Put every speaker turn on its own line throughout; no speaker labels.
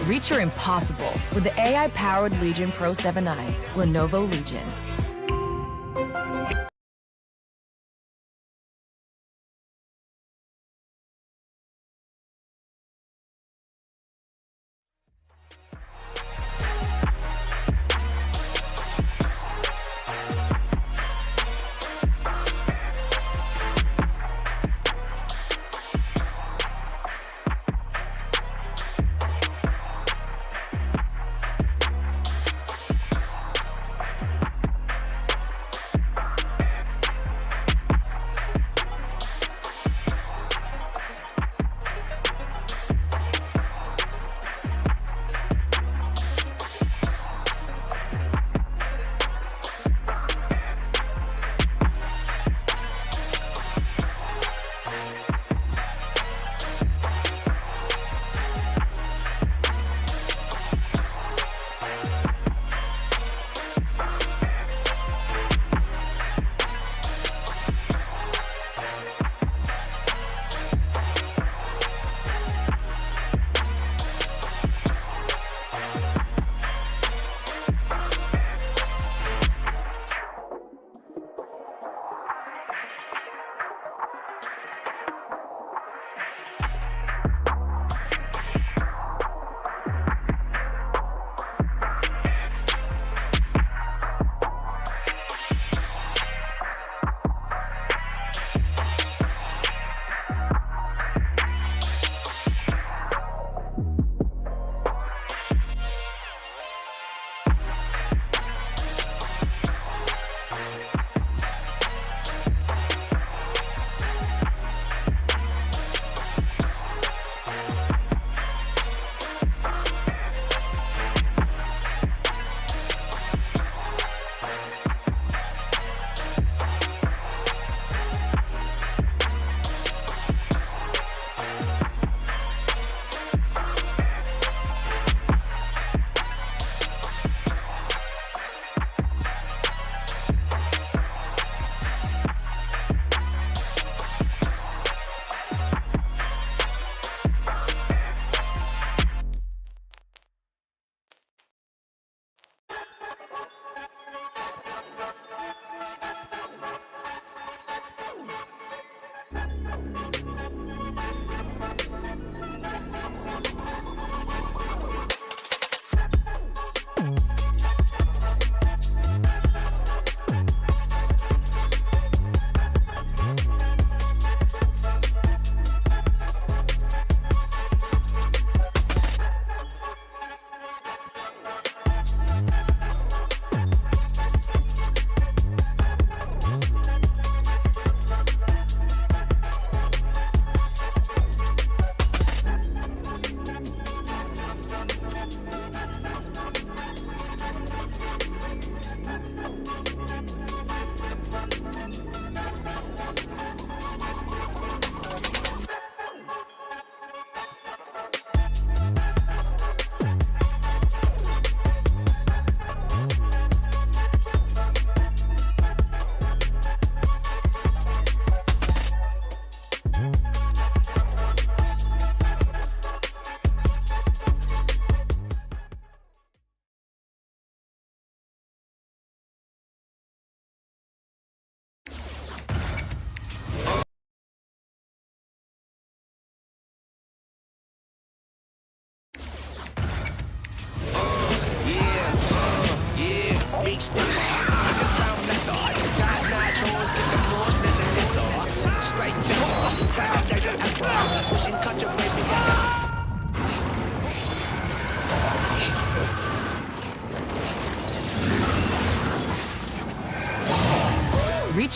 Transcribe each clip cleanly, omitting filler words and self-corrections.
Reach your impossible with the AI-powered Legion Pro 7i, Lenovo Legion.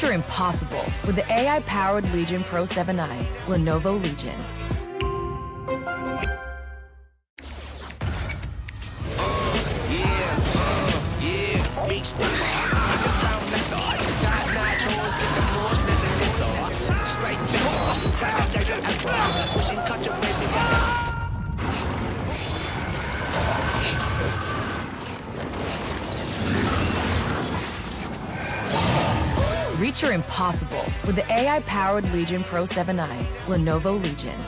Reach your impossible with the AI-powered Legion Pro 7i, Lenovo Legion. Reach your impossible with the AI-powered Legion Pro 7i, Lenovo Legion.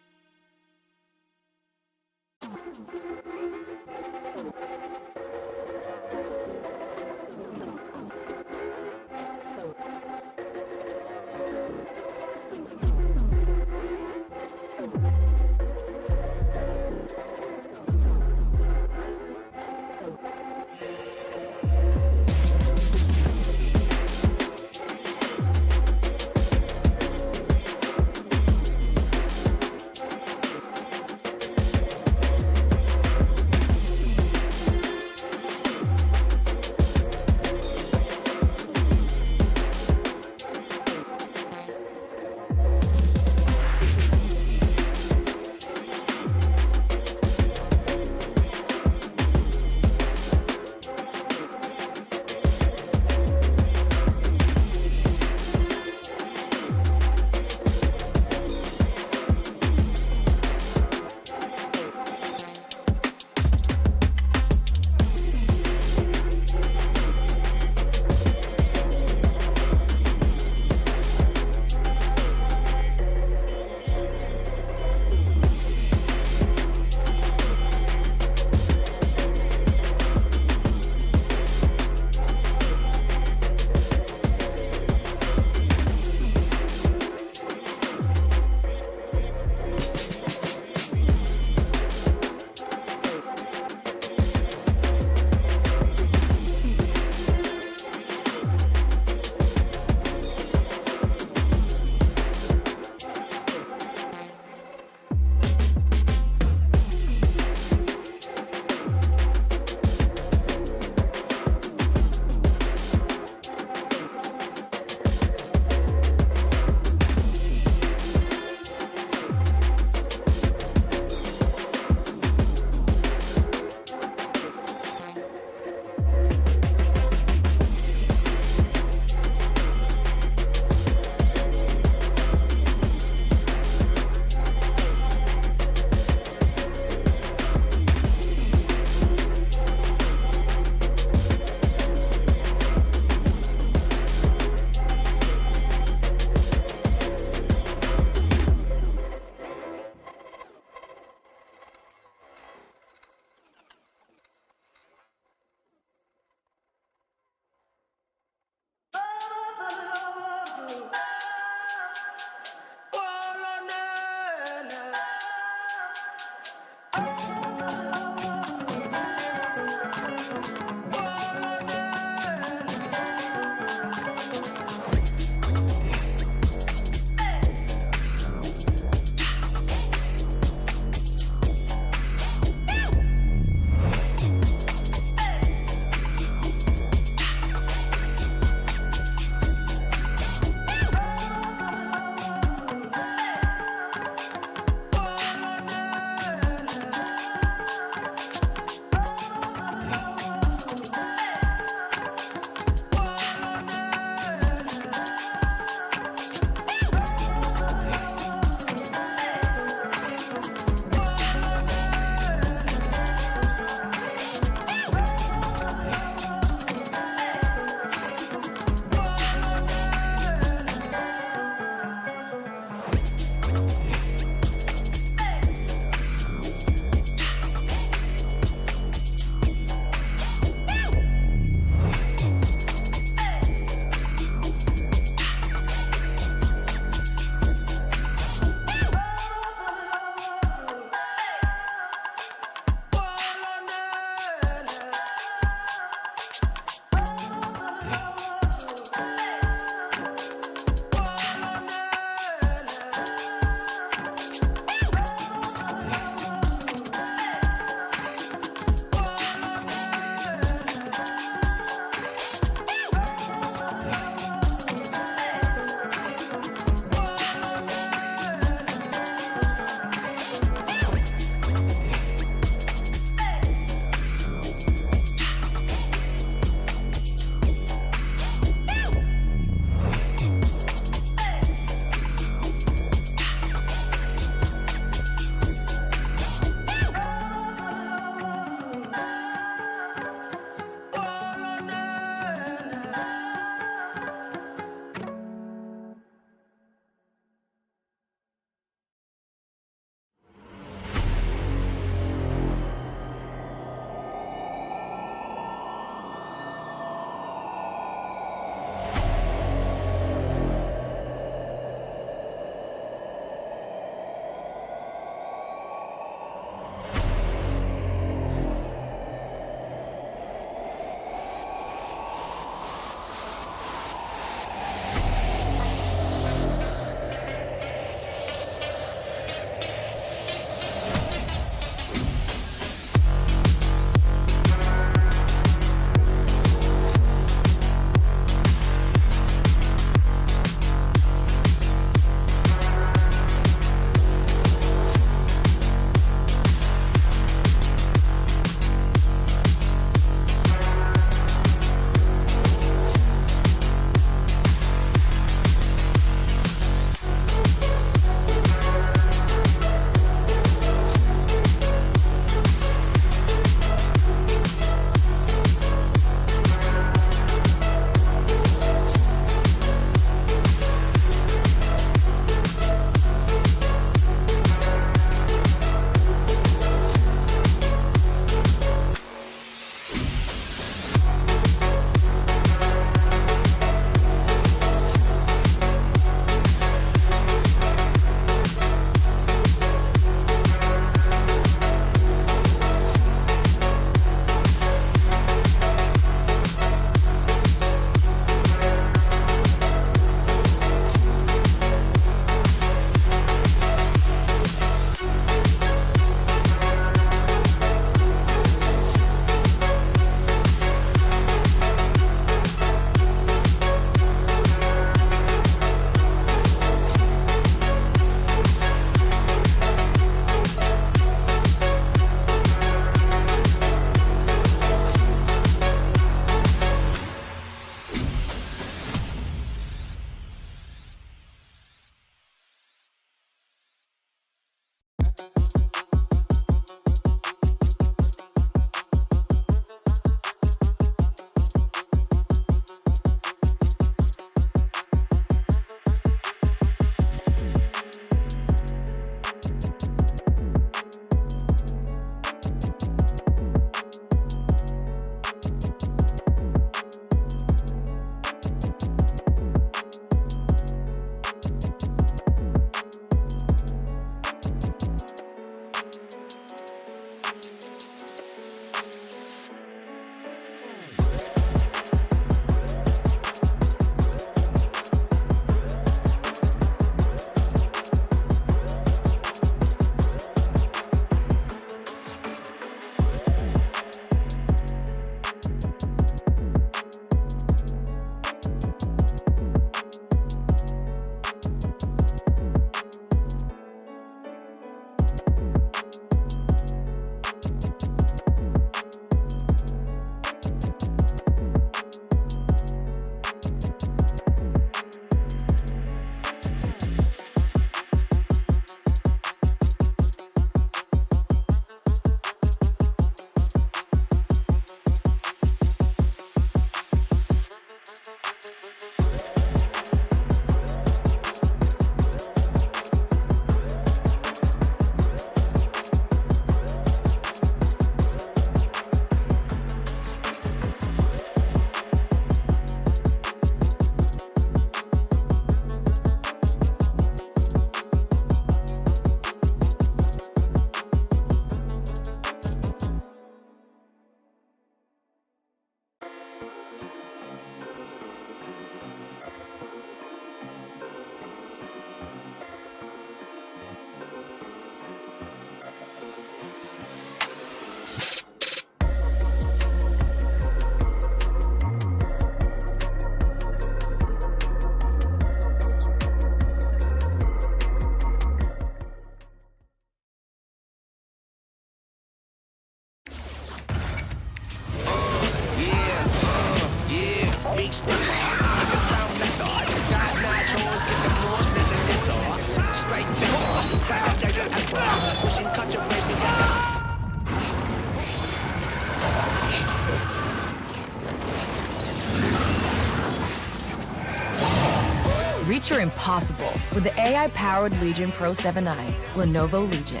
Reach your impossible with the AI-powered Legion Pro 7i, Lenovo Legion.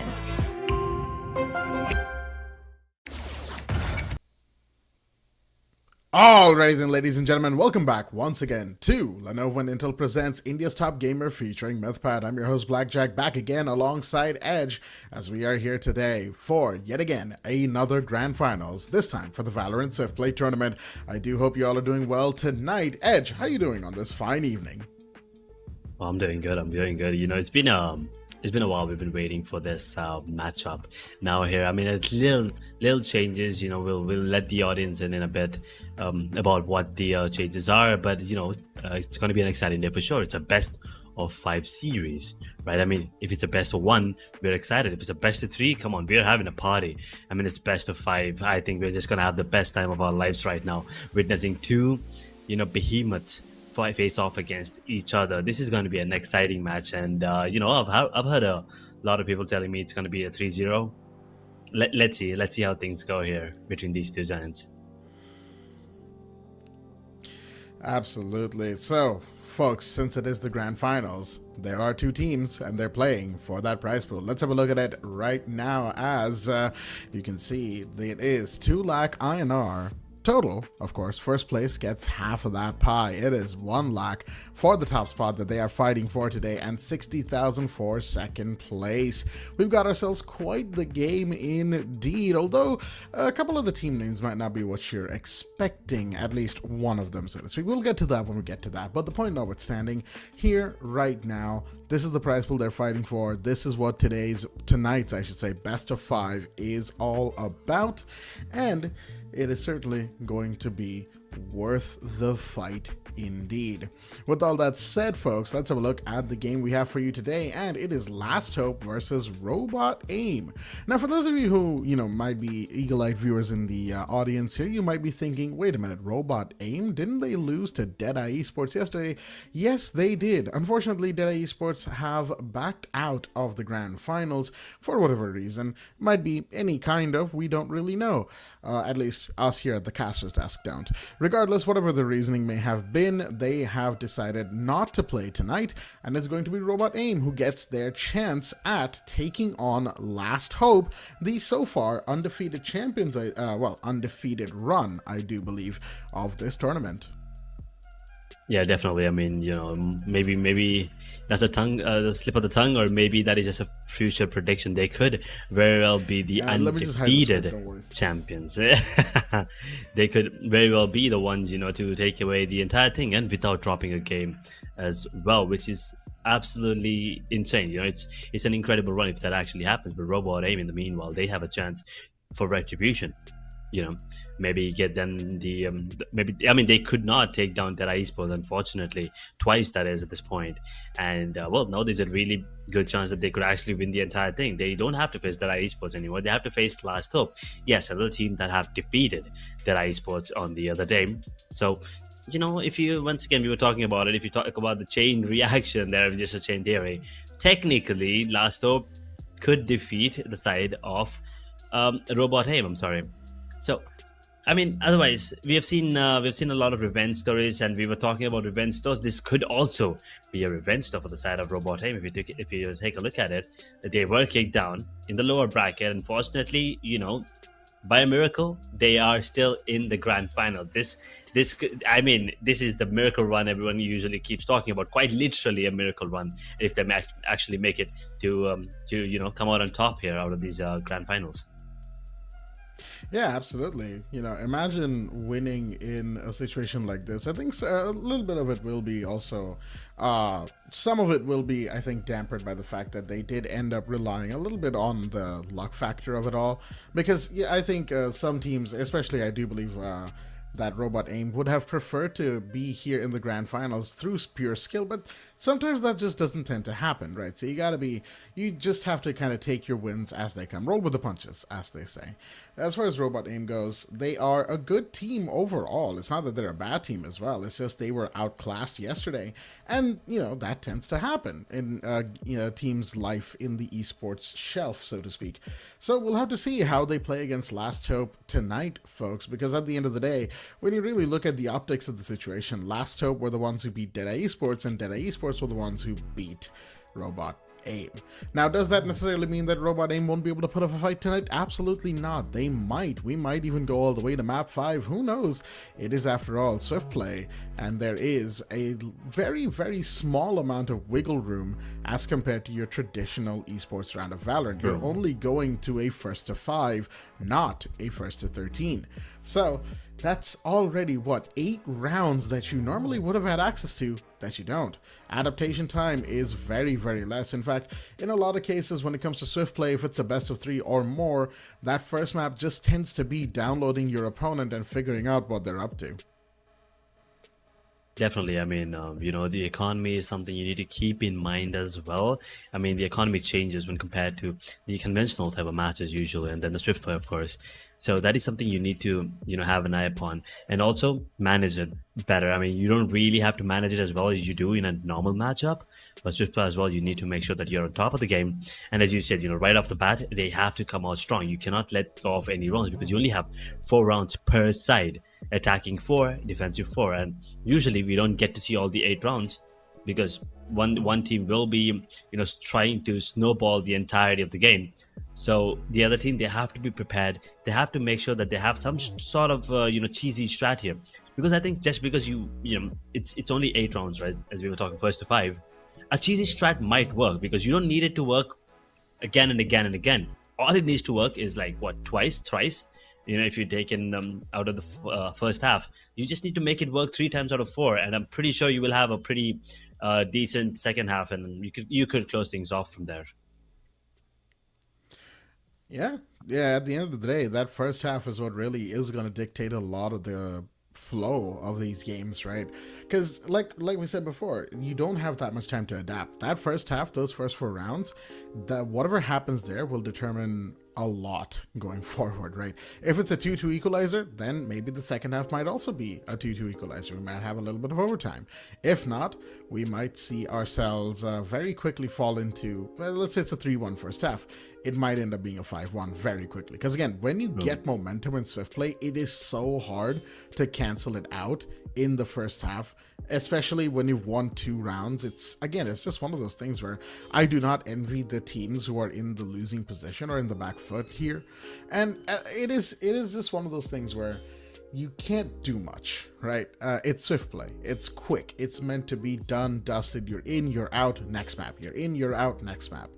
Alright then, ladies and gentlemen, welcome back once again to Lenovo and Intel presents India's Top Gamer featuring Mythpat. I'm your host Blackjack, back again alongside Edge as we are here today for yet again another grand finals, this time for the Valorant Swiftplay tournament. I do hope you all are doing well tonight. Edge, how are you doing on this fine evening?
Well, I'm doing good. You know, it's been a while. We've been waiting for this matchup. Now here, I mean, it's little changes. You know, we'll let the audience in a bit about what the changes are. But you know, it's going to be an exciting day for sure. It's a best of 5 series, right? I mean, if it's a best of 1, we're excited. If it's a best of 3, come on, we're having a party. I mean, it's best of 5. I think we're just gonna have the best time of our lives right now, witnessing 2, you know, behemoths face off against each other. This is going to be an exciting match, and you know, I've heard a lot of people telling me it's going to be a 3-0. Let's see how things go here between these two giants.
Absolutely. So, folks, since it is the grand finals, there are 2 teams and they're playing for that prize pool. Let's have a look at it right now. As you can see, it is 2 lakh INR total. Of course, first place gets half of that pie. It is 1 lakh for the top spot that they are fighting for today, and 60,000 for second place. We've got ourselves quite the game indeed, although a couple of the team names might not be what you're expecting, at least one of them, so to speak. We'll get to that when we get to that, but the point notwithstanding, here right now, this is the prize pool they're fighting for. This is what tonight's best of 5 is all about, and it is certainly going to be worth the fight indeed. With all that said, folks, let's have a look at the game we have for you today, and it is Last Hope versus Robot Aim. Now, for those of you who, you know, might be eagle-eyed viewers in the audience here, you might be thinking, wait a minute, Robot Aim? Didn't they lose to Deadeye Esports yesterday? Yes, they did. Unfortunately, Deadeye Esports have backed out of the grand finals for whatever reason. Might be any kind of, we don't really know. At least us here at the caster's desk don't. Regardless, whatever the reasoning may have been, they have decided not to play tonight, and it's going to be Robot Aim who gets their chance at taking on Last Hope, the so far undefeated champions, undefeated run, I do believe, of this tournament.
Yeah, definitely. I mean, you know, maybe that's a slip of the tongue, or maybe that is just a future prediction. They could very well be the undefeated champions. They could very well be the ones, you know, to take away the entire thing, and without dropping a game as well, which is absolutely insane. You know, it's an incredible run if that actually happens. But Robot Aim, in the meanwhile, they have a chance for retribution. You know, maybe get them they could not take down Deadeye Esports, unfortunately, twice, that is, at this point. And well, now there's a really good chance that they could actually win the entire thing. They don't have to face Deadeye Esports anymore. They have to face Last Hope. Yes, another team that have defeated Deadeye Esports on the other day. So, you know, if you, once again, we were talking about it, if you talk about the chain reaction there, just a chain theory, technically Last Hope could defeat the side of Robot Aim, I'm sorry. So, I mean, otherwise, we have seen a lot of revenge stories, and we were talking about revenge stories. This could also be a revenge story for the side of Robot Aim. If you take a look at it, they were kicked down in the lower bracket. Unfortunately, you know, by a miracle, they are still in the grand final. This is the miracle run everyone usually keeps talking about. Quite literally a miracle run if they actually make it to you know, come out on top here out of these grand finals.
Yeah, absolutely. You know, imagine winning in a situation like this. I think a little bit of it will be also, some of it will be, I think, dampened by the fact that they did end up relying a little bit on the luck factor of it all. Because, yeah, I think some teams, especially I do believe that Robot Aim would have preferred to be here in the grand finals through pure skill, but sometimes that just doesn't tend to happen, right? So you just have to kind of take your wins as they come. Roll with the punches, as they say. As far as Robot Aim goes, they are a good team overall. It's not that they're a bad team as well. It's just they were outclassed yesterday. And, you know, that tends to happen in a team's life in the esports shelf, so to speak. So we'll have to see how they play against Last Hope tonight, folks, because at the end of the day, when you really look at the optics of the situation, Last Hope were the ones who beat Deadeye Esports, and Deadeye Esports Esports were the ones who beat Robot Aim. Now, does that necessarily mean that Robot Aim won't be able to put up a fight tonight? Absolutely not. They might. We might even go all the way to map 5. Who knows? It is, after all, Swiftplay, and there is a very, very small amount of wiggle room as compared to your traditional esports round of Valorant. You're only going to a first to 5, not a first to 13. So that's already, what, 8 rounds that you normally would have had access to that you don't. Adaptation time is very, very less. In fact, in a lot of cases when it comes to Swiftplay, if it's a best of 3 or more, that first map just tends to be downloading your opponent and figuring out what they're up to.
Definitely. I mean, you know, the economy is something you need to keep in mind as well. I mean, the economy changes when compared to the conventional type of matches usually, and then the Swiftplay, of course. So that is something you need to, you know, have an eye upon, and also manage it better. I mean, you don't really have to manage it as well as you do in a normal matchup, but Swiftplay as well, you need to make sure that you're on top of the game. And as you said, you know, right off the bat, they have to come out strong. You cannot let go of any rounds because you only have 4 rounds per side. Attacking 4, defensive 4, and usually we don't get to see all the 8 rounds because one team will be, you know, trying to snowball the entirety of the game. So the other team, they have to be prepared. They have to make sure that they have some sort of you know, cheesy strat here, because I think just because you know, it's only 8 rounds, right, as we were talking first to 5, a cheesy strat might work because you don't need it to work again and again and again. All it needs to work is like, what, twice, thrice. You know, if you're taken out of the first half, you just need to make it work 3 times out of 4, and I'm pretty sure you will have a pretty decent second half, and you could close things off from there.
Yeah. At the end of the day, that first half is what really is going to dictate a lot of the flow of these games, right? Because like we said before, you don't have that much time to adapt. That first half, those first 4 rounds, that whatever happens there will determine a lot going forward, right? If it's a 2-2 equalizer, then maybe the second half might also be a 2-2 equalizer. We might have a little bit of overtime. If not, we might see ourselves very quickly fall into, well, let's say it's a 3-1 first half. It might end up being a 5-1 very quickly. Because again, when you get momentum in Swiftplay, it is so hard to cancel it out in the first half, especially when you've won 2 rounds. It's just one of those things where I do not envy the teams who are in the losing position or in the back foot here. And it is just one of those things where you can't do much, right? It's Swiftplay. It's quick. It's meant to be done, dusted. You're in, you're out, next map. You're in, you're out, next map.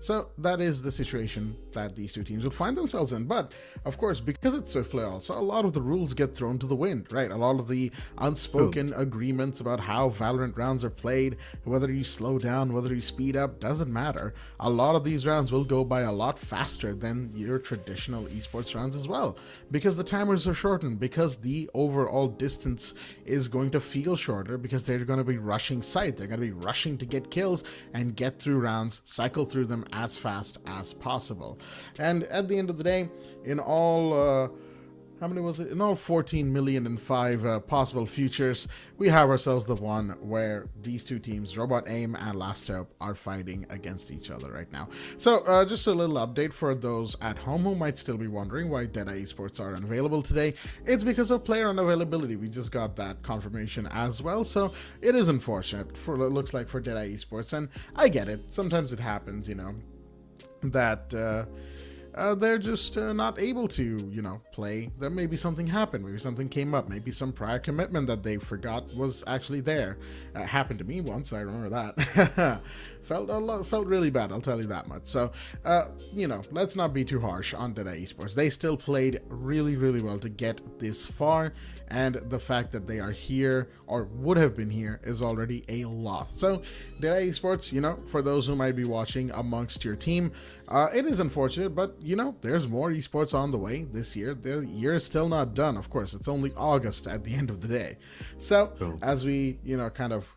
So that is the situation that these 2 teams would find themselves in. But of course, because it's Swiftplay also, a lot of the rules get thrown to the wind, right? A lot of the unspoken agreements about how Valorant rounds are played, whether you slow down, whether you speed up, doesn't matter. A lot of these rounds will go by a lot faster than your traditional esports rounds as well, because the timers are shortened, because the overall distance is going to feel shorter, because they're going to be rushing site. They're going to be rushing to get kills and get through rounds, cycle through them as fast as possible. And at the end of the day, in all how many was it? In all 14,000,005 possible futures, we have ourselves the one where these 2 teams, Robot Aim and Last Hope, are fighting against each other right now. So just a little update for those at home who might still be wondering why Deadeye Esports are unavailable today. It's because of player unavailability. We just got that confirmation as well. So it is unfortunate, for it looks like, for Deadeye Esports. And I get it. Sometimes it happens, you know, that they're just not able to, you know, play. There maybe something happened, maybe something came up, maybe some prior commitment that they forgot was actually there. Happened to me once, I remember that. Felt really bad, I'll tell you that much. So, you know, let's not be too harsh on Deadeye Esports. They still played really, really well to get this far, and the fact that they are here, or would have been here, is already a lot. So, Deadeye Esports, you know, for those who might be watching amongst your team, it is unfortunate, but, you know, there's more esports on the way this year. The year is still not done, of course. It's only August at the end of the day. So, as we, you know, kind of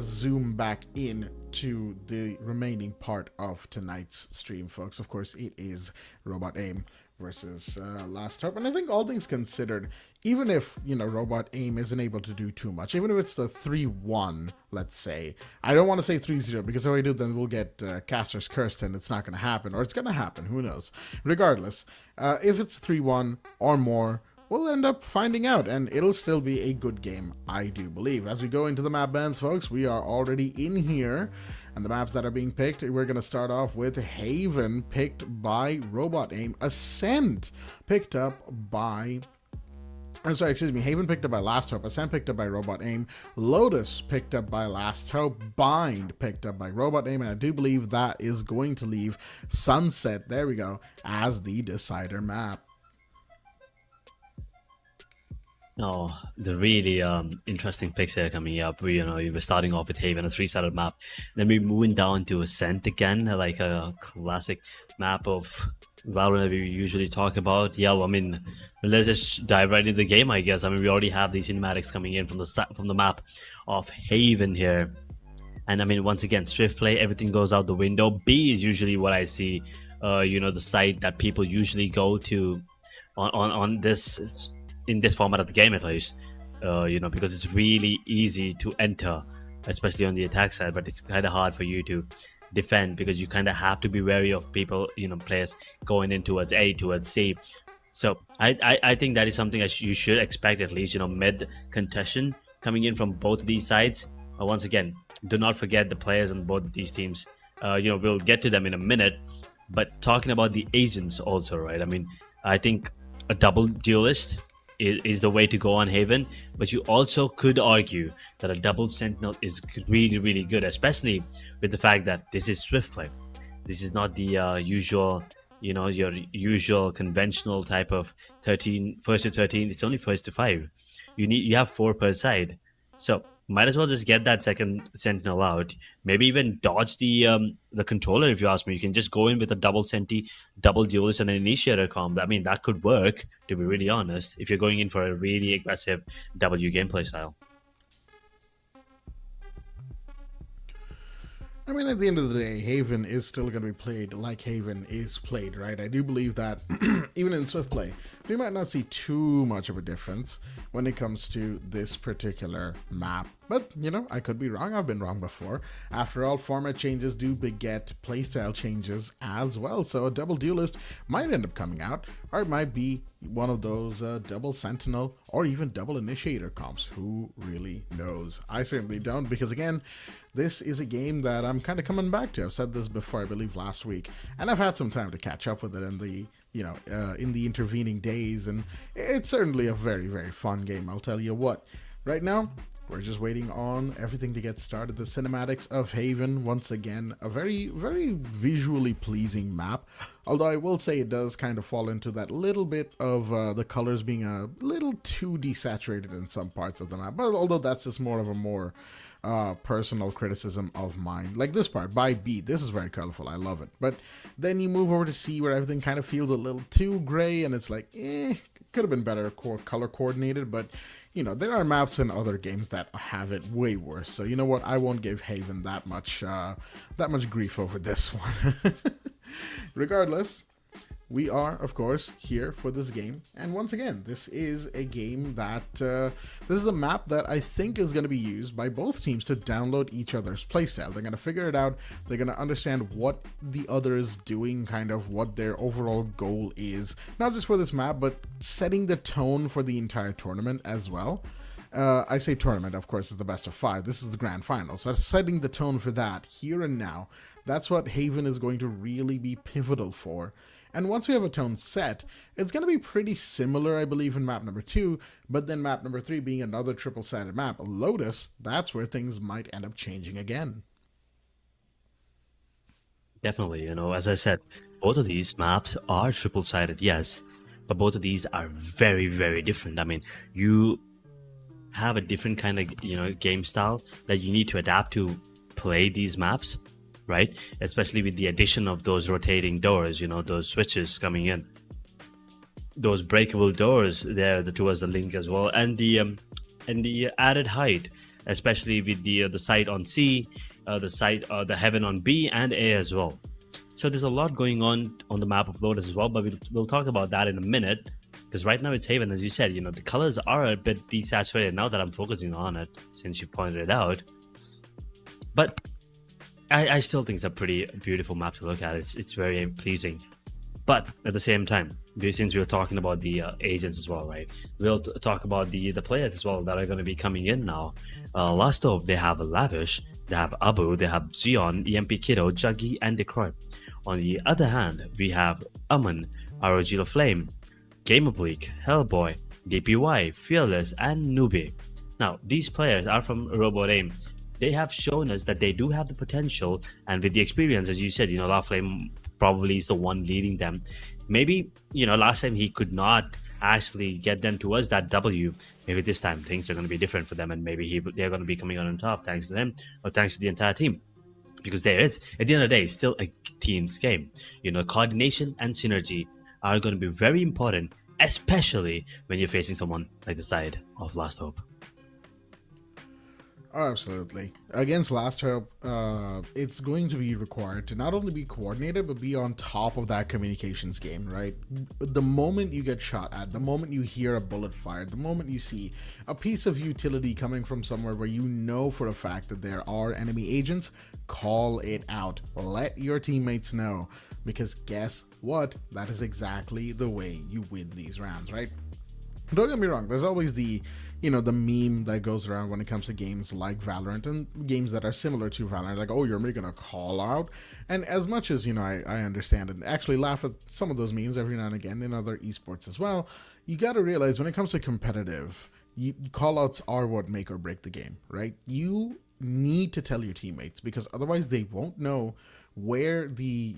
zoom back in to the remaining part of tonight's stream, folks, of course, it is Robot Aim versus Last Hope. And I think all things considered, even if, you know, Robot Aim isn't able to do too much, even if it's the 3-1, let's say, I don't want to say 3-0, because if I do, then we'll get Caster's Cursed, and it's not going to happen, or it's going to happen, who knows. Regardless, if it's 3-1 or more, we'll end up finding out, and it'll still be a good game, I do believe. As we go into the map bans, folks, we are already in here, and the maps that are being picked, we're going to start off with Haven, picked by Robot Aim, Ascent, picked up by... I'm sorry, excuse me, Haven picked up by Last Hope, Ascent picked up by Robot Aim, Lotus picked up by Last Hope, Bind picked up by Robot Aim, and I do believe that is going to leave Sunset, there we go, as the decider map.
Oh, the really interesting picks here coming up. We were starting off with Haven, a 3-sided map. Then we're moving down to Ascent again, like a classic map of Valorant that we usually talk about. Yeah, well, I mean, let's just dive right into the game, I guess. I mean, we already have these cinematics coming in from the map of Haven here. And I mean, once again, Swiftplay, everything goes out the window. B is usually what I see, the site that people usually go to on this... in this format of the game, at least, because it's really easy to enter, especially on the attack side, but it's kind of hard for you to defend because you kind of have to be wary of people, players going in towards A, towards C. So I think that is something that you should expect, at least, mid contention coming in from both of these sides. Once again, do not forget the players on both of these teams. We'll get to them in a minute, but talking about the agents also, right? I mean, I think a double duelist is the way to go on Haven, but you also could argue that a double sentinel is really, really good, especially with the fact that this is Swiftplay. This is not the usual, your usual conventional type of 13 first to 13. It's only first to 5. You have 4 per side, so might as well just get that second sentinel out. Maybe even dodge the controller, if you ask me. You can just go in with a double senti, double duelist, and an initiator combo. I mean, that could work, to be really honest, if you're going in for a really aggressive W gameplay style.
I mean, at the end of the day, Haven is still going to be played like Haven is played, right? I do believe that even in Swiftplay, we might not see too much of a difference when it comes to this particular map. But, I could be wrong. I've been wrong before. After all, format changes do beget playstyle changes as well. So a double duelist might end up coming out, or it might be one of those double sentinel or even double initiator comps. Who really knows? I certainly don't, because again, this is a game that I'm kind of coming back to. I've said this before, I believe last week, and I've had some time to catch up with it in the, in the intervening days, and it's certainly a very, very fun game, I'll tell you what. Right now, we're just waiting on everything to get started. The cinematics of Haven, once again, a very, very visually pleasing map. Although I will say it does kind of fall into that little bit of the colors being a little too desaturated in some parts of the map. But although that's just more of a more personal criticism of mine. Like this part, by B, this is very colorful. I love it. But then you move over to C, where everything kind of feels a little too gray, and it's like, could have been better color coordinated, but there are maps in other games that have it way worse. So you know what? I won't give Haven that much grief over this one. Regardless, we are, of course, here for this game. And once again, this is a game that, this is a map that I think is going to be used by both teams to download each other's playstyle. They're going to figure it out. They're going to understand what the other is doing, kind of what their overall goal is. Not just for this map, but setting the tone for the entire tournament as well. I say tournament, of course, is the best of 5. This is the grand final. So setting the tone for that here and now, that's what Haven is going to really be pivotal for. And once we have a tone set, it's going to be pretty similar, I believe, in map number 2, but then map number 3 being another triple-sided map, Lotus, that's where things might end up changing again.
Definitely, as I said, both of these maps are triple-sided, yes, but both of these are very, very different. I mean, you have a different kind of, game style that you need to adapt to play these maps. Right, especially with the addition of those rotating doors, those switches coming in, those breakable doors there towards the link as well, and the added height, especially with the site on C, the Heaven on B and A as well. So there's a lot going on the map of Lotus as well, but we'll talk about that in a minute, because right now it's Haven, as you said. The colors are a bit desaturated now that I'm focusing on it, since you pointed it out, but I still think it's a pretty beautiful map to look at. It's very pleasing. But at the same time, since we're talking about the agents as well, right? We'll talk about the players as well that are going to be coming in now. Last up, they have Lavish, they have Abu, they have Zion, EMP Kiddo, Juggy, and Decroy. On the other hand, we have Aman, ROG Flame, Gamerbleak, Hellboy, DPY, Fearless, and Newbie. Now, these players are from RoboAim. They have shown us that they do have the potential, and with the experience, as you said, La Flame probably is the one leading them. Maybe, last time he could not actually get them towards that W. Maybe this time things are going to be different for them, and maybe they're going to be coming out on top thanks to them, or thanks to the entire team. Because there is, at the end of the day, still a team's game. Coordination and synergy are going to be very important, especially when you're facing someone like the side of Last Hope.
Oh, absolutely. Against Last Hope, it's going to be required to not only be coordinated, but be on top of that communications game, right? The moment you get shot at, the moment you hear a bullet fired, the moment you see a piece of utility coming from somewhere where you know for a fact that there are enemy agents, call it out. Let your teammates know, because guess what? That is exactly the way you win these rounds, right? Don't get me wrong, there's always the meme that goes around when it comes to games like Valorant and games that are similar to Valorant, like, oh, you're making a call out. And as much as, I understand and actually laugh at some of those memes every now and again in other esports as well, you got to realize when it comes to competitive, call outs are what make or break the game, right? You need to tell your teammates, because otherwise they won't know where the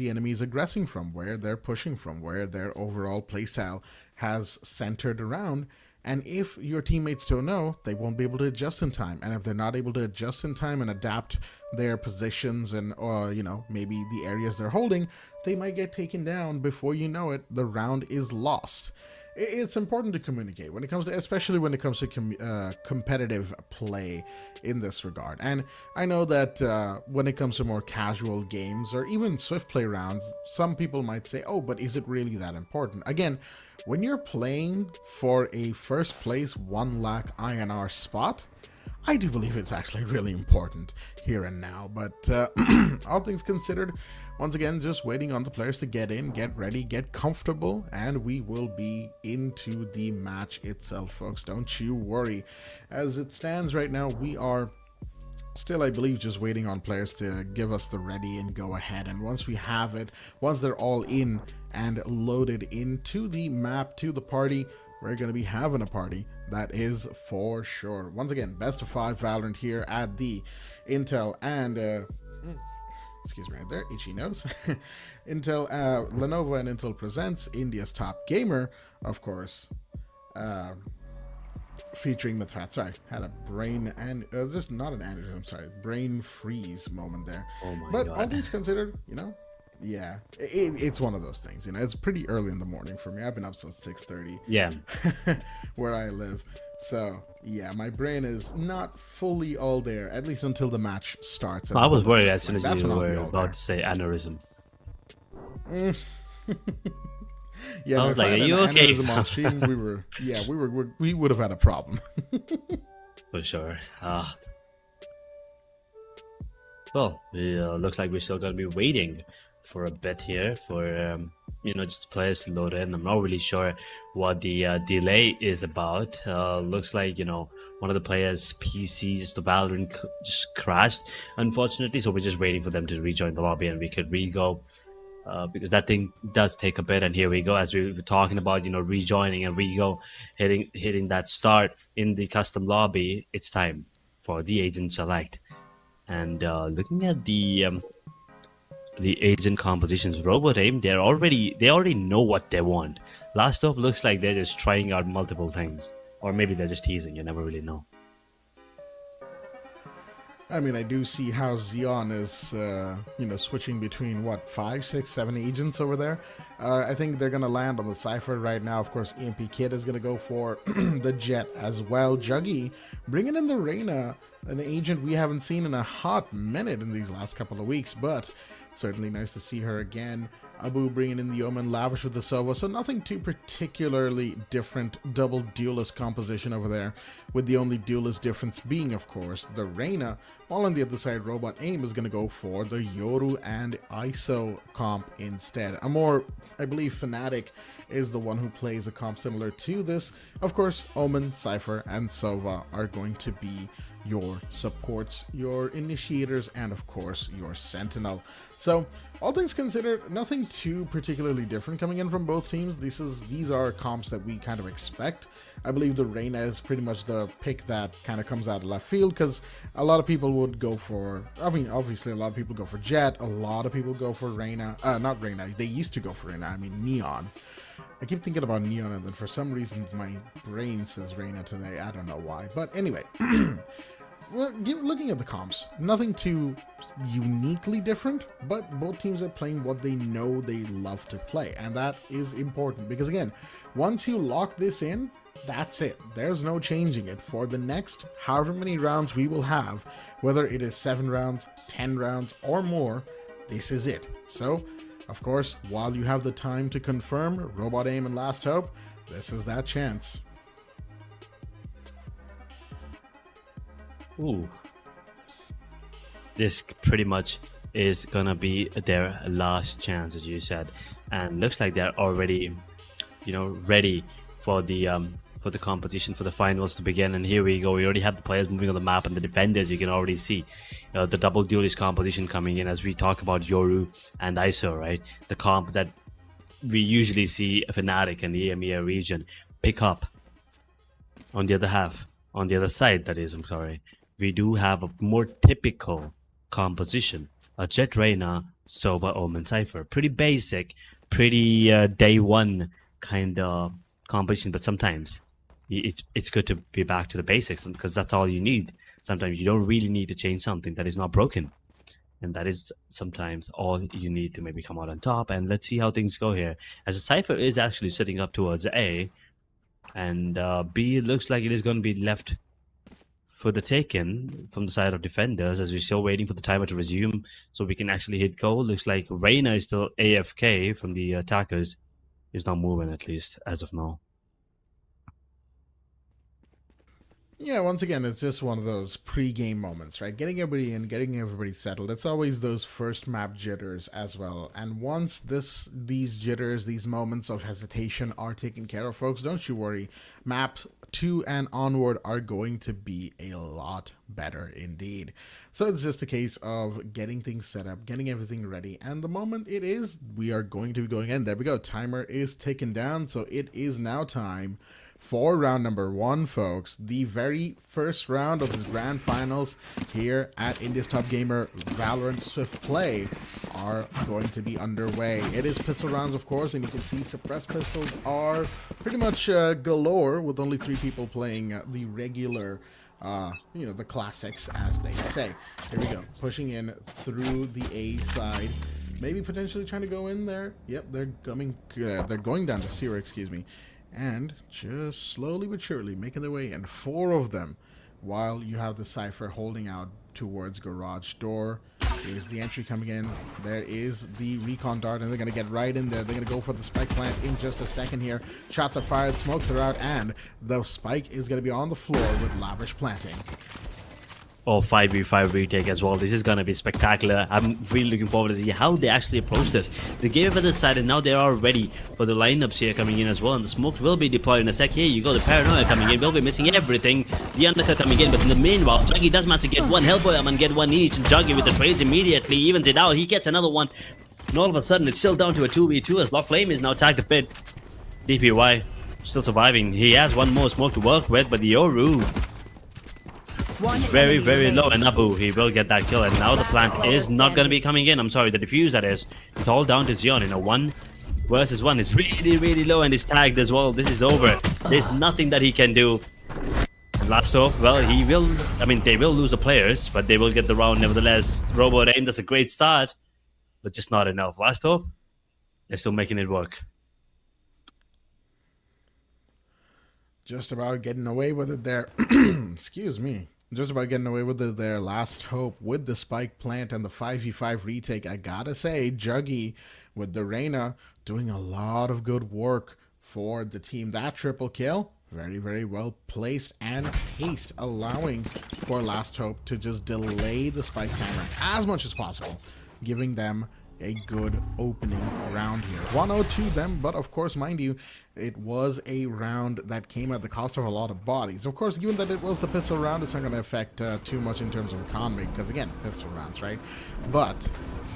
enemy is aggressing from, where they're pushing from, where their overall playstyle has centered around. And if your teammates don't know, they won't be able to adjust in time. And if they're not able to adjust in time and adapt their positions and, maybe the areas they're holding, they might get taken down before you know it. The round is lost. It's important to communicate when it comes to, especially when it comes to competitive play in this regard. And I know that when it comes to more casual games or even swift play rounds, some people might say, oh, but is it really that important? Again, when you're playing for a first place 1 lakh INR spot, I do believe it's actually really important here and now. But all things considered, once again, just waiting on the players to get in, get ready, get comfortable, and we will be into the match itself, folks. Don't you worry. As it stands right now, we are still, I believe, just waiting on players to give us the ready and go ahead. And once we have it, once they're all in and loaded into the map, to the party, we're going to be having a party. That is for sure. Once again, best of 5 Valorant here at the Intel and excuse me right there, itchy nose. Intel, Lenovo and Intel presents India's Top Gamer, of course, featuring Mythpat. Sorry, had a brain and just not an aneurysm. I'm sorry, brain freeze moment there.
Oh my
but
God.
All things considered, yeah, it's one of those things. It's pretty early in the morning for me. I've been up since 6:30.
Yeah,
where I live. So yeah, my brain is not fully all there, at least until the match starts.
I was worried as soon as you were about to say aneurysm.
Yeah,
I was like, "Are you okay?"
On stream, we would have had a problem.
For sure. Well, looks like we're still gonna be waiting for a bit here for just players to load in. I'm not really sure what the delay is about. Looks like one of the players' PCs, the Valorant, just crashed, unfortunately. So we're just waiting for them to rejoin the lobby and we could re-go, because that thing does take a bit. And here we go, as we were talking about, rejoining and re-go, hitting that start in the custom lobby. It's time for the agent select. And looking at the agent compositions, RoboAim, they already know what they want. Last up looks like they're just trying out multiple things, or maybe they're just teasing. You never really know.
I mean, I do see how Xeon is, switching between 5, 6, 7 agents over there. I think they're gonna land on the Cypher right now. Of course, EMP Kid is gonna go for the Jet as well. Juggy bringing in the Reyna, an agent we haven't seen in a hot minute in these last couple of weeks, but Certainly nice to see her again. Abu bringing in the Omen, Lavish with the Sova, so nothing too particularly different. Double duelist composition over there, with the only duelist difference being, of course, the Reyna, while on the other side, Robot Aim is going to go for the Yoru and ISO comp instead. A more, I believe, Fnatic is the one who plays a comp similar to this. Of course, Omen, Cypher, and Sova are going to be your supports, your initiators, and of course your sentinel. So all things considered, nothing too particularly different coming in from both teams. These are comps that we kind of expect. I believe the Reyna is pretty much the pick that kind of comes out of left field, because a lot of people would go for, I mean, obviously a lot of people go for Jet, a lot of people go for Reyna, not Reyna, they used to go for Reyna, I mean Neon. I keep thinking about Neon, and then for some reason my brain says Reyna today. I don't know why. But anyway, well, looking at the comps, nothing too uniquely different, but both teams are playing what they know they love to play. And that is important because, again, once you lock this in, that's it. There's no changing it. For the next however many rounds we will have, whether it is 7 rounds, 10 rounds, or more, this is it. So, of course, while you have the time to confirm Robot Aim and Last Hope, this is that chance.
Ooh. This pretty much is gonna be their last chance, as you said. And looks like they're already, ready for the competition, for the finals to begin. And here we go. We already have the players moving on the map, and the defenders, you can already see the double duelist composition coming in as we talk about Yoru and ISO, right? The comp that we usually see a Fnatic in the EMEA region pick up. On the other side, that is, I'm sorry, we do have a more typical composition. A Jet, Reyna, Sova, Omen, Cypher. Pretty basic, pretty day one kind of composition, but sometimes it's good to be back to the basics, because that's all you need. Sometimes you don't really need to change something that is not broken, and that is sometimes all you need to maybe come out on top. And let's see how things go here, as a Cypher is actually sitting up towards A, and B looks like it is going to be left for the taken from the side of defenders, as we're still waiting for the timer to resume so we can actually hit goal. Looks like Reyna is still AFK from the attackers. He's not moving, at least as of now.
Yeah, once again, it's just one of those pre-game moments, right? Getting everybody in, getting everybody settled. It's always those first map jitters as well. And once these jitters, these moments of hesitation are taken care of, folks, don't you worry. Maps 2 and onward are going to be a lot better indeed. So it's just a case of getting things set up, getting everything ready. And the moment it is, we are going to be going in. There we go. Timer is ticking down. So it is now time for round number 1, folks. The very first round of this grand finals here at India's Top Gamer Valorant Swiftplay are going to be underway. It is pistol rounds, of course, and you can see suppressed pistols are pretty much galore, with only 3 people playing the regular, the classics, as they say. Here we go, pushing in through the A side. Maybe potentially trying to go in there. Yep, they're going down to 0, excuse me. And just slowly but surely making their way in, 4 of them, while you have the Cypher holding out towards garage door. Here's the entry coming in. There is the recon dart, and they're going to get right in there. They're going to go for the spike plant in just a second here. Shots are fired, smokes are out, and the spike is going to be on the floor with Lavish planting.
Or 5v5 retake as well. This is gonna be spectacular. I'm really looking forward to see how they actually approach this. They gave it this side, and now they are ready for the lineups here coming in as well. And the smokes will be deployed in a sec. Here you go, the paranoia coming in. Will be missing everything. The undercut coming in, but in the meanwhile, Juggy does manage to get one. Hellboy and get one each. And Juggy with the trades immediately evens it out. He gets another one. And all of a sudden, it's still down to a 2v2 as Flame is now tagged a bit. DPY still surviving. He has one more smoke to work with, but the Yoru is very, very low, and Abu, he will get that kill. And now the plant is not going to be coming in. I'm sorry, the defuse, that is. It's all down to Zion in a 1 versus 1. It's really, really low, and is tagged as well. This is over. There's nothing that he can do. And last off, well, they will lose the players, but they will get the round nevertheless. Robot Aim, that's a great start, but just not enough. Last off, they're still making it work.
Just about getting away with it there. Excuse me. just about getting away with their last hope with the spike plant and the 5v5 retake. I gotta say, Juggy with the Reyna doing a lot of good work for the team. That triple kill, very, very well placed and paced, allowing for Last Hope to just delay the spike timer as much as possible, giving them a good opening round here. 1-0 to them, but of course, mind you, it was a round that came at the cost of a lot of bodies. Of course, given that it was the pistol round, it's not going to affect too much in terms of economy, because again, pistol rounds, right? But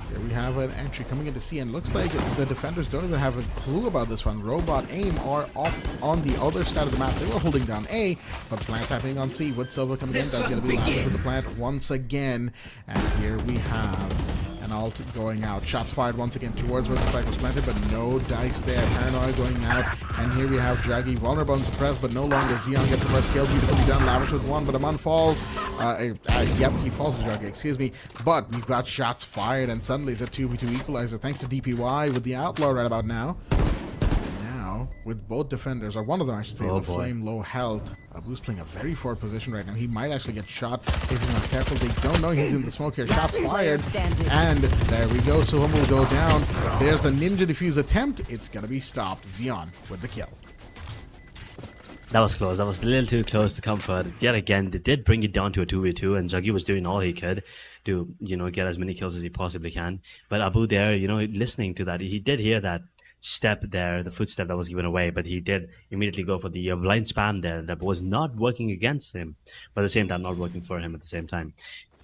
here we have an entry coming into C, and looks like the defenders don't even have a clue about this one. Robot Aim are off on the other side of the map. They were holding down A, but the plant's happening on C with Silva coming in. That's going to be loud for the plant once again. And here we have an ult going out. Shots fired once again towards where the spike was planted, but no dice there. Paranoia going out, and here we have Jaggy vulnerable and suppressed, but no longer. Xeon gets the first kill, beautifully done. Lavish with one, but Aman falls. Yep, he falls to Jaggy, excuse me. But we've got shots fired, and suddenly it's a 2v2 equalizer thanks to DPY with the Outlaw right about now. With both defenders, or one of them I should say, Flame low health. Abu's playing a very forward position right now. He might actually get shot if he's not careful. They don't know he's in the smoke here. Shots fired, and there we go. Suhum will go down. There's the ninja defuse attempt. It's gonna be stopped. Xeon with the kill.
That was close. That was a little too close to comfort. Yet again, they did bring it down to a 2v2, and Juggy was doing all he could to, get as many kills as he possibly can. But Abu there, listening to that, he did hear that step there, the footstep that was given away, but he did immediately go for the blind spam there that was not working against him, but at the same time not working for him at the same time.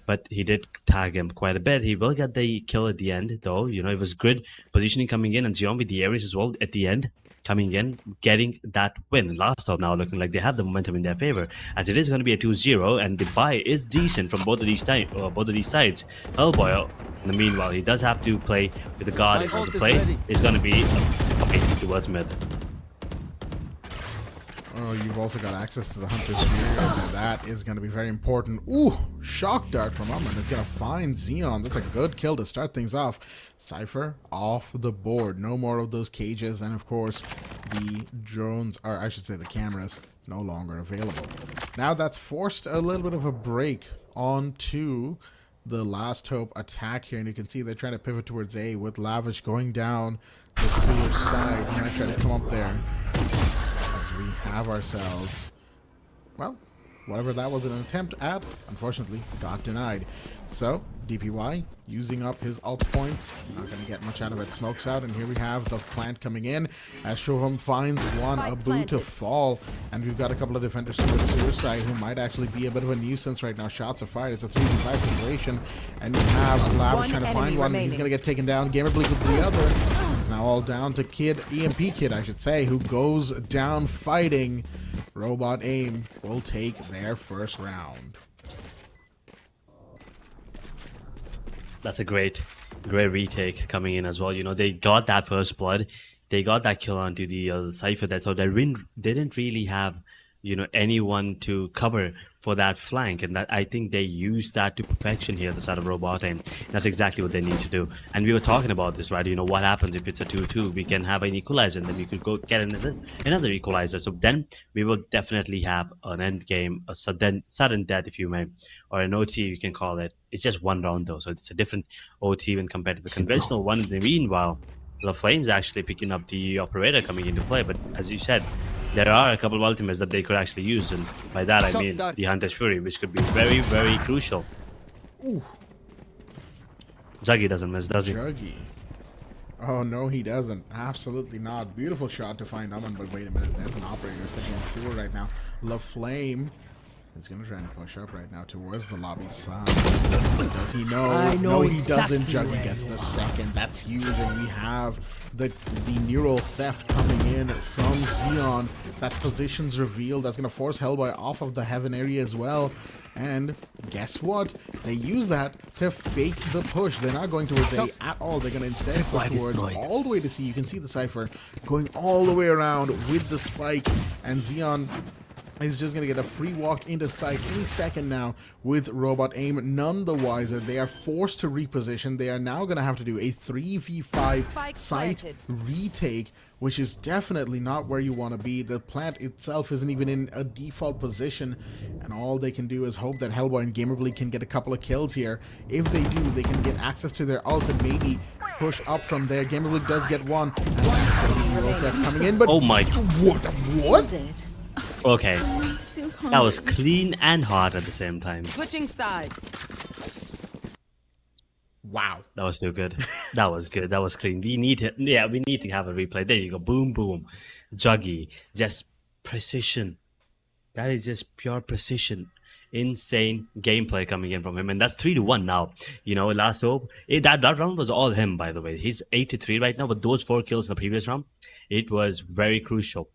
But he did tag him quite a bit. He will get the kill at the end though. It was good positioning coming in, and Xion with the Ares as well at the end coming in, getting that win. Last Hope now looking like they have the momentum in their favor, as it is going to be a 2-0, and the buy is decent from both of these sides. Hellboy, in the meanwhile, he does have to play with the guard. As the play is going to be towards mid.
Oh, you've also got access to the Hunter's Spear, and that is going to be very important. Ooh, Shock Dart from Aman. It's going to find Xeon. That's a good kill to start things off. Cypher off the board. No more of those cages, and of course, the drones, or I should say the cameras, no longer available. Now that's forced a little bit of a break onto the Last Hope attack here, and you can see they're trying to pivot towards A with Lavish going down the sewer side. He might try to come up there. We have ourselves, well, whatever that was an attempt at, unfortunately got denied. So DPY using up his ult points, not going to get much out of it. Smokes out, and here we have the plant coming in as Shoham finds one Abu to fall, and we've got a couple of defenders to the suicide who might actually be a bit of a nuisance right now. Shots are fired. It's a 3v5 situation, and you have Lavish trying to find one. He's going to get taken down. Gamer Bleak with the other. It's now all down to EMP Kid, I should say, who goes down fighting. Robot Aim will take their first round.
That's a great retake coming in as well. They got that first blood. They got that kill onto the Cypher there. So they didn't really have, anyone to cover for that flank. And that I think they used that to perfection here at the side of Robot Aim. That's exactly what they need to do. And we were talking about this, right? What happens if it's a 2-2? We can have an equalizer, and then we could go get another equalizer. So then we will definitely have an end game, a sudden death, if you may, or an OT, you can call it. It's just one round though, so it's a different OT when compared to the conventional one. In the meanwhile, the Flames actually picking up the operator coming into play, but as you said, there are a couple of ultimates that they could actually use, and by that I mean the Hunter's Fury, which could be very, very crucial. Ooh. Juggy doesn't miss, does he?
Juggy. Oh no, he doesn't. Absolutely not. Beautiful shot to find Aman, but wait a minute, there's an operator sitting in sewer right now. LaFlame is going to try and push up right now towards the lobby side. Does he know? No, he doesn't. Juggy gets the second. That's huge, and we have the neural theft coming in from Xeon. That's positions revealed. That's going to force Hellboy off of the heaven area as well. And guess what? They use that to fake the push. They're not going towards A at all. They're going to instead push towards all the way to C. You can see the Cypher going all the way around with the spike, and Xeon He's just going to get a free walk into sight any second now with Robot Aim. None the wiser. They are forced to reposition. They are now going to have to do a 3v5 site retake, which is definitely not where you want to be. The plant itself isn't even in a default position, and all they can do is hope that Hellboy and Gamerbleed can get a couple of kills here. If they do, they can get access to their ult and maybe push up from there. Gamerbleed does get one, and that's coming in, but
oh my,
what?
Okay, that was clean and hard at the same time.
Switching sides.
Wow,
that was too good. That was good. That was clean. We need to, yeah, we need to have a replay. There you go. Boom, boom. Juggy, just precision. That is just pure precision. Insane gameplay coming in from him, and that's 3-1 now. You know, last hope. That round was all him, by the way. He's 8-3 right now, but those 4 kills in the previous round, it was very crucial.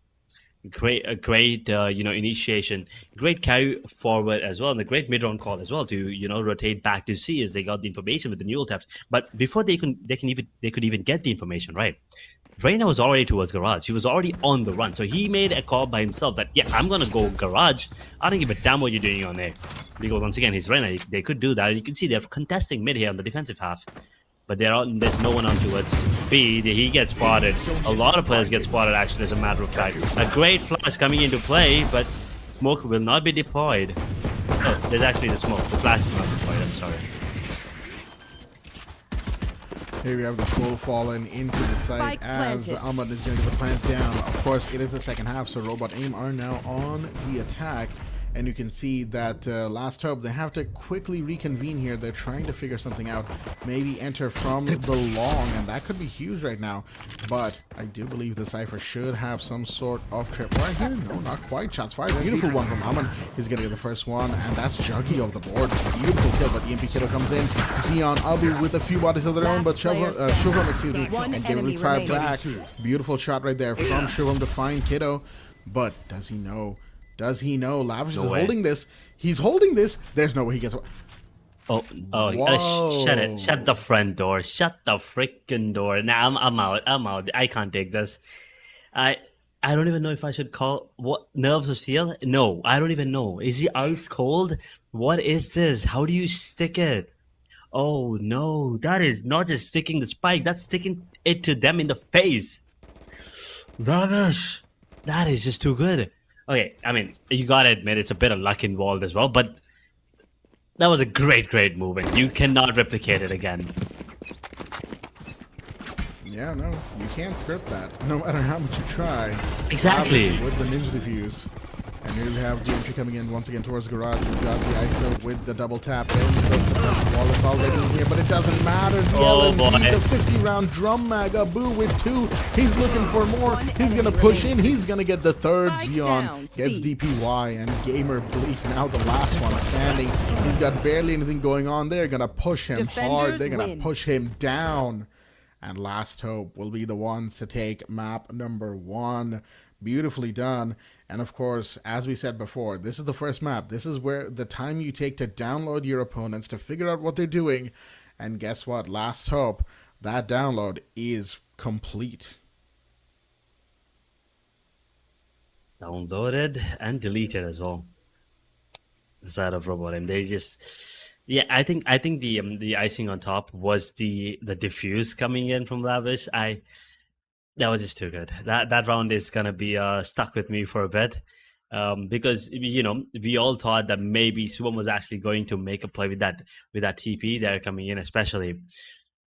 Great you know, initiation, great carry forward as well, and a great mid-round call as well to, you know, rotate back to C as they got the information with the new taps. But before they could even get the information, right, Reina was already towards garage. He was already on the run, so he made a call by himself that, yeah, I'm gonna go garage. I don't give a damn what you're doing on there, because once again, he's Reina. They could do that. You can see they're contesting mid here on the defensive half, but there's no one on towards B. He gets spotted. A lot of players get spotted, actually, as a matter of fact. A great flash coming into play, but smoke will not be deployed. Oh, there's actually the smoke. The flash is not deployed, I'm sorry.
Here we have the full fallen into the site as Ahmad is going to get the plant down. Of course, it is the second half, so Robot Aim are now on the attack. And you can see that last hope, they have to quickly reconvene here. They're trying to figure something out. Maybe enter from the long, and that could be huge right now. But I do believe the Cypher should have some sort of trip right here. No, not quite. Shots fired. Beautiful one from Aman. He's going to get the first one, and that's Juggy off the board. Beautiful kill, but EMP Kiddo comes in. Zion Abu with a few bodies of their own, but Shubham, excuse me, and Gamerbleed fired back. Beautiful shot right there from Shubham to find Kiddo. But does he know? Does he know? Lavish is holding this. He's holding this. There's no way he gets.
Oh, shut it. Shut the front door. Shut the freaking door. Nah, I'm out. I'm out. I can't take this. I don't even know if I should call what nerves of steel. No, I don't even know. Is he ice cold? What is this? How do you stick it? Oh no, that is not just sticking the spike. That's sticking it to them in the face. Lavish. That is just too good. Okay, I mean, you gotta admit it's a bit of luck involved as well, but that was a great move, and you cannot replicate it again.
Yeah, no, you can't script that, no matter how much you try.
Exactly.
With the ninja defuse. And here we have the entry coming in once again towards the garage. We've got the ISO with the double tap. There the suppression wall is already in here, but it doesn't matter. The LMG, the 50-round drum mag, Abu with 2. He's looking for more. He's going to push in. He's going to get the third. Zion gets DPY, and Gamerbleed now the last one standing. He's got barely anything going on. They're going to push him hard. They're going to push him down. And Last Hope will be the ones to take map number 1. Beautifully done. And of course, as we said before, this is the first map. This is where the time you take to download your opponents, to figure out what they're doing. And guess what? Last Hope, that download is complete.
Downloaded and deleted as well. The side of Robot Aim. They just, yeah, I think the icing on top was the diffuse coming in from Lavish. That was just too good. That round is gonna be stuck with me for a bit, because, you know, we all thought that maybe Subham was actually going to make a play with that TP there coming in, especially.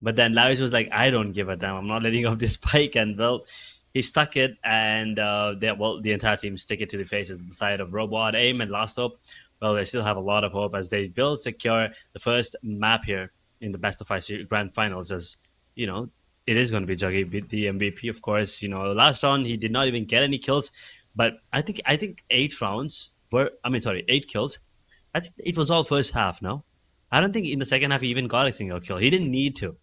But then Lavish was like, I don't give a damn. I'm not letting off this spike, and well, he stuck it, and the entire team stick it to the faces. The side of Robot Aim and Last Hope, well, they still have a lot of hope as they will secure the first map here in the best of 5 grand finals. As you know, it is going to be Juggy, the MVP, of course. You know, last round he did not even get any kills, but I think 8 kills. I think it was all first half. No, I don't think in the second half he even got a single kill. He didn't need to.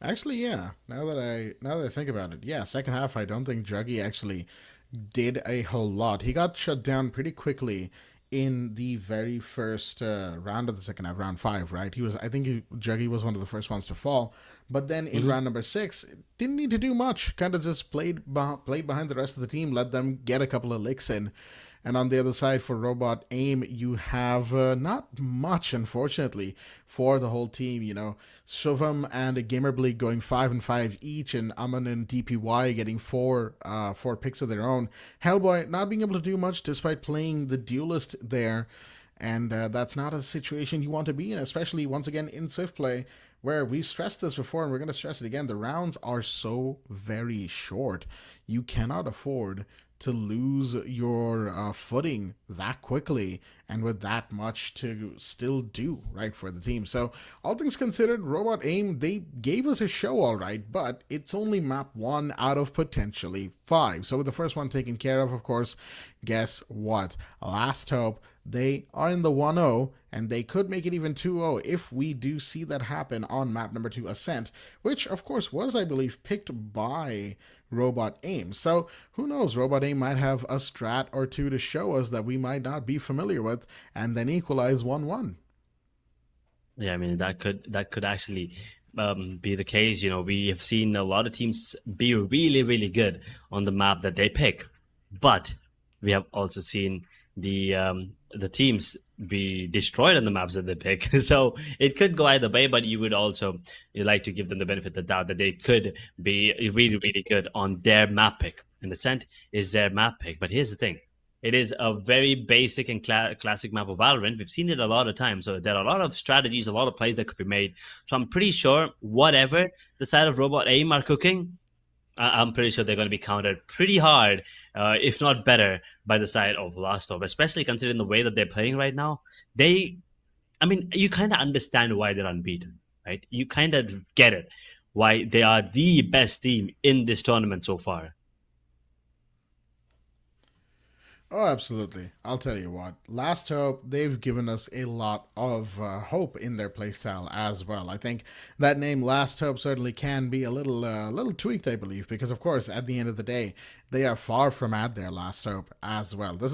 Actually, yeah. Now that I think about it, yeah. Second half, I don't think Juggy actually did a whole lot. He got shut down pretty quickly in the very first round of the second half, round 5, right? Juggy was one of the first ones to fall. But then in round number 6, didn't need to do much. Kind of just played behind the rest of the team, let them get a couple of licks in. And on the other side for Robot Aim, you have not much, unfortunately, for the whole team. You know, Shubham and Gamerbleak going 5 and 5 each, and Aman and DPY getting four picks of their own. Hellboy not being able to do much despite playing the duelist there. And that's not a situation you want to be in, especially once again in Swiftplay, where we've stressed this before and we're going to stress it again. The rounds are so very short. You cannot afford to lose your footing that quickly and with that much to still do right for the team. So all things considered, Robot Aim, they gave us a show all right, but it's only map 1 out of potentially 5. So with the first one taken care of course, guess what? Last Hope, they are in the 1-0 and they could make it even 2-0 if we do see that happen on map number 2, Ascent, which of course was, I believe, picked by Robot Aim. So who knows, Robot Aim might have a strat or two to show us that we might not be familiar with and then equalize 1-1.
Yeah, I mean that could actually be the case. You know, we have seen a lot of teams be really, really good on the map that they pick, but we have also seen the teams be destroyed on the maps that they pick. So it could go either way, but you like to give them the benefit of the doubt that they could be really, really good on their map pick. And Ascent is their map pick. But here's the thing. It is a very basic and classic map of Valorant. We've seen it a lot of times. So there are a lot of strategies, a lot of plays that could be made. So I'm pretty sure whatever the side of Robot Aim are cooking, I'm pretty sure they're going to be countered pretty hard, if not better, by the side of Last Hope, especially considering the way that they're playing right now. You kind of understand why they're unbeaten, right? You kind of get it, why they are the best team in this tournament so far.
Oh, absolutely. I'll tell you what. Last Hope, they've given us a lot of hope in their playstyle as well. I think that name Last Hope certainly can be a little tweaked, I believe, because of course, at the end of the day, they are far from at their Last Hope as well. This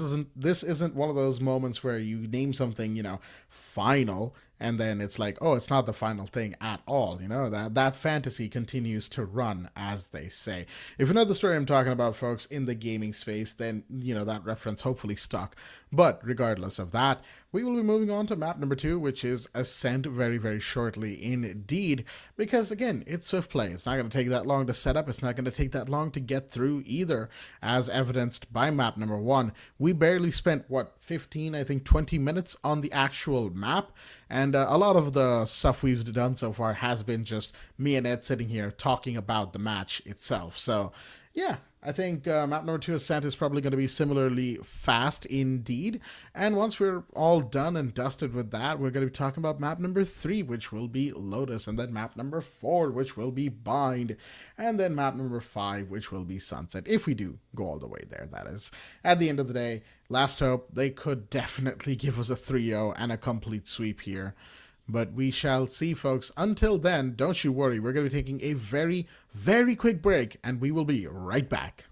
isn't one of those moments where you name something, final, and then it's like, oh, it's not the final thing at all. That fantasy continues to run, as they say. If you know the story I'm talking about, folks, in the gaming space, then that reference hopefully stuck. But regardless of that, we will be moving on to map number 2, which is Ascent, very, very shortly indeed, because again, it's Swiftplay. It's not going to take that long to set up. It's not going to take that long to get through either, as evidenced by map number 1. We barely spent, 15, I think 20 minutes on the actual map, and a lot of the stuff we've done so far has been just me and Ed sitting here talking about the match itself. So yeah, I think map number 2, Ascent, is probably going to be similarly fast indeed. And once we're all done and dusted with that, we're going to be talking about map number 3, which will be Lotus, and then map number 4, which will be Bind, and then map number 5, which will be Sunset, if we do go all the way there, that is. At the end of the day, Last Hope, they could definitely give us a 3-0 and a complete sweep here. But we shall see, folks. Until then, don't you worry. We're going to be taking a very, very quick break, and we will be right back.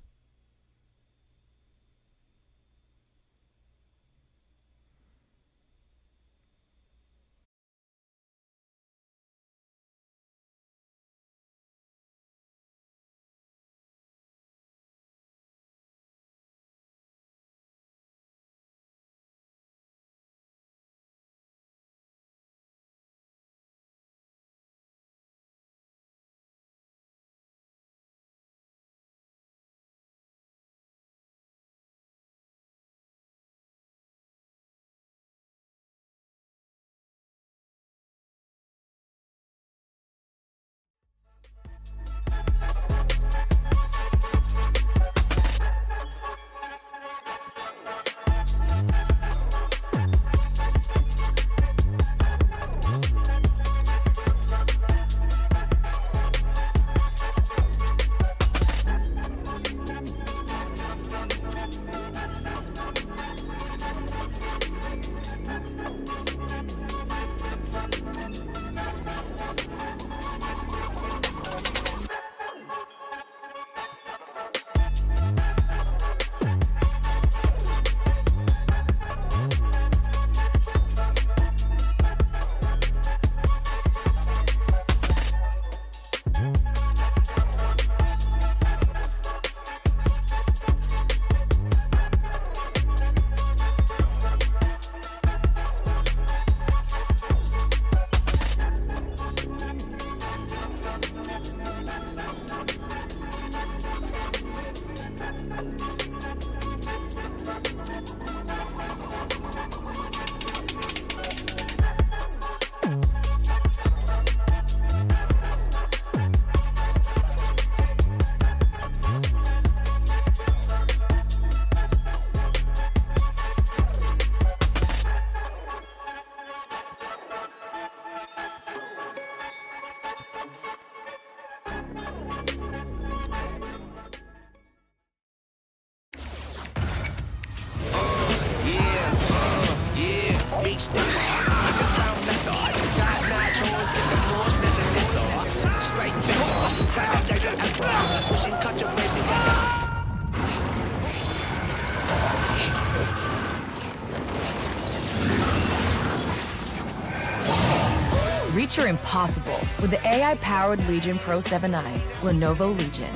Reach your impossible with the AI-powered Legion Pro 7i, Lenovo Legion.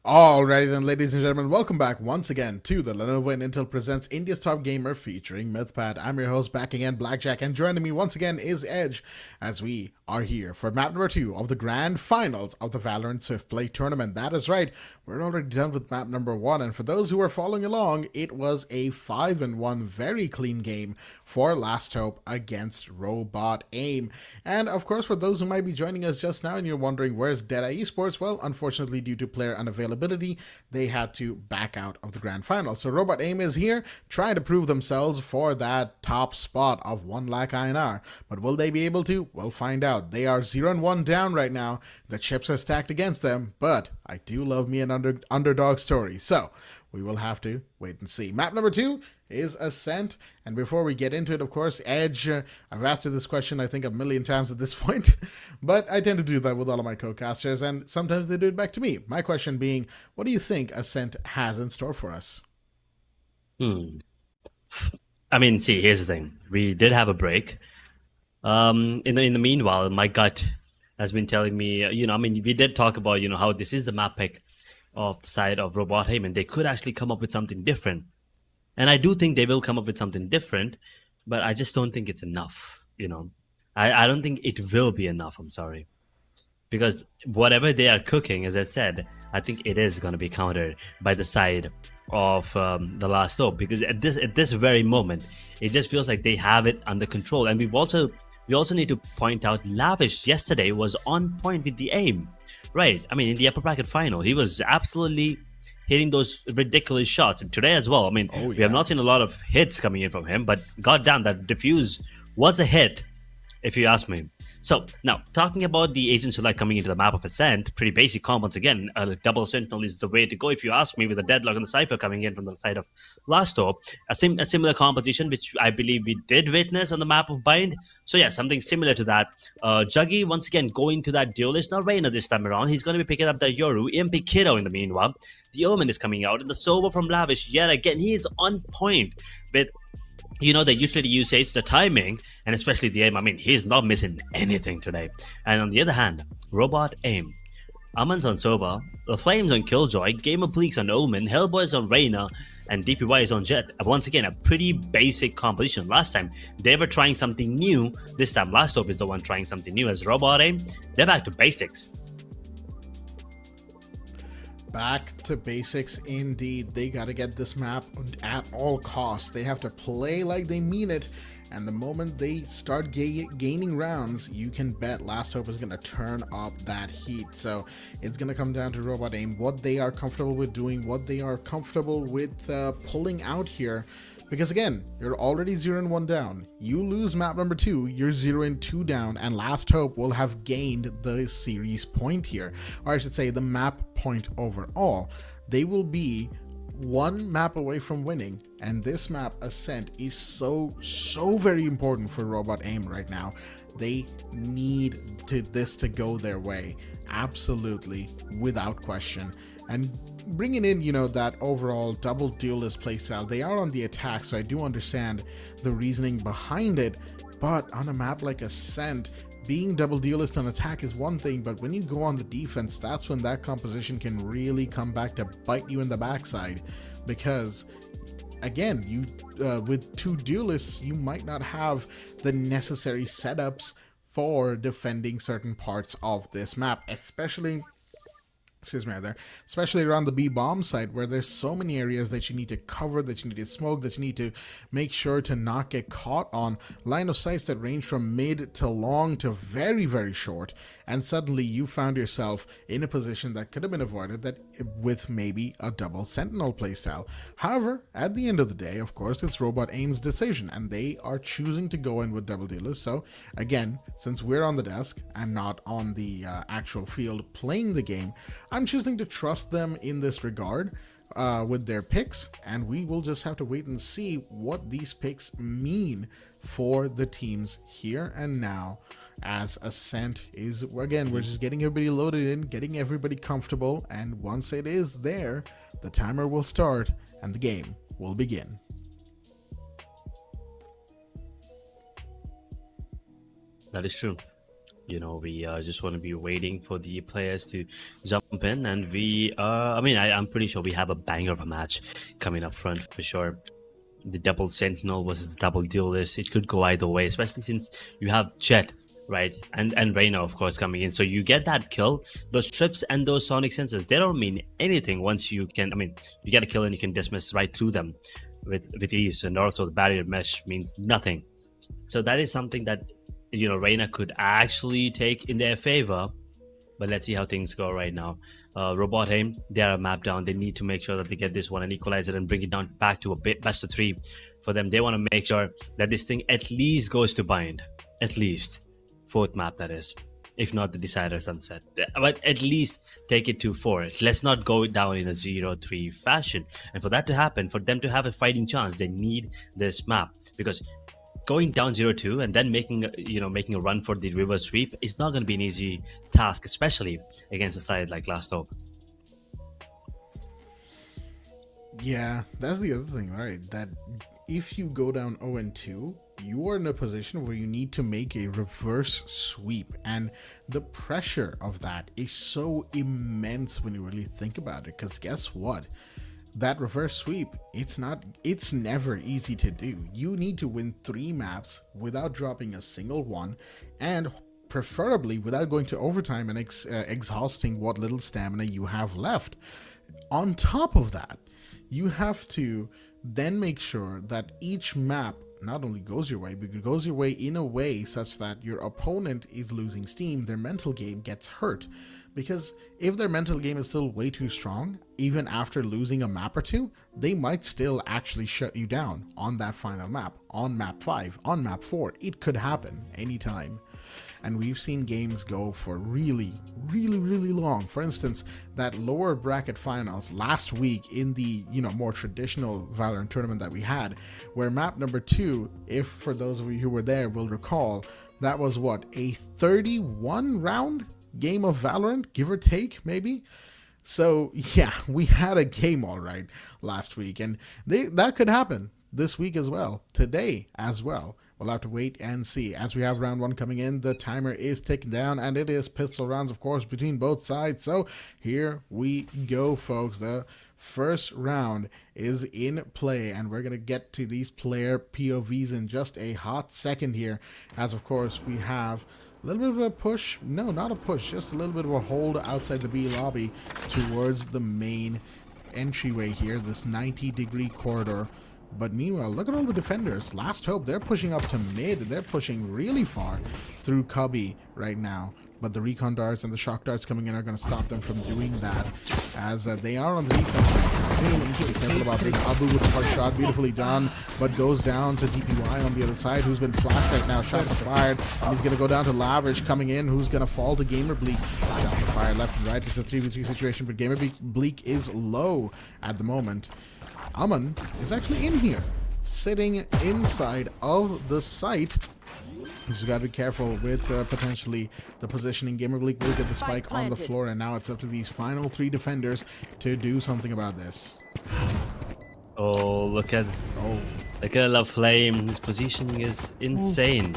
Alrighty then, ladies and gentlemen, welcome back once again to the Lenovo and Intel Presents India's Top Gamer featuring Mythpat. I'm your host back again, Blackjack, and joining me once again is Edge, as we are here for map number 2 of the grand finals of the Valorant Swiftplay tournament. That is right, we're already done with map number 1, and for those who are following along, it was a 5-1 very clean game for Last Hope against Robot Aim. And of course, for those who might be joining us just now and you're wondering where's Deadeye Esports, well, unfortunately due to player unavailability, they had to back out of the grand final. So Robot Aim is here trying to prove themselves for that top spot of 1 lakh INR. But will they be able to? We'll find out. They are 0-1 down right now. The chips are stacked against them, but I do love me an underdog story. So we will have to wait and see. Map number 2 is Ascent. And before we get into it, of course, Edge, I've asked you this question I think a million times at this point, but I tend to do that with all of my co-casters, and sometimes they do it back to me. My question being, what do you think Ascent has in store for us?
I mean, see, here's the thing. We did have a break. In the meanwhile, my gut has been telling me, we did talk about, how this is the map pick of the side of Robot Aim, and they could actually come up with something different. And I do think they will come up with something different, but I just don't think it's enough, I don't think it will be enough, I'm sorry. Because whatever they are cooking, as I said, I think it is going to be countered by the side of the Last Hope. Because at this very moment, it just feels like they have it under control. And we also need to point out Lavish yesterday was on point with the aim. Right, I mean, in the upper bracket final, he was absolutely hitting those ridiculous shots. And today as well, we have not seen a lot of hits coming in from him, but goddamn, that defuse was a hit, if you ask me. So, now, talking about the agent select coming into the map of Ascent, pretty basic comp once again. Double Sentinel is the way to go, if you ask me, with a Deadlock and the Cypher coming in from the side of Last Hope. A similar composition, which I believe we did witness on the map of Bind. So yeah, something similar to that. Juggy, once again, going to that Duelist. Now, Reina this time around, he's going to be picking up the Yoru. Imp Kiddo in the meanwhile. The Omen is coming out, and the Sova from Lavish, yet again, he is on point with the utility usage, the timing, and especially the aim. I mean, he's not missing anything today. And on the other hand, Robot Aim. Aman's on Sova, the Flames on Killjoy, Game of Bleaks on Omen, Hellboy's on Reina, and DPY is on Jet. Once again, a pretty basic composition. Last time, they were trying something new. This time, Last Hope is the one trying something new. As Robot Aim, they're back to basics.
Back to basics indeed. They got to get this map at all costs. They have to play like they mean it, and the moment they start gaining rounds, you can bet Last Hope is going to turn up that heat. So it's going to come down to Robot Aim, what they are comfortable with doing, what they are comfortable with pulling out here. Because again, you're already 0-1 down. You lose map number 2, you're 0-2 down, and Last Hope will have gained the series point here. Or I should say the map point overall. They will be 1 map away from winning, and this map, Ascent, is so very important for Robot Aim right now. They need this to go their way, absolutely, without question. And bringing in, that overall double duelist playstyle, they are on the attack, so I do understand the reasoning behind it. But on a map like Ascent, being double duelist on attack is one thing, but when you go on the defense, that's when that composition can really come back to bite you in the backside. Because again, you with 2 duelists, you might not have the necessary setups for defending certain parts of this map, especially around the B bomb site, where there's so many areas that you need to cover, that you need to smoke, that you need to make sure to not get caught on. Line of sights that range from mid to long to very short, and suddenly you found yourself in a position that could have been avoided that with maybe a double sentinel playstyle. However, at the end of the day, of course, it's Robot Aim's decision, and they are choosing to go in with double dealers. So again, since we're on the desk and not on the actual field playing the game, I'm choosing to trust them in this regard with their picks, and we will just have to wait and see what these picks mean for the teams here and now, as Ascent is, again, we're just getting everybody loaded in, getting everybody comfortable, and once it is there, the timer will start and the game will begin.
That is true. You know, we just want to be waiting for the players to jump in, and I'm pretty sure we have a banger of a match coming up front for sure. The double sentinel versus the double duelist, it could go either way, especially since you have Jet, right, and Reyna of course coming in. So you get that kill. Those trips and those sonic sensors, they don't mean anything once you can, you get a kill and you can dismiss right through them with ease. And also the barrier mesh means nothing. So that is something that, you know, Reyna could actually take in their favor. But let's see how things go right now. Robot aim, they are mapped down. They need to make sure that they get this one and equalize it and bring it down back to a best of 3 for them. They want to make sure that this thing at least goes to bind. At least. 4th map, that is. If not the Decider Sunset. But at least take it to 4. Let's not go down in a 0-3 fashion. And for that to happen, for them to have a fighting chance, they need this map. Because going down 0-2 and then making a run for the reverse sweep is not going to be an easy task, especially against a side like Last Hope.
Yeah, that's the other thing, right? That if you go down 0-2, you are in a position where you need to make a reverse sweep, and the pressure of that is so immense when you really think about it. Because guess what? That reverse sweep, it's never easy to do. You need to win 3 maps without dropping a single one, and preferably without going to overtime and exhausting what little stamina you have left. On top of that, you have to then make sure that each map not only goes your way, but it goes your way in a way such that your opponent is losing steam, their mental game gets hurt. Because if their mental game is still way too strong, even after losing a map or 2, they might still actually shut you down on that final map, on map 5, on map 4. It could happen anytime. And we've seen games go for really, really, really long. For instance, that lower bracket finals last week in the, more traditional Valorant tournament that we had, where map number 2, if for those of you who were there will recall, that was what, a 31 round game of Valorant, give or take, maybe? So yeah, we had a game all right last week, and that could happen this week as well, today as well. We'll have to wait and see. As we have round 1 coming in, the timer is ticking down, and it is pistol rounds, of course, between both sides. So here we go, folks. The first round is in play, and we're going to get to these player POVs in just a hot second here, as of course we have a little bit of a push. No, not a push, just a little bit of a hold outside the B lobby towards the main entryway here, this 90-degree corridor. But meanwhile, look at all the defenders. Last Hope, they're pushing up to mid. They're pushing really far through Cubby right now. But the recon darts and the shock darts coming in are going to stop them from doing that, as they are on the defense right now. We need to be careful about this. Abu with a hard shot, beautifully done, but goes down to DPY on the other side, who's been flashed right now. Shots are fired, and he's going to go down to Lavish coming in, who's going to fall to Gamer Bleak. Shots are fired left and right. It's a 3v3 situation, but Gamer Bleak is low at the moment. Aman is actually in here, sitting inside of the site. You just gotta be careful with potentially the positioning. Gamer Bleak will get the spike on the floor, and now it's up to these final 3 defenders to do something about this.
Oh, look at Love Flame. His positioning is insane.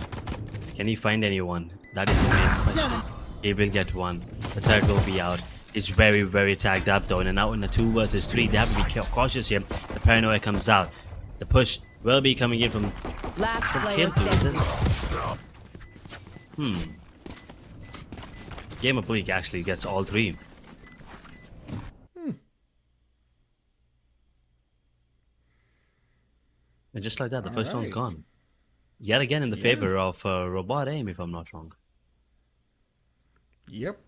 Can he find anyone? That is the main question. He will get one. The turret will be out. Is very, very tagged up though, and now in a 2 versus 3, they have to be cautious here. The paranoia comes out. The push will be coming in from
last player standing.
Game of Bleak actually gets all 3. And just like that, the first round's gone. Yet again in the favor of Robot Aim, if I'm not wrong.
Yep.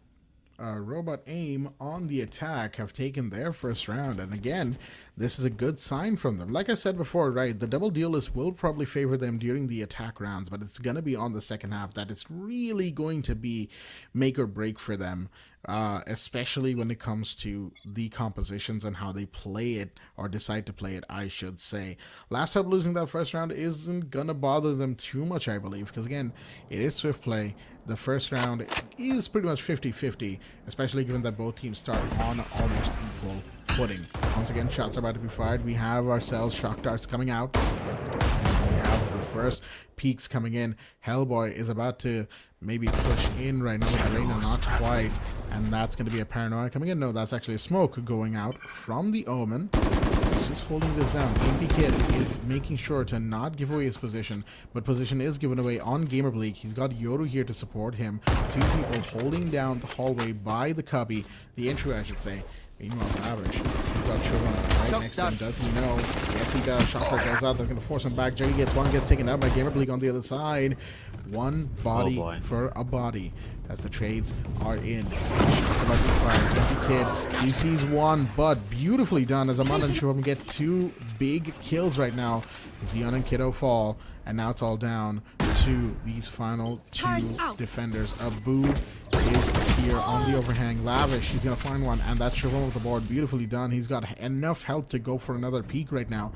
Robot Aim on the attack have taken their first round, and again, this is a good sign from them. Like I said before, right, the double duelist will probably favor them during the attack rounds, but it's going to be on the second half that it's really going to be make or break for them, especially when it comes to the compositions and how they play it, or decide to play it, I should say. Last Hope losing that first round isn't going to bother them too much, I believe, because again, it is Swiftplay. The first round is pretty much 50-50, especially given that both teams start on almost equal footing. Once again, shots are about to be fired. We have ourselves shock darts coming out. We have the first peaks coming in. Hellboy is about to maybe push in right now with Reina, not quite, and that's going to be a paranoia coming in. No, that's actually a smoke going out from the Omen. He's just holding this down. MP Kid is making sure to not give away his position, but position is given away on Gamerbleak. He's got Yoru here to support him. Two people holding down the hallway by the cubby, the entryway I should say. Meanwhile, Lavish, he's got Shogun right next to him. Does he know? Yes, he does. Shotgun goes out. They're going to force him back. Juggy gets one, gets taken out by Gamerbleak on the other side. One body for a body as the trades are in. About to fire. Kid, he sees one, but beautifully done as Amanda and Shubham get two big kills right now. Xeon and Kiddo fall, and now it's all down to these final two defenders. Abu is here on the overhang. Lavish, he's gonna find one, and that's Shubham with the board. Beautifully done. He's got enough health to go for another peek right now.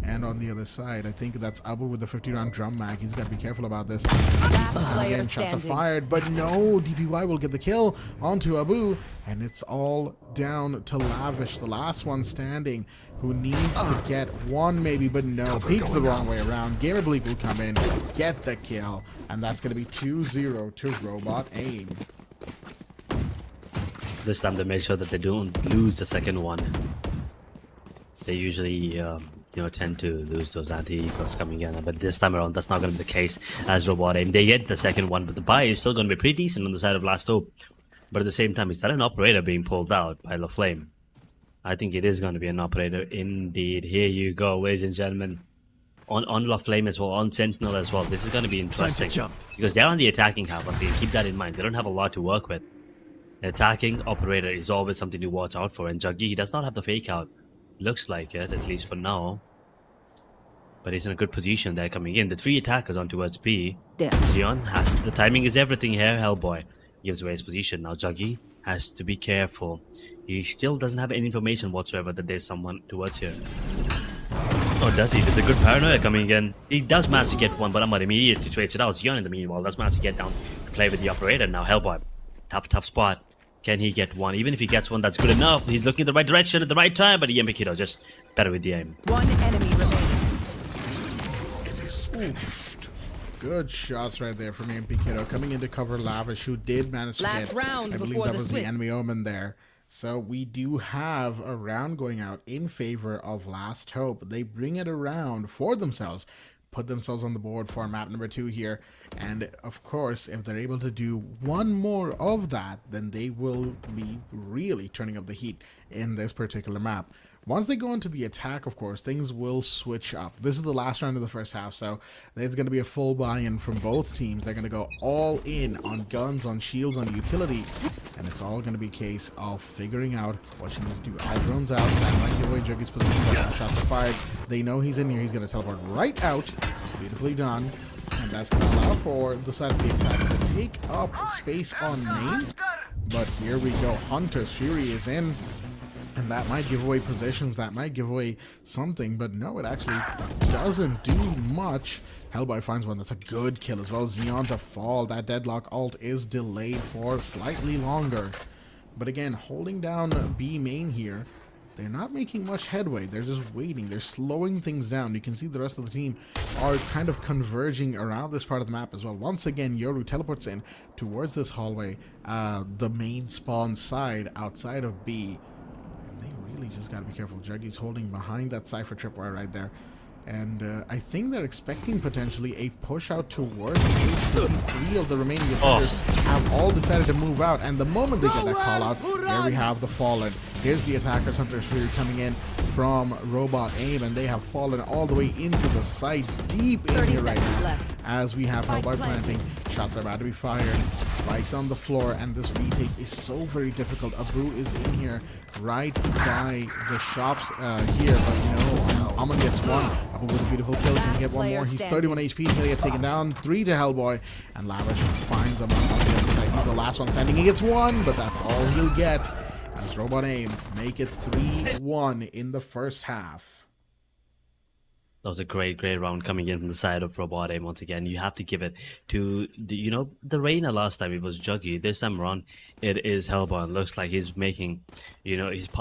And on the other side, I think that's Abu with the 50-round drum mag. He's got to be careful about this. Again, shots are fired, but no, DPY will get the kill onto Abu, and it's all down to Lavish, the last one standing, who needs to get one maybe, but no, peeks the wrong way around. Gamerbleak will come in, get the kill, and that's going to be 2-0 to Robot Aim.
This time they make sure that they don't lose the second one. They usually tend to lose those anti-ecos coming in, but this time around that's not going to be the case as Robot Aim. They get the second one, but the buy is still going to be pretty decent on the side of Last Hope. But at the same time, is that an operator being pulled out by LaFlame? I think it is going to be an operator indeed. Here you go, ladies and gentlemen. On LaFlame as well, on Sentinel as well. This is going to be interesting because they're on the attacking half. Let's see, keep that in mind. They don't have a lot to work with. The attacking operator is always something to watch out for, and Juggy, he does not have the fake out. Looks like it, at least for now. But he's in a good position there coming in. The three attackers on towards B. Leon has the timing is everything here. Hellboy gives away his position. Now Juggy has to be careful. He still doesn't have any information whatsoever that there's someone towards here. Oh, does he? There's a good paranoia coming in. He does manage to get one, but I'm not immediately trades it out. Leon in the meanwhile does manage to get down to play with the operator. Now Hellboy, tough spot. Can he get one? Even if he gets one, that's good enough. He's looking in the right direction at the right time, but EMP Kiddo just better with the aim.
One enemy remaining.
Good shots right there from EMP Kiddo. Coming in to cover Lavish, who did manage to get, I believe that was the enemy Omen there. So we do have a round going out in favor of Last Hope. They bring it around for themselves, put themselves on the board for map number 2 here, and of course if they're able to do one more of that, then they will be really turning up the heat in this particular map. Once they go into the attack, of course, things will switch up. This is the last round of the first half, so there's going to be a full buy-in from both teams. They're going to go all in on guns, on shields, on utility, and it's all going to be a case of figuring out what you need to do. All drones out, that might give away Juggy's position, but shots fired. They know he's in here. He's going to teleport right out. Beautifully done. And that's going to allow for the side of the attack to take up space on main. But here we go. Hunter's Fury is in. And that might give away positions, that might give away something, but no, it actually doesn't do much. Hellboy finds one. That's a good kill as well. Xeon to fall. That deadlock ult is delayed for slightly longer. But again, holding down B main here, they're not making much headway. They're just waiting. They're slowing things down. You can see the rest of the team are kind of converging around this part of the map as well. Once again, Yoru teleports in towards this hallway, the main spawn side outside of B. Really just got to be careful. Juggy's holding behind that Cypher tripwire right there. And I think they're expecting potentially a push out towards the gate. 3 of the remaining defenders have all decided to move out. And the moment they get that call out, here we have the Fallen. Here's the attackers, Hunter's Fury, coming in from Robot Aim. And they have fallen all the way into the site, deep in here right now. As we have Hellboy planting. Shots are about to be fired. Spikes on the floor. And this retake is so very difficult. Abu is in here right by the shops here. But no, Aman gets one. Abu with a beautiful kill. Can get one more. He's 31 HP. He's going to get taken down. 3 to Hellboy. And Lavish finds him on the other side. He's the last one standing. He gets one, but that's all he'll get. As Robot Aim make it 3-1 in the first half.
That was a great round coming in from the side of Robot Aim once again. You have to give it to the, the Reina last time it was Juggy. This time around it is Hellboy. Looks like he's making, he's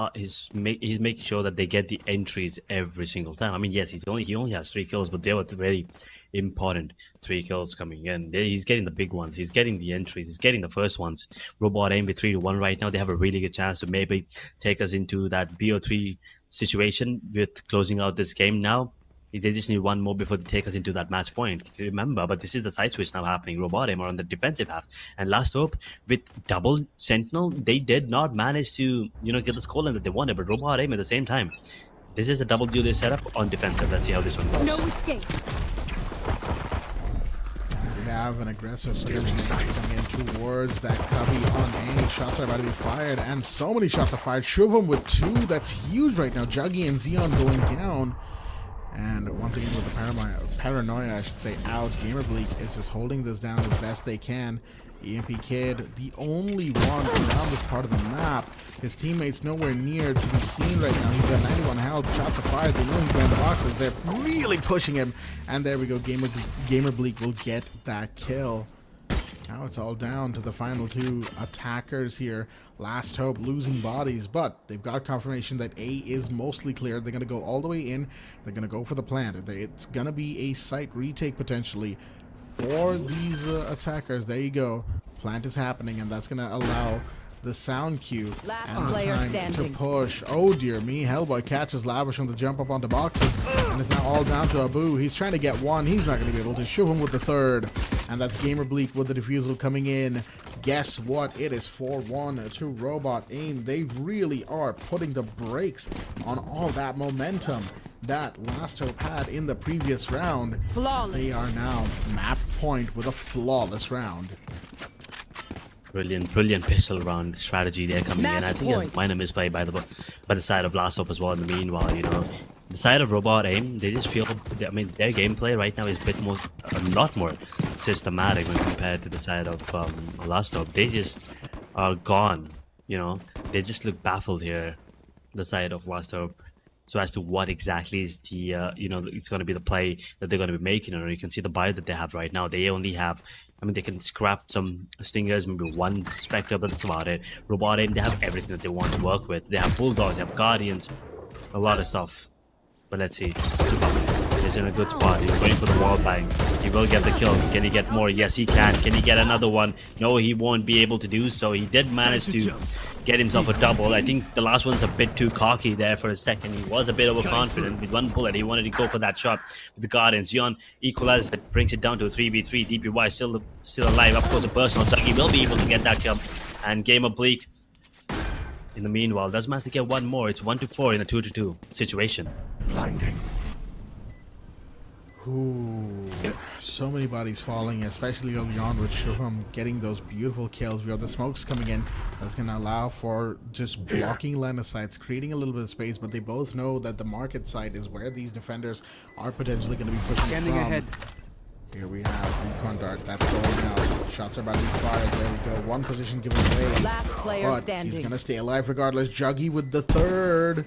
making sure that they get the entries every single time. I mean, yes, he only has 3 kills, but they were very important 3 kills coming in. He's getting the big ones. He's getting the entries. He's getting the first ones. Robot aim with 3-1 right now. They have a really good chance to maybe take us into that BO3 situation with closing out this game now. They just need one more before they take us into that match point. Remember, but this is the side switch now happening. Robot aim are on the defensive half. And last hope, with double Sentinel, they did not manage to, get the scoreline that they wanted. But Robot aim at the same time. This is a double duelist setup on defensive. Let's see how this one goes.
No escape.
We have an aggressive coming in towards that cubby on A. Shots are about to be fired, and so many shots are fired. Shuvum with 2. That's huge right now. Juggy and Xeon going down. And once again with the paranoia, I should say, out. Gamer Bleak is just holding this down as best they can. EMP Kid, the only one around this part of the map. His teammates nowhere near to be seen right now. He's got 91 health. Shots are fired. They know he's behind the boxes. They're really pushing him. And there we go. Gamer Bleak will get that kill. Now it's all down to the final 2 attackers here. Last hope losing bodies, but they've got confirmation that A is mostly clear. They're going to go all the way in. They're going to go for the plant. It's going to be a site retake potentially for these attackers. There you go. Plant is happening, and that's going to allow the sound cue and the time to push. Oh dear me, Hellboy catches Lavish on the jump up onto boxes, and it's now all down to Abu. He's trying to get one. He's not going to be able to. Shoot him with the 3rd, and that's Gamer Bleak with the defusal coming in. Guess what? It is 4-1 to Robot Aim. They really are putting the brakes on all that momentum that Last Hope had in the previous round.
Flawless.
They are now map point with a flawless round.
Brilliant pistol round strategy there coming in. I think a minor misplay by the side of Last Hope as well. In the meanwhile, the side of Robot Aim, they just feel, their gameplay right now is a lot more systematic when compared to the side of Last Hope. They just are gone. They just look baffled here, the side of Last Hope. So as to what exactly is the it's going to be the play that they're going to be making. You can see the buy that they have right now. They only have, they can scrap some Stingers, maybe 1 Spectre, but that's about it. Robot Aim, they have everything that they want to work with. They have Bulldogs, they have Guardians, a lot of stuff. But let's see. Super is in a good spot. He's going for the wall bang. He will get the kill. Can he get more? Yes, he can. Can he get another one? No, he won't be able to do so. He did manage to get himself a double. I think the last one's a bit too cocky there for a second. He was a bit overconfident with 1 bullet. He wanted to go for that shot with the Guardians. Zion equalizes it, brings it down to a 3v3. DPY still alive. Up close, a personal attack. He will be able to get that kill. And Gamer Bleak, in the meanwhile, does manage to get 1 more. It's 1-4 in a 2-2 situation.
Blinding.
Ooh, so many bodies falling, especially early on with Shuvum getting those beautiful kills. We have the smokes coming in. That's going to allow for just blocking line of sights, creating a little bit of space, but they both know that the market side is where these defenders are potentially going to be pushing
Standing
from.
ahead.
Here we have Recon Dart. That's going out. Shots are about to be fired. There we go. 1 position given away.
Last player
but
standing.
he's going to stay alive regardless. Juggy with the 3rd.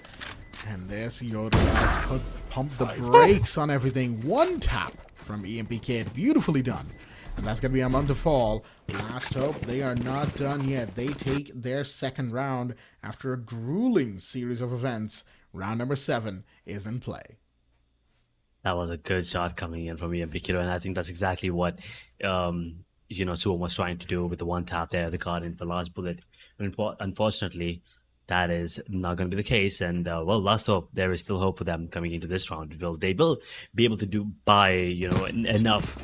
And this Yoda has pumped the brakes on everything. 1 tap from EMP Kid. Beautifully done. And that's going to be a month to fall. Last hope, they are not done yet. They take their 2nd round after a grueling series of events. Round number 7 is in play.
That was a good shot coming in from EMP Kid, and I think that's exactly what Suwon was trying to do with the 1 tap there, the Guardian, the last bullet. Unfortunately, that is not going to be the case, and Last Hope, there is still hope for them coming into this round. They will be able to buy enough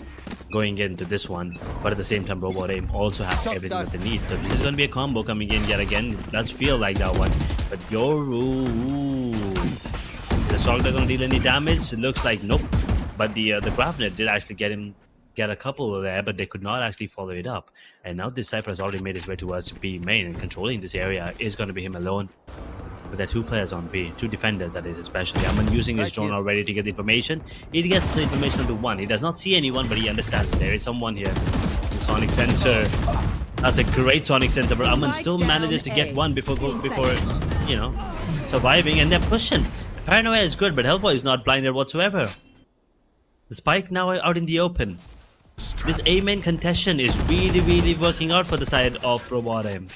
going into this one, but at the same time, Robot Aim also have everything that they need. So this is going to be a combo coming in yet again. It does feel like that one, but the Strong not going to deal any damage? It looks like nope, but the Grafnet did actually get a couple there, but they could not actually follow it up. And now this Cypher has already made his way towards B main, and controlling this area is going to be him alone. But there are 2 players on B, 2 defenders that is especially. Aman using his drone already to get the information. He gets the information onto 1. He does not see anyone, but he understands that there is someone here. The sonic sensor. That's a great sonic sensor, but Aman still manages to get 1 before surviving, and they're pushing. Paranoia is good, but Hellboy is not blinded whatsoever. The spike now out in the open. This A-main contention is really working out for the side of Robot Aim.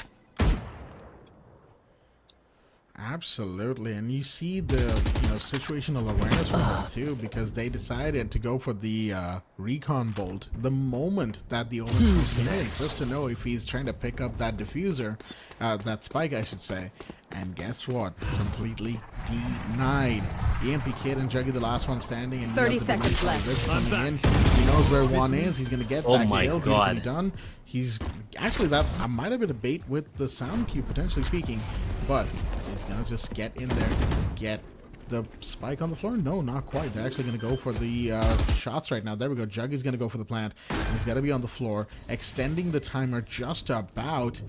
Absolutely, and you see the situational awareness from them too, because they decided to go for the recon bolt the moment that the Omen came in, just to know if he's trying to pick up that diffuser, that spike I should say. And guess what? Completely denied. EMP Kid and Juggy, the last one standing, and
30 seconds left.
Coming in. He knows where one is. He's gonna get that kill. Beautifully done. He's actually, that might have been a bait with the sound cue, potentially speaking, but he's gonna just get in there, get the spike on the floor. No, not quite. They're actually gonna go for the shots right now. There we go. Juggy's gonna go for the plant, and he's gotta be on the floor, extending the timer just about.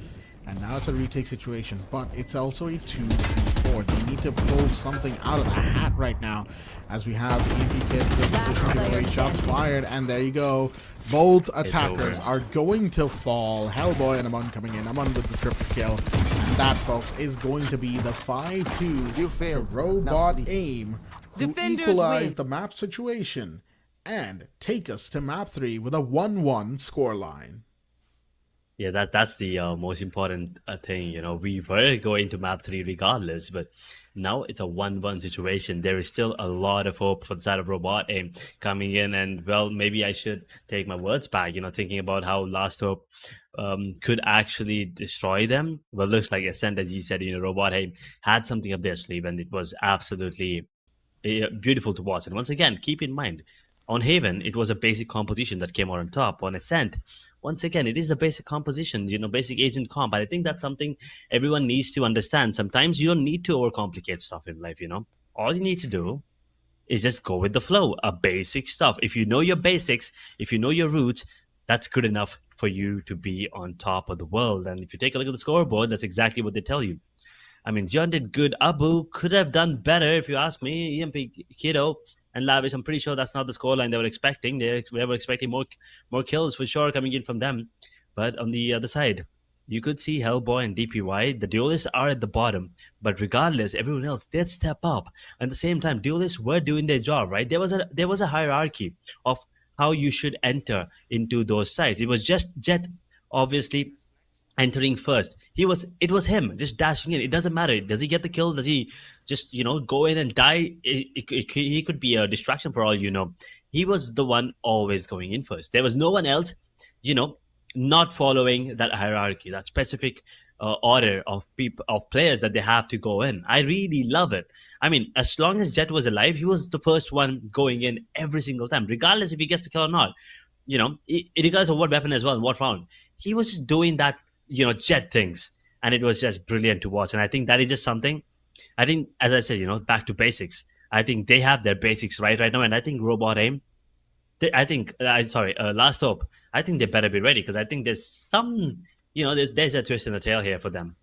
And now it's a retake situation, but it's also a 2v4. They need to pull something out of the hat right now, as we have EMP Kids in position to get away. Shots fired, and there you go. Both attackers are going to fall. Hellboy and Amon coming in. Amon with the triple kill. And that, folks, is going to be the 5-2. You failed. Robot Aim, who equalized the map situation and take us to map 3 with a 1-1 scoreline.
Yeah, that's the most important thing. You know, we were going to map 3 regardless, but now it's a 1-1 situation. There is still a lot of hope for the side of Robot Aim coming in, and well, maybe I should take my words back. You know, thinking about how Last Hope could actually destroy them. Well, looks like Ascent, as you said, you know, Robot Aim had something up their sleeve, and it was absolutely beautiful to watch. And once again, keep in mind, on Haven, it was a basic composition that came out on top. On Ascent, once again, it is a basic composition, you know, basic agent comp. But I think that's something everyone needs to understand. Sometimes you don't need to overcomplicate stuff in life, you know. All you need to do is just go with the flow, a basic stuff. If you know your basics, if you know your roots, that's good enough for you to be on top of the world. And if you take a look at the scoreboard, that's exactly what they tell you. I mean, Zion did good. Abu could have done better, if you ask me. EMP Kiddo and Lavish, I'm pretty sure that's not the scoreline they were expecting. They were expecting more kills for sure coming in from them. But on the other side, you could see Hellboy and DPY. The duelists are at the bottom. But regardless, everyone else did step up. At the same time, duelists were doing their job, right? There was a hierarchy of how you should enter into those sites. It was just Jet, obviously, entering first. It was him just dashing in. It doesn't matter, does he get the kill, does he just, you know, go in and die? He could be a distraction for all you know. He was the one always going in first. There was no one else, you know, not following that hierarchy, that specific order of players that they have to go in. I really love it. I mean, as long as Jet was alive, he was the first one going in every single time, regardless if he gets the kill or not. You know, regardless of what weapon as well, what round. He was just doing that, you know, Jet things, and it was just brilliant to watch. And I think that is just something, I think, as I said, you know, back to basics. I think they have their basics right now, and I think Robot Aim, Last Hope, I think they better be ready, because I think there's some, you know, there's a twist in the tail here for them,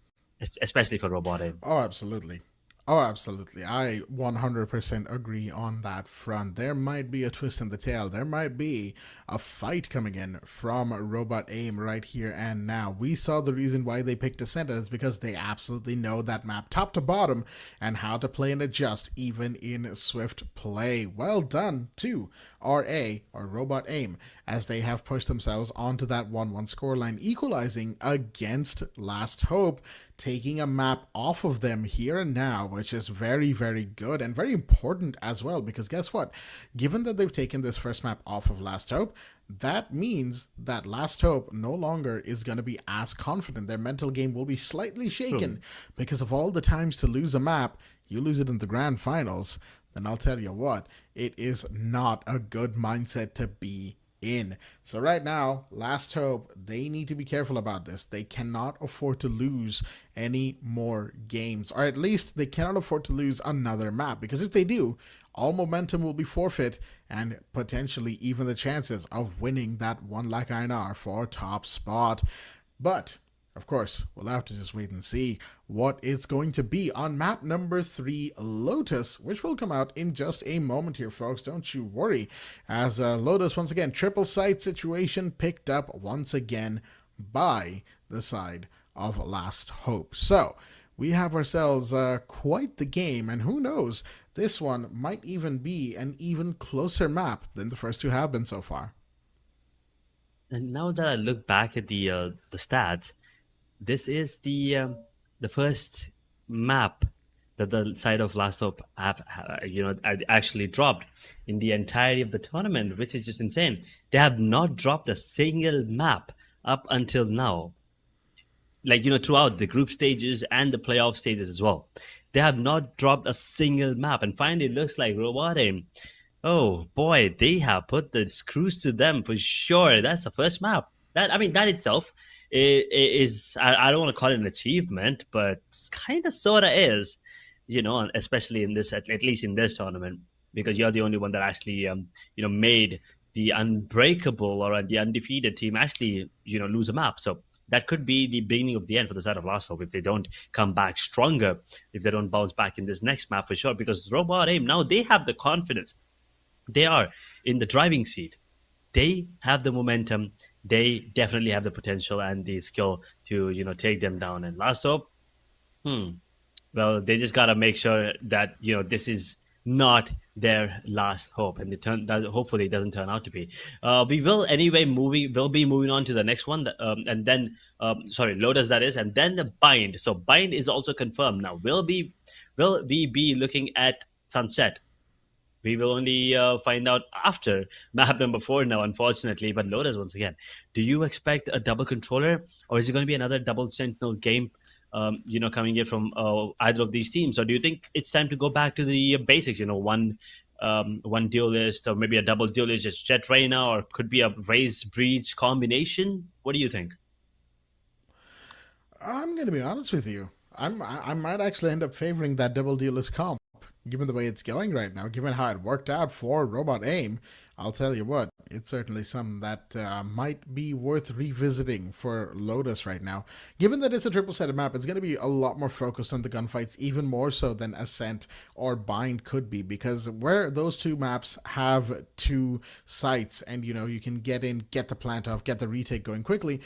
especially for Robot Aim.
Oh, absolutely. Oh, absolutely. I 100% agree on that front. There might be a twist in the tail. There might be a fight coming in from Robot Aim right here and now. We saw the reason why they picked Ascent, and it's because they absolutely know that map top to bottom and how to play and adjust even in Swift play. Well done to RA, or Robot Aim, as they have pushed themselves onto that 1-1 scoreline, equalizing against Last Hope, taking a map off of them here and now, which is very, very good and very important as well, because guess what? Given that they've taken this first map off of Last Hope, that means that Last Hope no longer is going to be as confident. Their mental game will be slightly shaken because of all the times to lose a map. You lose it in the grand finals, then I'll tell you what, it is not a good mindset to be in. So right now, Last Hope, they need to be careful about this. They cannot afford to lose any more games, or at least they cannot afford to lose another map, because if they do, all momentum will be forfeit, and potentially even the chances of winning that 1 lakh INR for top spot. But of course, we'll have to just wait and see what it's going to be on map number 3, Lotus, which will come out in just a moment here, folks. Don't you worry. As Lotus, once again, triple site situation picked up once again by the side of Last Hope. So we have ourselves quite the game, and who knows, this one might even be an even closer map than the first two have been so far.
And now that I look back at the stats, this is the first map that the side of Last Hope actually dropped in the entirety of the tournament, which is just insane. They have not dropped a single map up until now, like throughout the group stages and the playoff stages as well. They have not dropped a single map, and finally, it looks like Robot Aim. Oh boy, they have put the screws to them for sure. That's the first map. That itself is I don't want to call it an achievement, but kind of sorta is, especially in this at least in this tournament, because you're the only one that actually made the unbreakable or the undefeated team actually lose a map. So that could be the beginning of the end for the side of Last Hope if they don't come back stronger, if they don't bounce back in this next map for sure. Because Robot Aim, now they have the confidence. They are in the driving seat. They have the momentum. They definitely have the potential and the skill to take them down. And Last Hope, well, they just gotta make sure that this is not their last hope, and hopefully it doesn't turn out to be. We will anyway we'll be moving on to the next one, and then Lotus, that is, and then the Bind. So Bind is also confirmed now. Will we be looking at Sunset? We will only find out after map number 4 now, unfortunately. But Lotus, once again, do you expect a double controller, or is it going to be another double Sentinel game coming in from either of these teams? Or do you think it's time to go back to the basics, one duelist, or maybe a double duelist, just Jet Reyna, or could be a Raze Breach combination? What do you think?
I'm going to be honest with you. I might actually end up favoring that double duelist comp, given the way it's going right now, given how it worked out for Robot Aim. I'll tell you what, it's certainly something that might be worth revisiting for Lotus right now. Given that it's a triple-sided map, it's going to be a lot more focused on the gunfights, even more so than Ascent or Bind could be, because where those two maps have two sites and, you can get in, get the plant off, get the retake going quickly,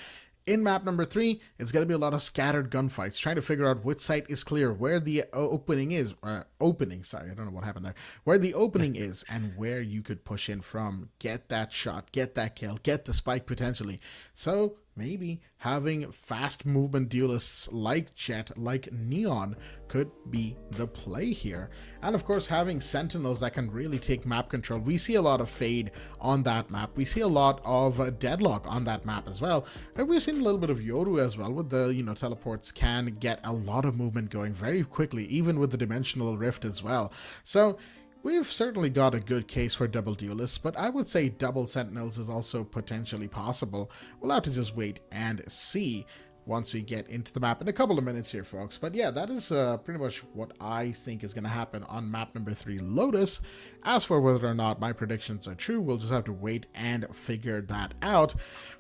in map number 3, it's going to be a lot of scattered gunfights, trying to figure out which site is clear, where the opening is, I don't know what happened there, where the opening is, and where you could push in from, get that shot, get that kill, get the spike potentially. So maybe having fast movement duelists like Jet, like Neon, could be the play here. And of course, having Sentinels that can really take map control. We see a lot of Fade on that map. We see a lot of Deadlock on that map as well. And we've seen a little bit of Yoru as well, with the, teleports can get a lot of movement going very quickly, even with the Dimensional Rift as well. So we've certainly got a good case for double duelists, but I would say double Sentinels is also potentially possible. We'll have to just wait and see once we get into the map in a couple of minutes here, folks. But yeah, that is pretty much what I think is going to happen on map number 3, Lotus. As for whether or not my predictions are true, we'll just have to wait and figure that out.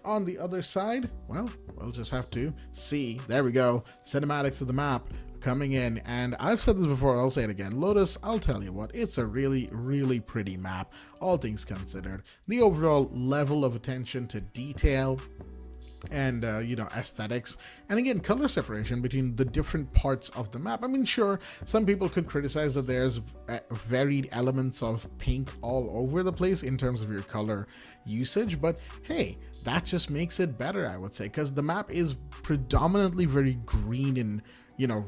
On the other side, well, we'll just have to see. There we go, cinematics of the map coming in, and I've said this before, I'll say it again. Lotus, I'll tell you what, it's a really, really pretty map, all things considered. The overall level of attention to detail and aesthetics, and again, color separation between the different parts of the map. I mean, sure, some people could criticize that there's varied elements of pink all over the place in terms of your color usage, but hey, that just makes it better, I would say, because the map is predominantly very green and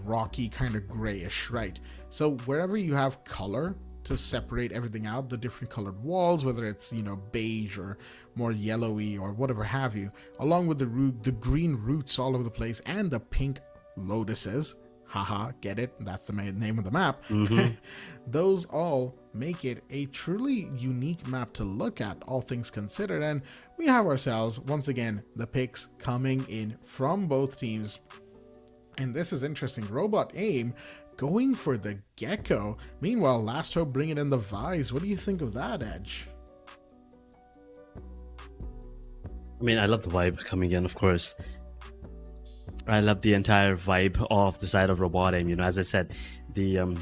rocky, kind of grayish, right? So wherever you have color to separate everything out, the different colored walls, whether it's beige or more yellowy or whatever have you, along with the green roots all over the place and the pink lotuses, haha, get it, that's the name of the map. Those all make it a truly unique map to look at, all things considered. And we have ourselves, once again, the picks coming in from both teams. And this is interesting. Robot Aim going for the Gecko. Meanwhile, Last Hope bringing in the Vise. What do you think of that, Edge?
I mean, I love the vibe coming in, of course. I love the entire vibe of the side of Robot Aim. As I said, the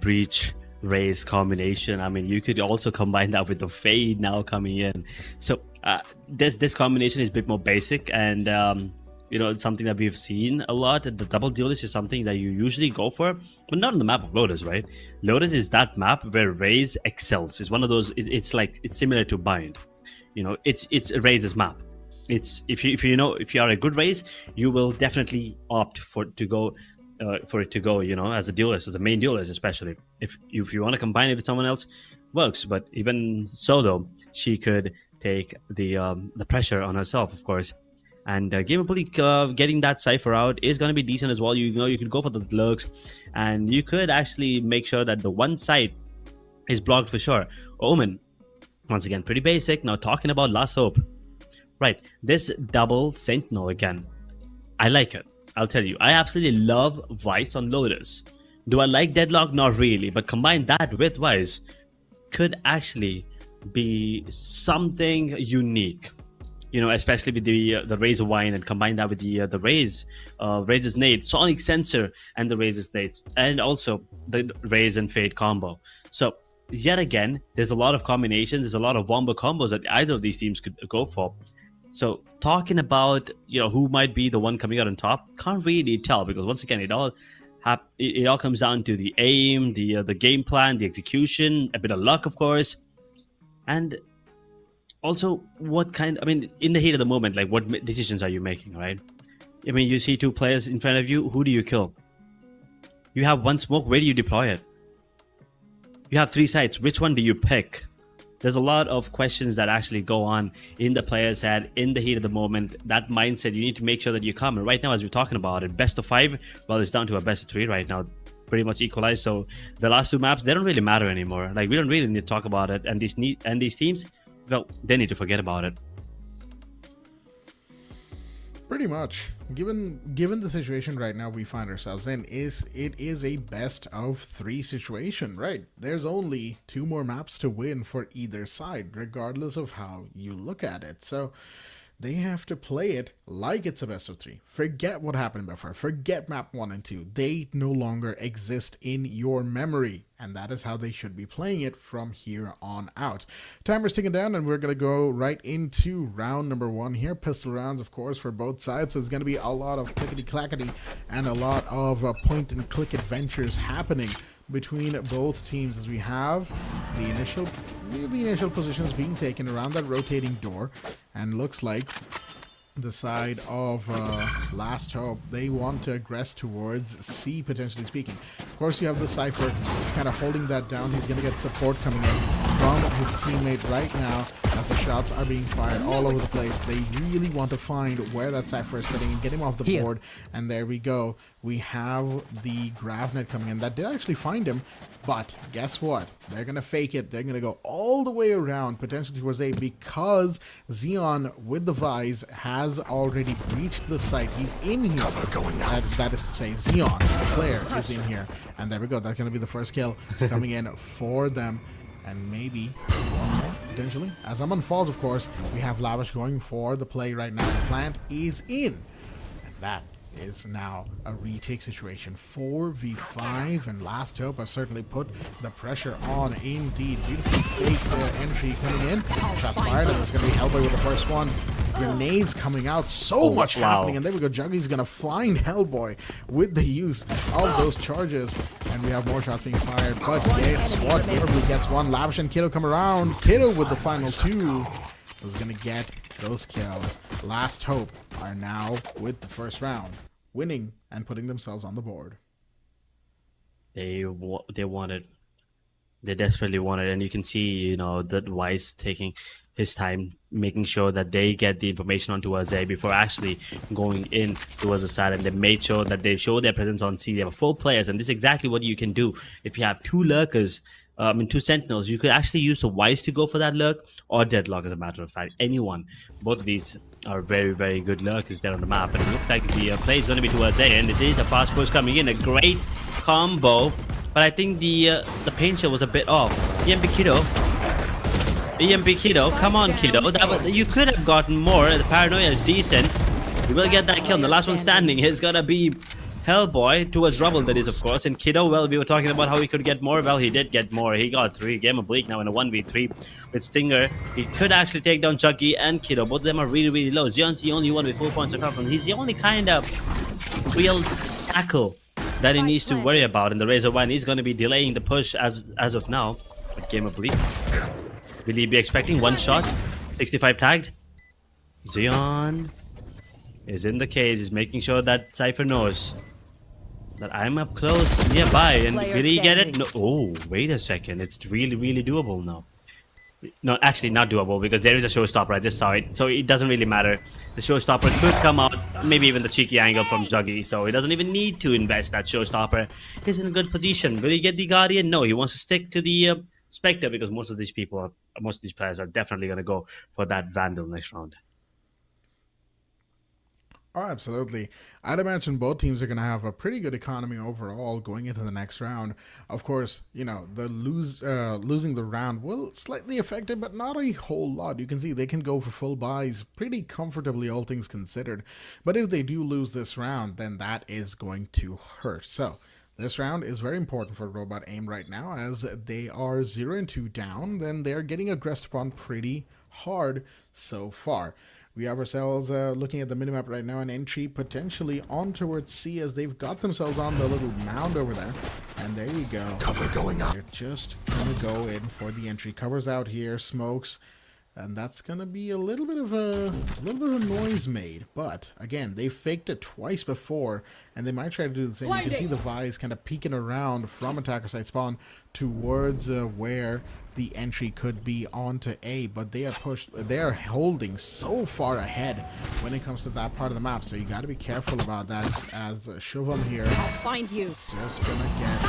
Breach Raze combination. I mean, you could also combine that with the Fade now coming in. So this combination is a bit more basic, and it's something that we've seen a lot. The double duelist is something that you usually go for, but not on the map of Lotus, right? Lotus is that map where Raze excels. It's one of those. It's similar to Bind. It's Raze's map. It's if you are a good Raze, you will definitely opt to go for it to go, you know, as a duelist, as a main duelist, especially if you want to combine it with someone else, works. But even solo, she could take the pressure on herself, of course. And Gameplay getting that Cypher out is going to be decent as well. You know, you could go for the lurks, and you could actually make sure that the one side is blocked for sure. Omen, once again, pretty basic. Now talking about Last Hope. Right, this double Sentinel again. I like it. I'll tell you, I absolutely love Vice on Lotus. Do I like Deadlock? Not really, but combine that with Vice could actually be something unique. You know, especially with the Razor Wine, and combine that with the Razor's Nade, Sonic Sensor, and the Razor's Nade, and also the Raze and Fade combo. So yet again, there's a lot of combinations, there's a lot of wombo combos that either of these teams could go for. So talking about, you know, who might be the one coming out on top, can't really tell, because once again, it all comes down to the aim, the game plan, the execution, a bit of luck, of course, and also what kind. I mean, in the heat of the moment, like what decisions are you making, right? I mean, you see two players in front of you, who do you kill? You have one smoke, where do you deploy it? You have 3 sites, which one do you pick? There's a lot of questions that actually go on in the player's head in the heat of the moment. That mindset, you need to make sure that you come. And right now, as we're talking about it, best of 5, well, it's down to a best of 3 right now, pretty much equalized. So the last 2 maps, they don't really matter anymore. Like, we don't really need to talk about it. And these teams, well, they need to forget about it.
Pretty much. Given the situation right now we find ourselves in, it is a best of 3 situation, right? There's only 2 more maps to win for either side, regardless of how you look at it. So they have to play it like it's a best of 3. Forget what happened before. Forget map 1 and 2. They no longer exist in your memory. And that is how they should be playing it from here on out. Timer's ticking down, and we're going to go right into round number 1 here. Pistol rounds, of course, for both sides. So it's going to be a lot of clickety-clackety and a lot of point-and-click adventures happening between both teams, as we have the initial positions being taken around that rotating door, and looks like the side of Last Hope, they want to aggress towards C, potentially speaking. Of course, you have the Cypher. He's kind of holding that down. He's going to get support coming in from his teammate right now as the shots are being fired all over the place. They really want to find where that Cypher is sitting and get him off the board. And there we go. We have the Gravnet coming in. That did actually find him, but guess what? They're going to fake it. They're going to go all the way around, potentially towards A, because Xeon with the Vise has already breached the site. He's in here. That is to say, Xeon, the player, is in here. And there we go. That's going to be the first kill coming in for them. And maybe one more, potentially. As someone falls, of course, we have Lavish going for the play right now. The plant is in. And that is now a retake situation. 4v5, and Last Hope have certainly put the pressure on indeed. Beautifully fake entry coming in. Shots fired, and it's going to be Hellboy with the first one. Grenades coming out. So much happening, and there we go. Juggy's going to find Hellboy with the use of those charges. And we have more shots being fired. But guess what? Gamerblue gets one. Lavish and Kiddo come around. Kiddo with the final 2. Who's going to get those kills. Last Hope are now with the first round, winning and putting themselves on the board.
They want it. They desperately want it, and you can see, you know, that Weiss taking his time, making sure that they get the information onto A before actually going in towards the side, and they made sure that they show their presence on C. They have 4 players, and this is exactly what you can do. If you have 2 lurkers, 2 sentinels, you could actually use the Wise to go for that lurk, or Deadlock, as a matter of fact. Anyone. Both of these are very, very good lurkers there on the map. And it looks like the play is going to be towards A, and it is a fast push coming in. A great combo. But I think the paint shell was a bit off. EMP Kiddo, come on, Kiddo. You could have gotten more. The paranoia is decent. You will get that kill. And the last one standing is going to be Hellboy towards Rubble, that is, of course. And Kiddo, well, we were talking about how he could get more. Well, he did get more. He got 3. Game of Bleak now in a 1v3 with Stinger. He could actually take down Juggy and Kiddo. Both of them are really, really low. Xeon's the only one with 4 points of health, and he's the only kind of real tackle that he needs to worry about. And the Razor One is going to be delaying the push as of now. But Game of Bleak. Will he be expecting 1 shot? 65 tagged. Xeon is in the case. He's making sure that Cypher knows. But I'm up close nearby, and
Player
will he get it?
standing.
No. Oh, wait a second. It's really, really doable now. No, actually not doable because there is a showstopper. I just saw it, so it doesn't really matter. The showstopper could come out, maybe even the cheeky angle from Juggy, so he doesn't even need to invest that showstopper. He's in a good position. Will he get the Guardian? No, he wants to stick to the Spectre because most of these players are definitely going to go for that Vandal next round.
Oh, absolutely. I'd imagine both teams are going to have a pretty good economy overall going into the next round. Of course, you know, the losing the round will slightly affect it, but not a whole lot. You can see they can go for full buys pretty comfortably, all things considered. But if they do lose this round, then that is going to hurt. So this round is very important for Robot Aim right now, as they are 0-2 down. Then they're getting aggressed upon pretty hard so far. We have ourselves looking at the minimap right now, an entry potentially on towards C, as they've got themselves on the little mound over there. And there you go.
Cover going up.
They're just going to go in for the entry. Covers out here, smokes. And that's going to be a little bit of a noise made. But again, they faked it twice before, and they might try to do the same. You can see the Vise kind of peeking around from attacker side spawn towards where the entry could be onto A, but they are holding so far ahead when it comes to that part of the map. So you got to be careful about that, as Shivam here
Find you.
is just going to get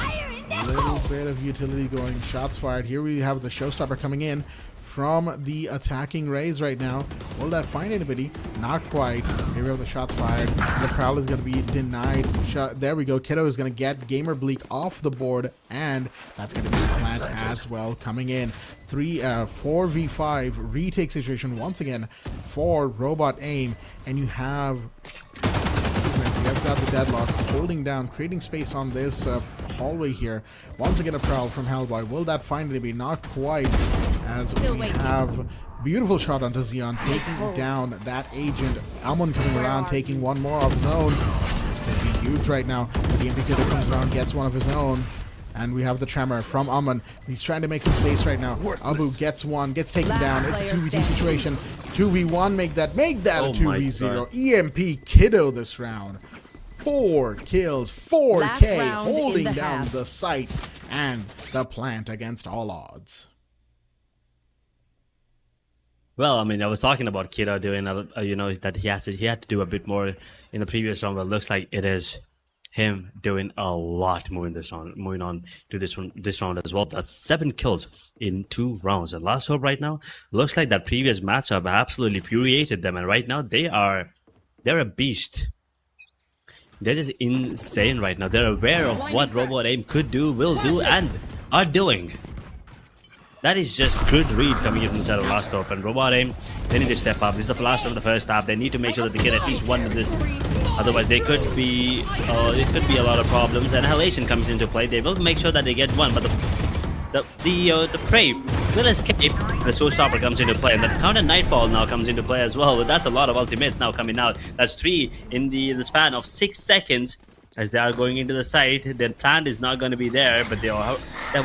a little bit of utility going. Shots fired. Here we have the showstopper coming in from the attacking Rays right now. Will that find anybody? Not quite. Here we have the shots fired. The Prowl is going to be denied. There we go. Kiddo is going to get Gamer Bleak off the board, and that's going to be the plant as well coming in. 4v5 retake situation once again for Robot Aim, and you have got the Deadlock holding down, creating space on this hallway here. Once again, a Prowl from Hellboy. Will that finally be? Not quite, as we have beautiful shot onto Xeon, taking down that agent. Almond coming around, taking one more of his own. This could be huge right now. The Indicator comes around, gets one of his own. And we have the Tremor from Amun. He's trying to make some space right now. Abu gets one, gets taken down. It's a 2v2 situation. 2v1, make that a 2v0. EMP Kiddo this round. 4 kills, 4K, holding down the site and the plant against all odds.
Well, I mean, I was talking about Kiddo doing, you know, that he had to do a bit more in the previous round, but it looks like it is him doing a lot more in this round, moving on to this round as well. That's 7 kills in 2 rounds. And Last Hope right now looks like that previous matchup absolutely infuriated them, and right now they're a beast. They're just insane right now. They're aware of what Robot Aim could do, will do, and are doing. That is just good read coming in inside of Last Hope, and Robot Aim, they need to step up. This is the last of the first half. They need to make sure that they get at least one of this. Otherwise, they could be, it could be a lot of problems. And Halation comes into play. They will make sure that they get one, but the prey will escape. The showstopper comes into play, and the counter Nightfall now comes into play as well. But that's a lot of ultimates now coming out. That's 3 in the span of 6 seconds. As they are going into the site, their plan is not going to be there, but they've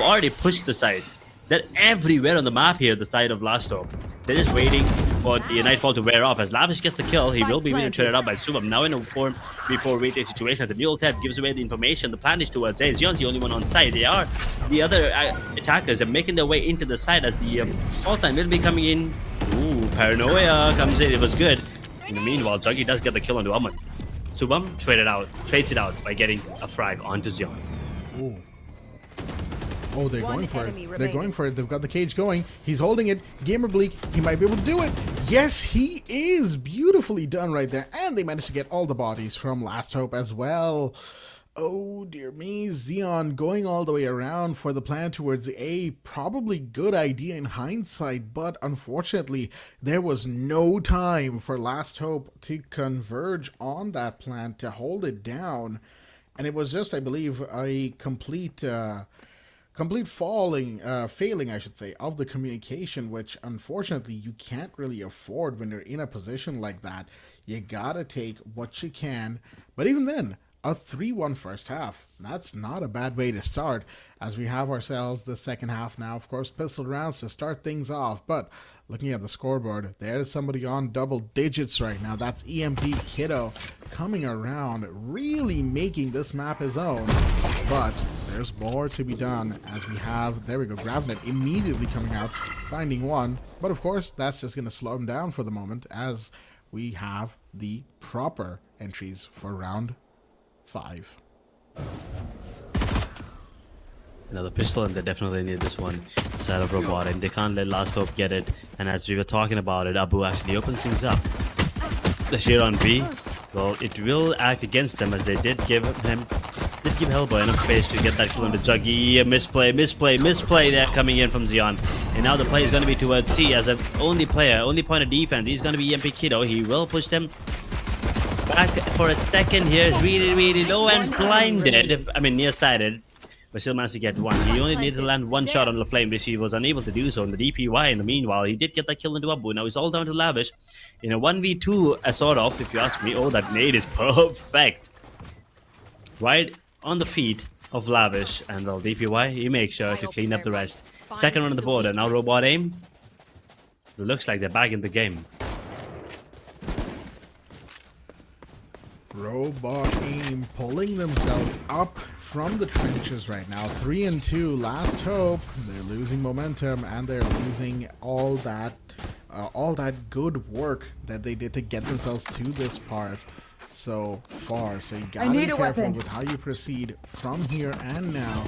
already pushed the site. They're everywhere on the map here, the side of Last Hope. They're just waiting for the Nightfall to wear off. As Lavish gets the kill, he will be able to turn it up by Subam. Now in a 4v4 retake situation, the Mule Tab gives away the information. The plan is towards A. Zion's the only one on site. The other attackers are making their way into the site as the all-time will be coming in. Ooh, Paranoia comes in. It was good. In the meanwhile, Juggy does get the kill onto Amun. Subam trades it out by getting a frag onto Zion.
Ooh. Oh, they're going for it. They're going for it. They've got the cage going. He's holding it. Gamer Bleak, he might be able to do it. Yes, he is. Beautifully done right there. And they managed to get all the bodies from Last Hope as well. Oh, dear me. Xeon going all the way around for the plan towards A. Probably good idea in hindsight, but unfortunately, there was no time for Last Hope to converge on that plan to hold it down. And it was just, I believe, a complete failing, I should say, of the communication, which unfortunately you can't really afford when you're in a position like that. You gotta take what you can. But even then, a 3-1 first half. That's not a bad way to start, as we have ourselves the second half now. Of course, pistol rounds to start things off, but looking at the scoreboard, there's somebody on double digits right now. That's EMP Kiddo coming around, really making this map his own. But there's more to be done, as we have, there we go, Gravnet immediately coming out, finding one. But of course, that's just going to slow him down for the moment, as we have the proper entries for round 5.
Another pistol, and they definitely need this one side of robot, and they can't let Last Hope get it. And as we were talking about it, Abu actually opens things up. The share on B, well, it will act against them, as they did give Hellboy enough space to get that kill on the Juggy. Misplay there coming in from Xeon. And now the play is going to be towards C as an only point of defense. He's going to be EMP Kiddo. He will push them back for a second here. It's really low and blinded. I mean, nearsighted. But still managed to get one. He only needed to land one shot on the flame, which he was unable to do so in the DPY. In the meanwhile, he did get that kill into Abu. Now he's all down to Lavish in a 1v2, sort of, if you ask me. Oh, that nade is perfect. Right on the feet of Lavish, and well, DPY, he makes sure to clean up the rest. Second one on the board, and now Robot Aim. It looks like they're back in the game.
Robot Aim pulling themselves up from the trenches right now. 3 and 2, Last Hope. They're losing momentum, and they're losing all that good work that they did to get themselves to this part so far. So you gotta be careful with how you proceed from here and now.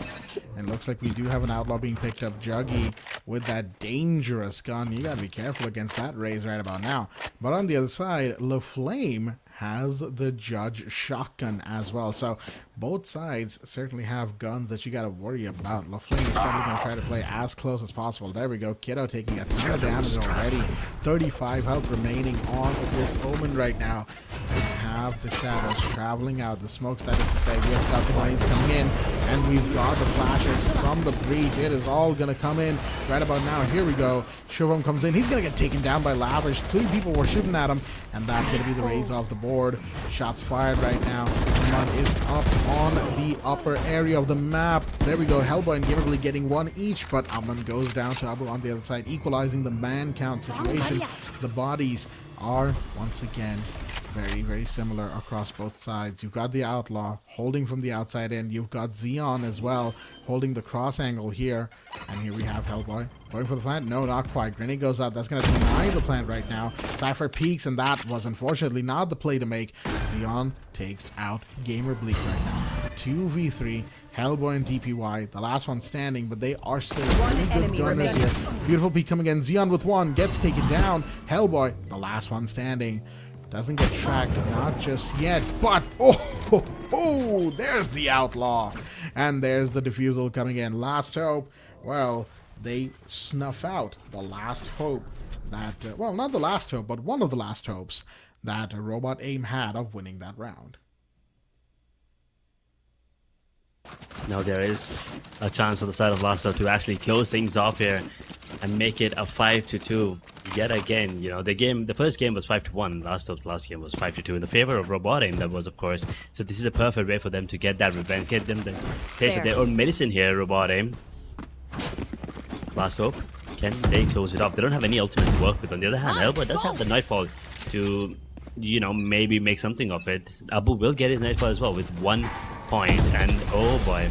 And looks like we do have an outlaw being picked up, Juggy, with that dangerous gun. You gotta be careful against that raise right about now. But on the other side, LaFlame has the Judge shotgun as well. So both sides certainly have guns that you got to worry about. LaFlame is probably going to try to play as close as possible. There we go. Kiddo taking a ton of damage already. 35 health remaining on this Omen right now. We have the shadows traveling out. The smokes, that is to say, we have got the grenades coming in. And we've got the flashes from the breach. It is all going to come in right about now. Here we go. Shivam comes in. He's going to get taken down by Lavish. 3 people were shooting at him. And that's going to be the raise off the board. Shots fired right now. Someone is up on the upper area of the map. There we go. Hellboy and Gamerly getting 1 each, but Aman goes down to Abu on the other side, equalizing the man count situation. The bodies are once again very similar across both sides. You've got the Outlaw holding from the outside in. You've got Xeon as well holding the cross angle here. And here we have Hellboy going for the plant. No, not quite. Grenade goes out. That's going to deny the plant right now. Cypher peeks, and that was unfortunately not the play to make. Xeon takes out Gamer Bleak right now. 2v3, Hellboy and DPY, the last one standing, but they are still really good gunners here. Beautiful peek coming in. Xeon with 1 gets taken down. Hellboy, the last one standing. Doesn't get tracked, not just yet, but oh, there's the Outlaw. And there's the defusal coming in. Last Hope, well, they snuff out the last hope that, well, not the last hope, but one of the last hopes that Robot Aim had of winning that round.
Now there is a chance for the side of Last Hope to actually close things off here and make it a 5-2. Yet again, you know, the first game was 5-1. Last game was 5-2 in the favor of Robot Aim. That was, of course. So this is a perfect way for them to get that revenge, get them the taste of their own medicine here. Robot Aim. Last Hope, can they close it up? They don't have any ultimates to work with. On the other hand, Hellboy does have the Nightfall to, you know, maybe make something of it. Abu will get his Nightfall as well with 1 point, and oh boy,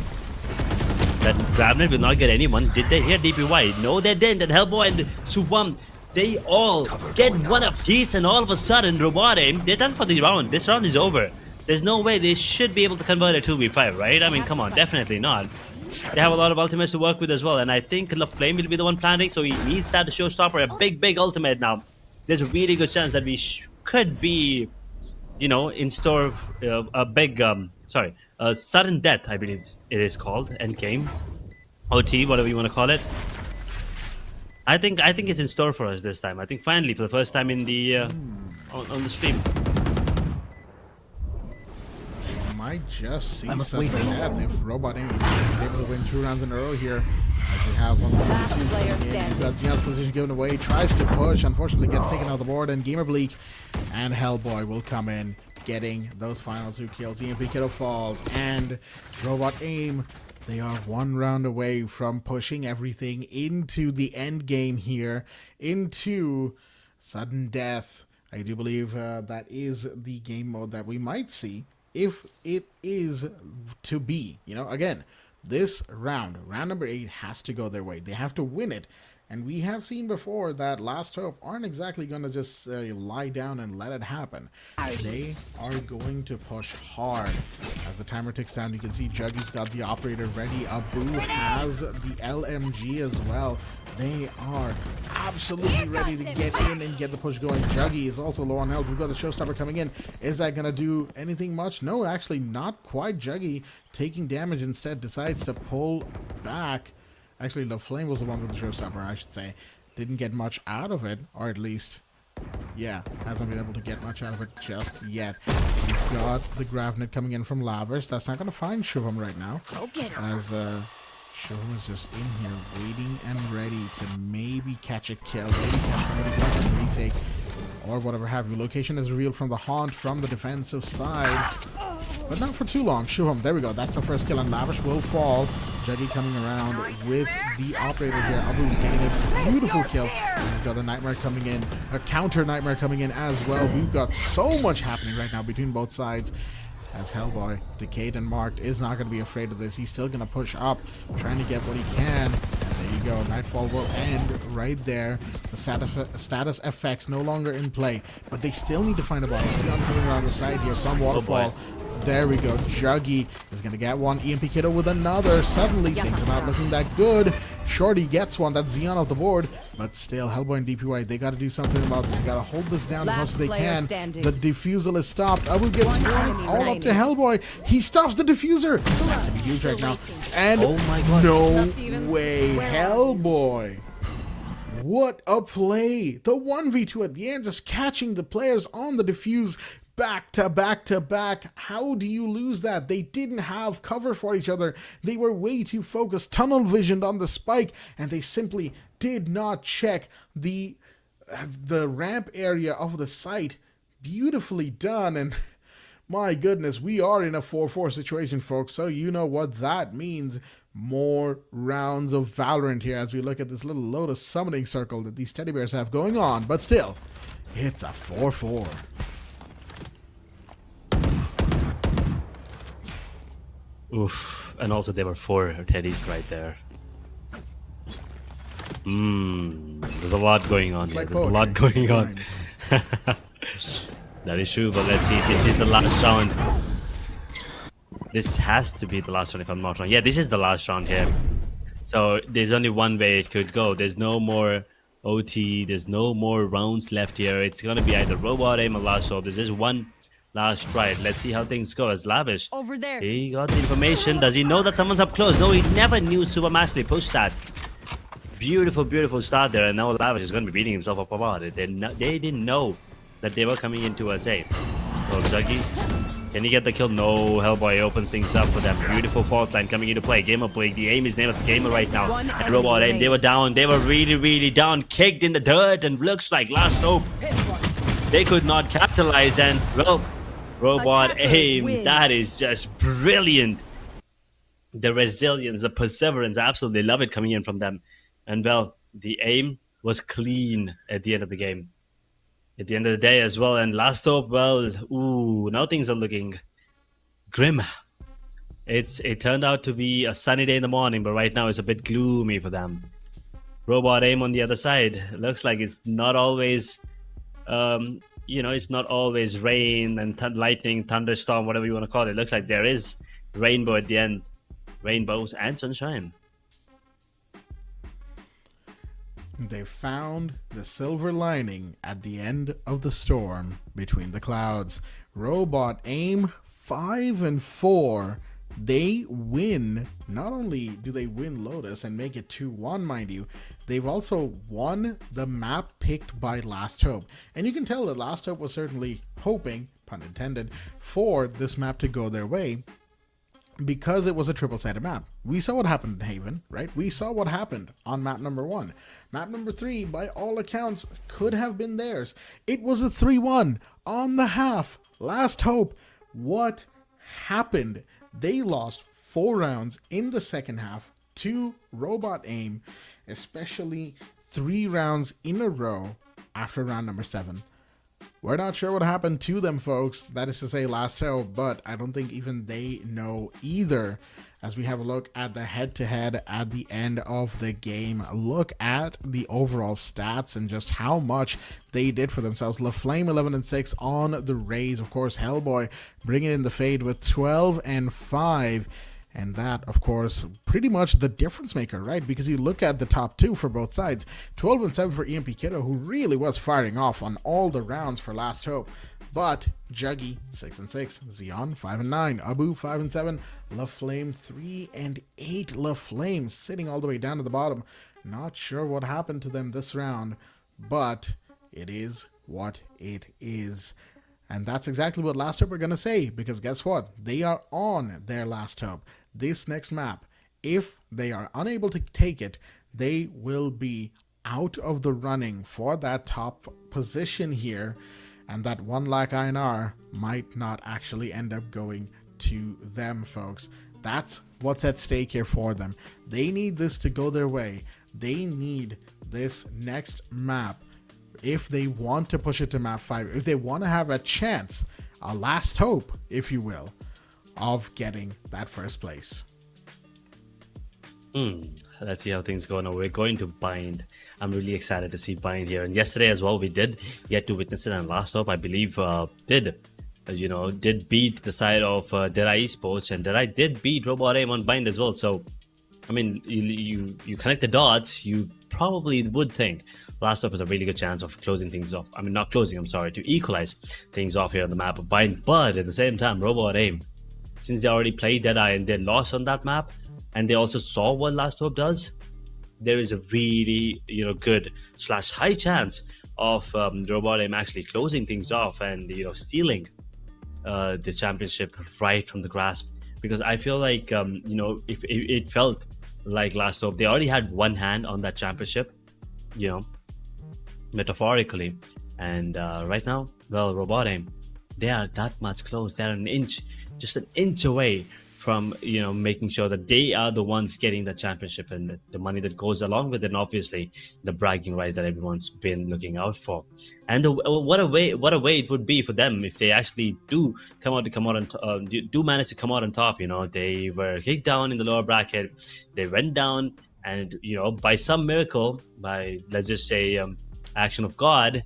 that Gravnet will not get anyone. Did they hear DPY? No, they didn't. And Hellboy and Suwam, they all get 1 apiece, and all of a sudden, Robot Aim, they're done for the round. This round is over. There's no way they should be able to convert a 2v5, right? I mean, come on, definitely not. They have a lot of ultimates to work with as well, and I think LaFlame will be the one planting, so he needs that to showstopper, a big ultimate now. There's a really good chance that we could be, you know, in store a big, sudden death, I believe it is called, endgame, OT, whatever you want to call it. I think it's in store for us this time. I think finally, for the first time in the on the stream.
Might just see something if Robot Aim is able to win 2 rounds in a row here. As we have once again, we've got Xion's position given away, tries to push, unfortunately gets taken out of the board, and Gamer Bleak and Hellboy will come in, getting those final 2 kills. EMP Kiddo falls, and Robot Aim, they are 1 round away from pushing everything into the end game here, into sudden death. I do believe that is the game mode that we might see if it is to be. You know, again, this round number 8 has to go their way. They have to win it. And we have seen before that Last Hope aren't exactly going to just lie down and let it happen. They are going to push hard. As the timer ticks down, you can see Juggy's got the operator ready. Abu has the LMG as well. They are absolutely ready to get in and get the push going. Juggy is also low on health. We've got the showstopper coming in. Is that going to do anything much? No, actually not quite. Juggy taking damage instead decides to pull back. Actually, the Flame was the one with the showstopper, I should say. Didn't get much out of it, or at least, yeah, hasn't been able to get much out of it just yet. We've got the Gravnet coming in from Lavish. That's not going to find Shubham right now. As Shubham is just in here waiting and ready to maybe catch a kill, maybe catch somebody back and retake, or whatever have you. Location is revealed from the Haunt from the defensive side. But not for too long. Shubham, there we go. That's the first kill, and Lavish will fall. Juggy coming around with the operator here. Abu getting a beautiful kill. We've got the Nightmare coming in, a counter Nightmare coming in as well. We've got so much happening right now between both sides. As Hellboy, Decayed and Marked, is not going to be afraid of this. He's still going to push up, trying to get what he can. There you go. Nightfall will end right there. The status effects no longer in play, but they still need to find a body. Xeon coming around the side here. Some waterfall. There we go. Juggy is going to get one. EMP Kiddo with another. Suddenly, things are not looking that good. Shorty gets one. That's Xeon off the board. But still, Hellboy and DPY, they got to do something about this. They got to hold this down as much as they can. The diffusal is stopped. Abu gets one. It's all up to Hellboy. He stops the diffuser. It's going to be huge right now. And
oh my God.
No way. Hellboy. What a play. The 1v2 at the end, just catching the players on the diffuse. Back to back to back. How do you lose that? They didn't have cover for each other. They were way too focused, tunnel visioned on the spike, and they simply did not check the ramp area of the site. Beautifully done. And my goodness, we are in a 4-4 situation, folks. So you know what that means. More rounds of Valorant here as we look at this little Lotus summoning circle that these teddy bears have going on. But still, it's a 4-4.
Oof, and also there were 4 teddies right there. There's a lot going on here. There's a lot going on. That is true, but let's see. This is the last round. This has to be the last round if I'm not wrong. Yeah, this is the last round here. So there's only one way it could go. There's no more OT. There's no more rounds left here. It's going to be either Robot Aim or Last Hope. There's just one last try. Let's see how things go. As Lavish,
over there,
he got the information. Does he know that someone's up close? No, he never knew Supermastery pushed that. Beautiful, beautiful start there, and now Lavish is going to be beating himself up about it. They didn't know that they were coming in towards A. Oh, Juggy, can he get the kill? No, Hellboy opens things up for them. Beautiful fault line coming into play. Gamer Blake, the aim is named at the gamer right now. And Robot Aim, they were down. They were really, really down. Kicked in the dirt, and looks like Last Hope. They could not capitalize, and well, Robot Aim, that is just brilliant. The resilience, the perseverance, I absolutely love it coming in from them. And well, the aim was clean at the end of the game. At the end of the day as well. And Last Hope, well, ooh, now things are looking grim. It turned out to be a sunny day in the morning, but right now it's a bit gloomy for them. Robot Aim on the other side, looks like it's not always, it's not always rain and lightning, thunderstorm, whatever you want to call it. It looks like there is rainbow at the end. Rainbows and sunshine.
They found the silver lining at the end of the storm between the clouds. Robot Aim 5-4. They win. Not only do they win Lotus and make it 2-1, mind you, they've also won the map picked by Last Hope. And you can tell that Last Hope was certainly hoping, pun intended, for this map to go their way. because it was a triple-sided map. We saw what happened in Haven, right? We saw what happened on map number 1. Map number 3, by all accounts, could have been theirs. It was a 3-1 on the half. Last hope. What happened? They lost 4 rounds in the second half to Robot Aim, especially 3 rounds in a row after round number 7. We're not sure what happened to them, folks. That is to say, last hope, but I don't think even they know either. As we have a look at the head-to-head at the end of the game, look at the overall stats and just how much they did for themselves. LaFlame 11-6 on the Rays. Of course, Hellboy bringing in the fade with 12-5. And that, of course, pretty much the difference maker, right? Because you look at the top 2 for both sides. 12-7 for EMP Kiddo, who really was firing off on all the rounds for Last Hope. But Juggy 6-6, Xeon 5-9, Abu 5-7, LaFlame 3-8. LaFlame sitting all the way down to the bottom. Not sure what happened to them this round, but it is what it is. And that's exactly what Last Hope are going to say, because guess what? They are on their Last Hope. This next map, if they are unable to take it, they will be out of the running for that top position here, and that 1 lakh INR might not actually end up going to them, folks. That's what's at stake here for them. They need this to go their way. They need this next map if they want to push it to map 5, if they want to have a chance, a last hope, if you will, of getting that first place.
Let's see how things go now. We're going to Bind. I'm really excited to see Bind here. And yesterday as well, we did get to witness it. And Last Hope, I believe, did beat the side of Derai Esports. And Derai did beat Robot Aim on Bind as well. So, I mean, you connect the dots, you probably would think Last Hope has a really good chance of closing things off. I mean, not closing, I'm sorry, to equalize things off here on the map of Bind. But at the same time, Robot Aim, since they already played Deadeye and they lost on that map, and they also saw what Last Hope does, there is a really, good / high chance of Robot Aim actually closing things off and, stealing the championship right from the grasp. Because I feel like, if it felt like Last Hope, they already had one hand on that championship, metaphorically. And right now, well, Robot Aim, they are that much close. They're just an inch away from making sure that they are the ones getting the championship and the money that goes along with it, and obviously the bragging rights that everyone's been looking out for. And what a way it would be for them if they actually do manage to come out on top. They were kicked down in the lower bracket, they went down, and by some miracle, by let's just say action of God,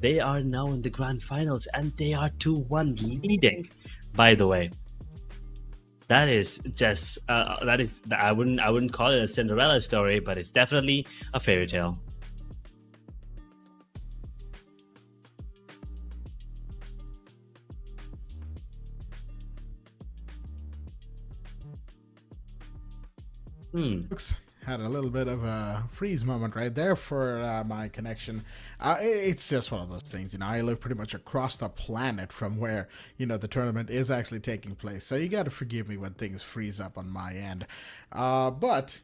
they are now in the grand finals and they are 2-1 leading, by the way. That is just I wouldn't call it a Cinderella story, but it's definitely a fairy tale.
Had a little bit of a freeze moment right there for my connection. It's just one of those things, I live pretty much across the planet from where, the tournament is actually taking place. So you got to forgive me when things freeze up on my end. But,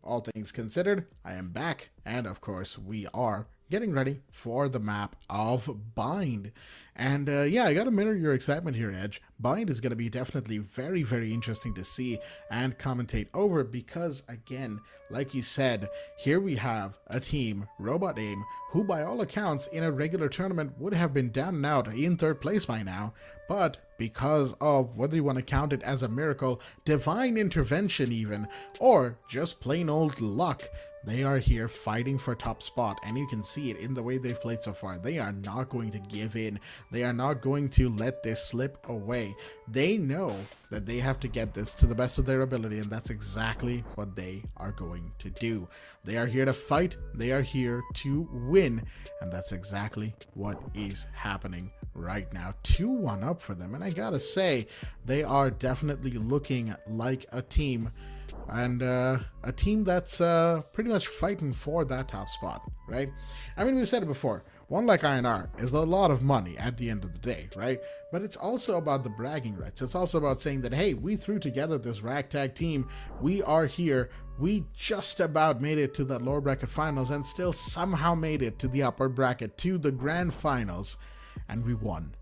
all things considered, I am back. And of course, we are getting ready for the map of Bind. And yeah, I gotta mirror your excitement here, Edge. Bind is gonna be definitely very, very interesting to see and commentate over because, again, like you said, here we have a team, Robot Aim, who by all accounts in a regular tournament would have been down and out in 3rd place by now, but because of whether you want to count it as a miracle, divine intervention even, or just plain old luck, they are here fighting for top spot, and you can see it in the way they've played so far. They are not going to give in. They are not going to let this slip away. They know that they have to get this to the best of their ability, and that's exactly what they are going to do. They are here to fight. They are here to win, and that's exactly what is happening right now. 2-1 up for them, and I gotta say, they are definitely looking like a team, and a team that's pretty much fighting for that top spot, right? I mean, we've said it before. 1 lakh INR is a lot of money at the end of the day, right? But it's also about the bragging rights. It's also about saying that, hey, we threw together this ragtag team. We are here. We just about made it to the lower bracket finals and still somehow made it to the upper bracket, to the grand finals, and we won.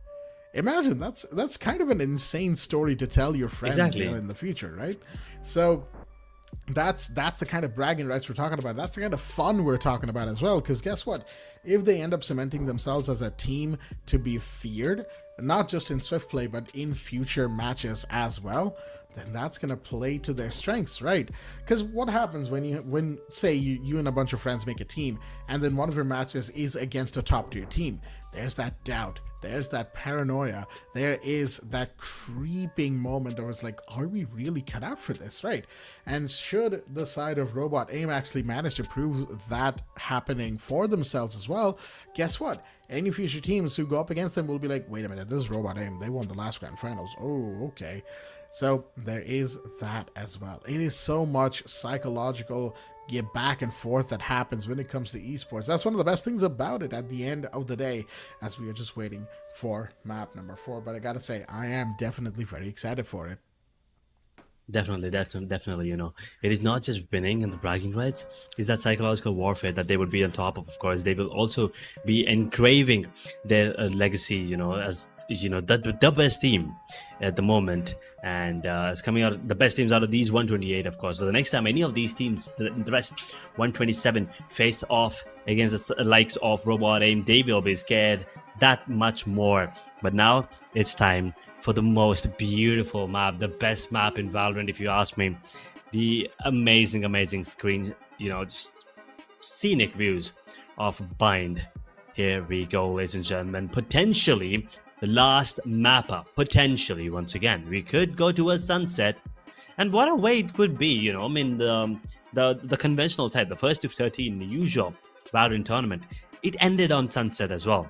Imagine, that's kind of an insane story to tell your friends,
exactly,
in the future, right? So that's the kind of bragging rights we're talking about. That's the kind of fun we're talking about as well, because guess what? If they end up cementing themselves as a team to be feared, not just in Swiftplay, but in future matches as well, then that's going to play to their strengths, right? Because what happens when say you and a bunch of friends make a team, and then one of your matches is against a top tier team? There's that doubt, there's that paranoia, there is that creeping moment of it's like, are we really cut out for this, right? And should the side of Robot Aim actually manage to prove that happening for themselves as well, guess what? Any future teams who go up against them will be like, wait a minute, this is Robot Aim, they won the last grand finals. Oh, okay. So there is that as well. It is so much psychological get back and forth that happens when it comes to esports. That's one of the best things about it at the end of the day, as we are just waiting for map number 4. But I gotta say, I am definitely very excited for it.
Definitely, you know, it is not just winning and the bragging rights, it's that psychological warfare that they will be on top of course. They will also be engraving their legacy, you know, as, you know, the best team at the moment, and it's coming out the best teams out of these 128, of course. So the next time any of these teams, the rest 127, face off against the likes of Robot Aim, they will be scared that much more. But now it's time for the most beautiful map, the best map in Valorant, if you ask me. The amazing screen, you know, just scenic views of Bind. Here we go, ladies and gentlemen. Potentially the last mapper. Potentially, once again, we could go to a sunset, and what a way it could be. You know, I mean, the conventional type, the first to 13, the usual Valorant tournament, it ended on sunset as well.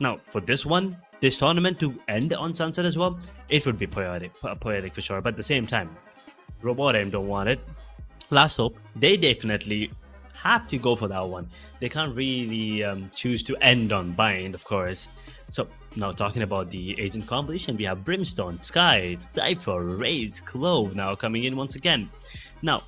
Now for this tournament to end on sunset as well, it would be poetic for sure. But at the same time, Robot Aim don't want it. Last Hope, they definitely have to go for that one. They can't really choose to end on Bind, of course. So now talking about the agent competition, we have Brimstone, Sky, Cypher, Raids, Clove now coming in once again. Now,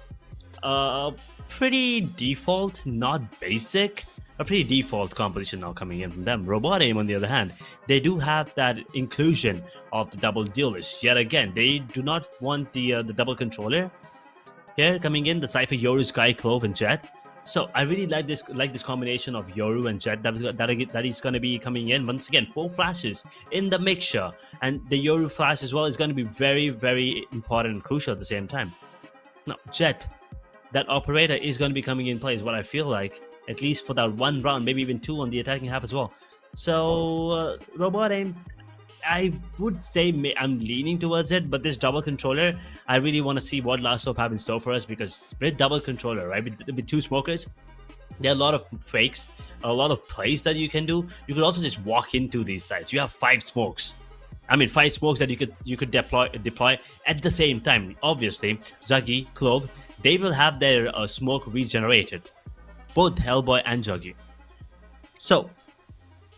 pretty default, not basic. A pretty default competition now coming in from them. Robot Aim, on the other hand, they do have that inclusion of the double duelist. Yet again, they do not want the double controller here coming in. The Cypher, Yoru, Sky, Clove, and Jet. So I really like this combination of Yoru and Jet that is going to be coming in. Once again, 4 flashes in the mixture, and the Yoru flash as well is going to be very important and crucial at the same time. Now Jet, that operator, is going to be coming in play, is what I feel like. At least for that 1 round, maybe even 2 on the attacking half as well. So Robot Aim, I would say I'm leaning towards it, but this double controller, I really want to see what Last Hope have in store for us, because with double controller, right, with 2 smokers, there are a lot of fakes, a lot of plays that you can do. You could also just walk into these sites. You have 5 smokes. I mean, 5 smokes that you could deploy at the same time. Obviously, Zuggy, Clove, they will have their smoke regenerated. Both Hellboy and Juggy. So,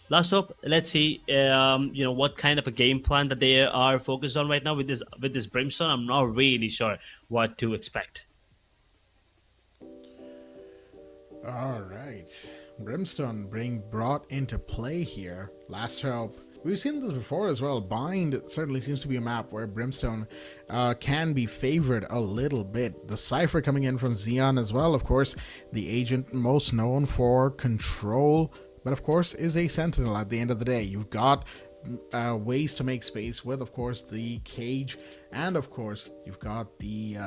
Last Hope, let's see, you know, what kind of a game plan that they are focused on right now with this Brimstone. I'm not really sure what to expect.
All right, Brimstone being brought into play here. Last Hope. We've seen this before as well. Bind certainly seems to be a map where Brimstone can be favored a little bit. The Cypher coming in from Xeon as well, of course, the agent most known for control, but of course is a sentinel at the end of the day. You've got ways to make space with, of course, the cage, and of course you've got the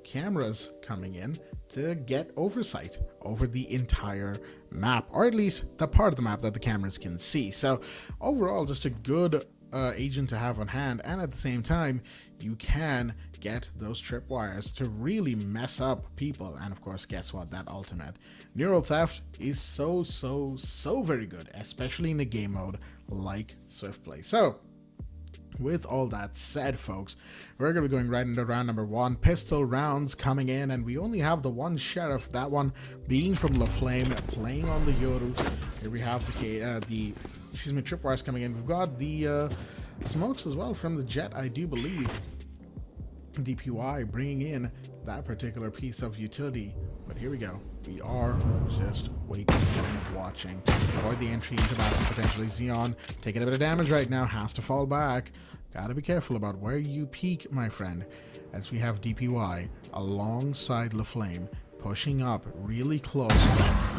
cameras coming in to get oversight over the entire map, or at least the part of the map that the cameras can see. So overall, just a good agent to have on hand, and at the same time you can get those tripwires to really mess up people. And of course, guess what? That ultimate neural theft is so very good, especially in a game mode like Swiftplay. So with all that said, folks, we're going to be going right into round number 1. Pistol rounds coming in, and we only have the one sheriff, that one being from LaFlame, playing on the Yoru. Here we have the tripwires coming in. We've got the smokes as well from the jet, I do believe. DPY bringing in that particular piece of utility. But here we go. We are just waiting and watching. Avoid the entry into that, and potentially Xeon taking a bit of damage right now, has to fall back. Gotta be careful about where you peek, my friend, as we have DPY alongside LaFlame pushing up really close.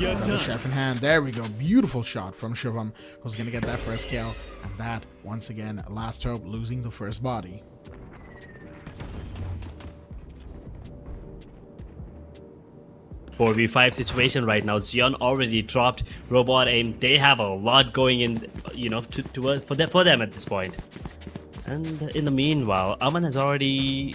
Got the chef in hand. There we go. Beautiful shot from Shivam, who's gonna get that first kill. And that, once again, Last Hope losing the first body.
For V5 situation right now, Xeon already dropped robot aim. They have a lot going in, you know, for them at this point. And in the meanwhile, Aman has already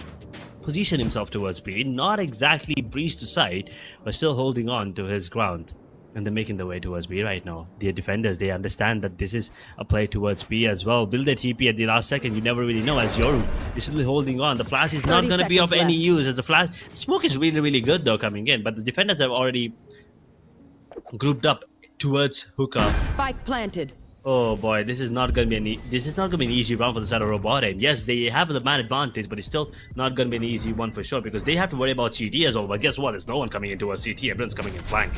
positioned himself towards B. Not exactly breached the side, but still holding on to his ground. And they're making their way towards B right now. The defenders, they understand that this is a play towards B as well. Build their TP at the last second. You never really know, as Yoru is still holding on. The flash is not going to be of any use, as the smoke is really, really good though coming in. But the defenders have already grouped up towards hookah.
Spike planted.
Oh boy, this is not going to be an easy round for the side of Robot Aim. Yes, they have the man advantage, but it's still not going to be an easy one for sure, because they have to worry about CT as well. But guess what? There's no one coming into a CT. Everyone's coming in flank.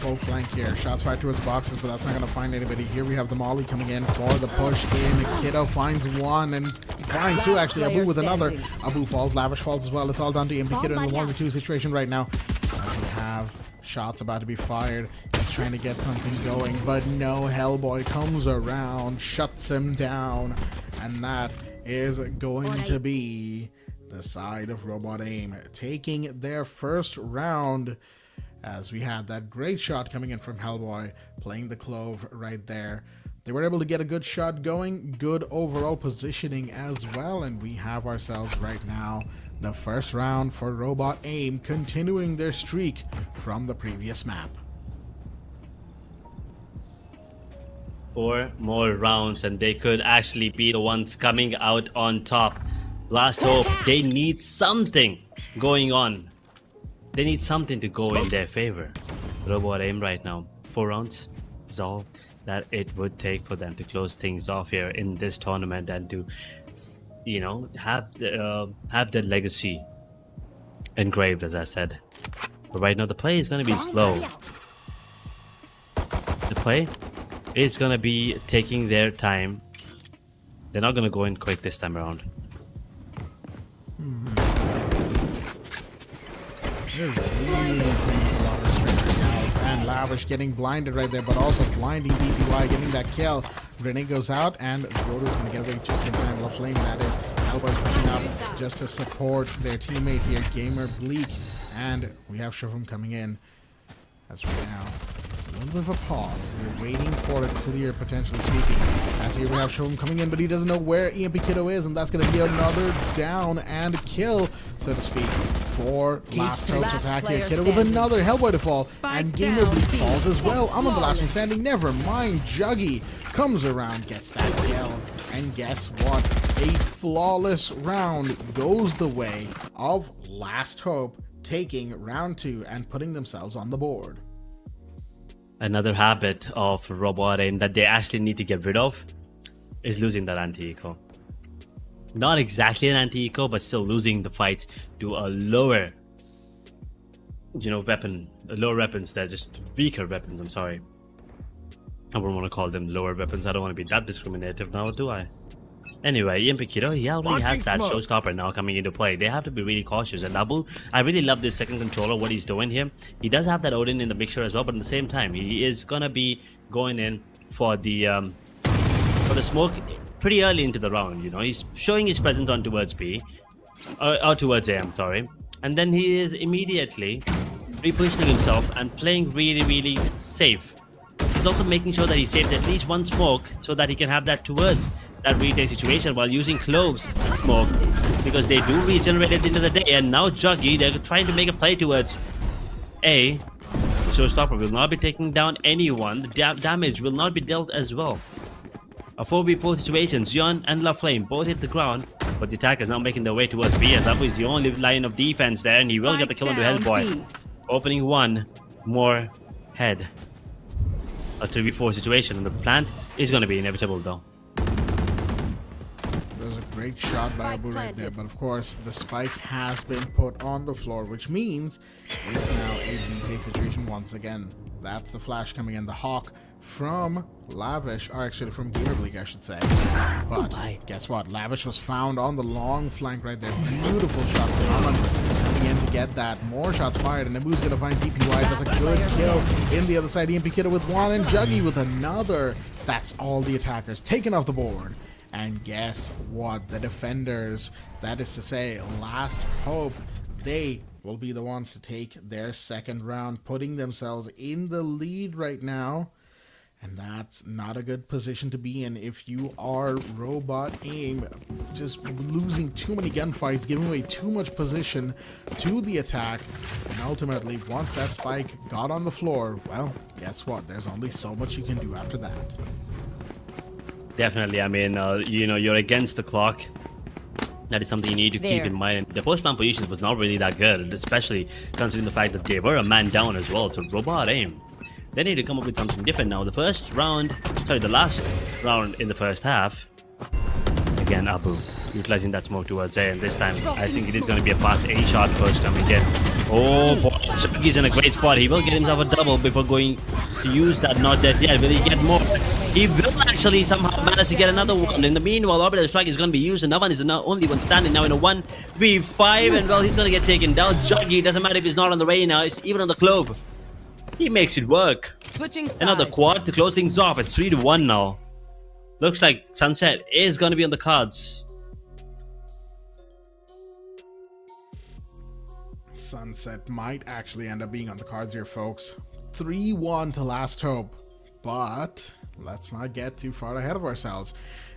Full flank here. Shots fired towards boxes, but that's not going to find anybody. Here we have the Molly coming in for the push in. Kiddo finds one and finds two, actually. Abu with another. Abu falls. Lavish falls as well. It's all down to MP Kiddo in the 1v2 situation right now. We have shots about to be fired. He's trying to get something going, but no. Hellboy comes around, shuts him down, and that is going to be the side of Robot Aim taking their first round. As we had that great shot coming in from Hellboy, playing the Clove right there. They were able to get a good shot going, good overall positioning as well, and we have ourselves right now the first round for Robot Aim, continuing their streak from the previous map.
4 more rounds and they could actually be the ones coming out on top. Last hope, they need something going on. They need something to go in their favor. Robot Aim right now, 4 rounds is all that it would take for them to close things off here in this tournament and to, you know, have their legacy engraved, as I said. But right now the play is going to be slow. The play is going to be taking their time. They're not going to go in quick this time around.
They're really playing a lot of strength right now. And Lavish getting blinded right there, but also blinding DPY, getting that kill. Grenade goes out, and Zodo's going to get away just in time. LaFlame, that is. Hellboy's pushing up just to support their teammate here, Gamer Bleak. And we have Shivam coming in as right now. A little bit of a pause. They're waiting for a clear, potentially speaking. As here we have Shivam coming in, but he doesn't know where EMP Kiddo is, and that's going to be another down and kill, so to speak, for Last Hope's attack here. Kiddo with another Hellboy to fall, and Gamer Bleak falls as well. I'm on the last one standing. Never mind. Juggy comes around, gets that kill, and guess what? A flawless round goes the way of Last Hope, taking round 2 and putting themselves on the board.
Another habit of Robot Aim that they actually need to get rid of is losing that anti-eco. Not exactly an anti-eco, but still losing the fight to a lower, you know, weapon. Lower weapons, they're just weaker weapons, I'm sorry. I wouldn't want to call them lower weapons. I don't want to be that discriminative now, do I? Anyway, EMP Kiddo, he already has that showstopper now coming into play. They have to be really cautious. And Abu, I really love this second controller, what he's doing here. He does have that Odin in the mixture as well, but at the same time, he is gonna be going in for the smoke pretty early into the round. You know, he's showing his presence on towards B, or towards A, I'm sorry. And then he is immediately repositioning himself and playing really, really safe. He's also making sure that he saves at least one smoke so that he can have that towards that retake situation while using Clove's smoke, because they do regenerate at the end of the day. And now Juggy, they're trying to make a play towards A. Showstopper will not be taking down anyone. The damage will not be dealt as well. A 4v4 situation, Xeon and LaFlame both hit the ground, but the attackers now making their way towards B, as Abu is the only line of defense there, and he will get the kill onto Hellboy. Opening 1 more head. A 3v4 situation, and the plant is going to be inevitable though.
There's a great shot by Abu right there, but of course the spike has been put on the floor, which means it's now a retake situation once again. That's the flash coming in. The Hawk from Lavish, or actually from Gamerbleak, I should say. But guess what? Lavish was found on the long flank right there. Beautiful shot from Armand coming in to get that. More shots fired, and Abu's gonna find DPY. That's a good kill in the other side. EMP Kiddo with one, and Juggy with another. That's all the attackers taken off the board. And guess what? The defenders, that is to say, Last Hope, they will be the ones to take their second round, putting themselves in the lead right now. And that's not a good position to be in if you are Robot Aim, just losing too many gunfights, giving away too much position to the attack. And ultimately, once that spike got on the floor, well, guess what? There's only so much you can do after that.
Definitely, I mean, you know, you're against the clock. That is something you need to keep in mind. The post-man positions was not really that good, especially considering the fact that they were a man down as well. So Robot Aim, they need to come up with something different now. The last round in the first half, again, Abu utilizing that smoke towards A, and this time I think it is going to be a fast A-shot push coming in. Oh boy, he's in a great spot. He will get himself a double before going to use that not dead yet. Will he get more? He will actually somehow manage to get another one. In the meanwhile, Orbital Strike is going to be used. Another one is the only one standing now in a 1v5, and well, he's going to get taken down. Juggy, doesn't matter if he's not on the Ray now, he's even on the Clove. He makes it work. Another quad to close things off. It's 3-1 now. Looks like Sunset is going to be on the cards.
Sunset might actually end up being on the cards here, folks. 3-1 to Last Hope. But let's not get too far ahead of ourselves,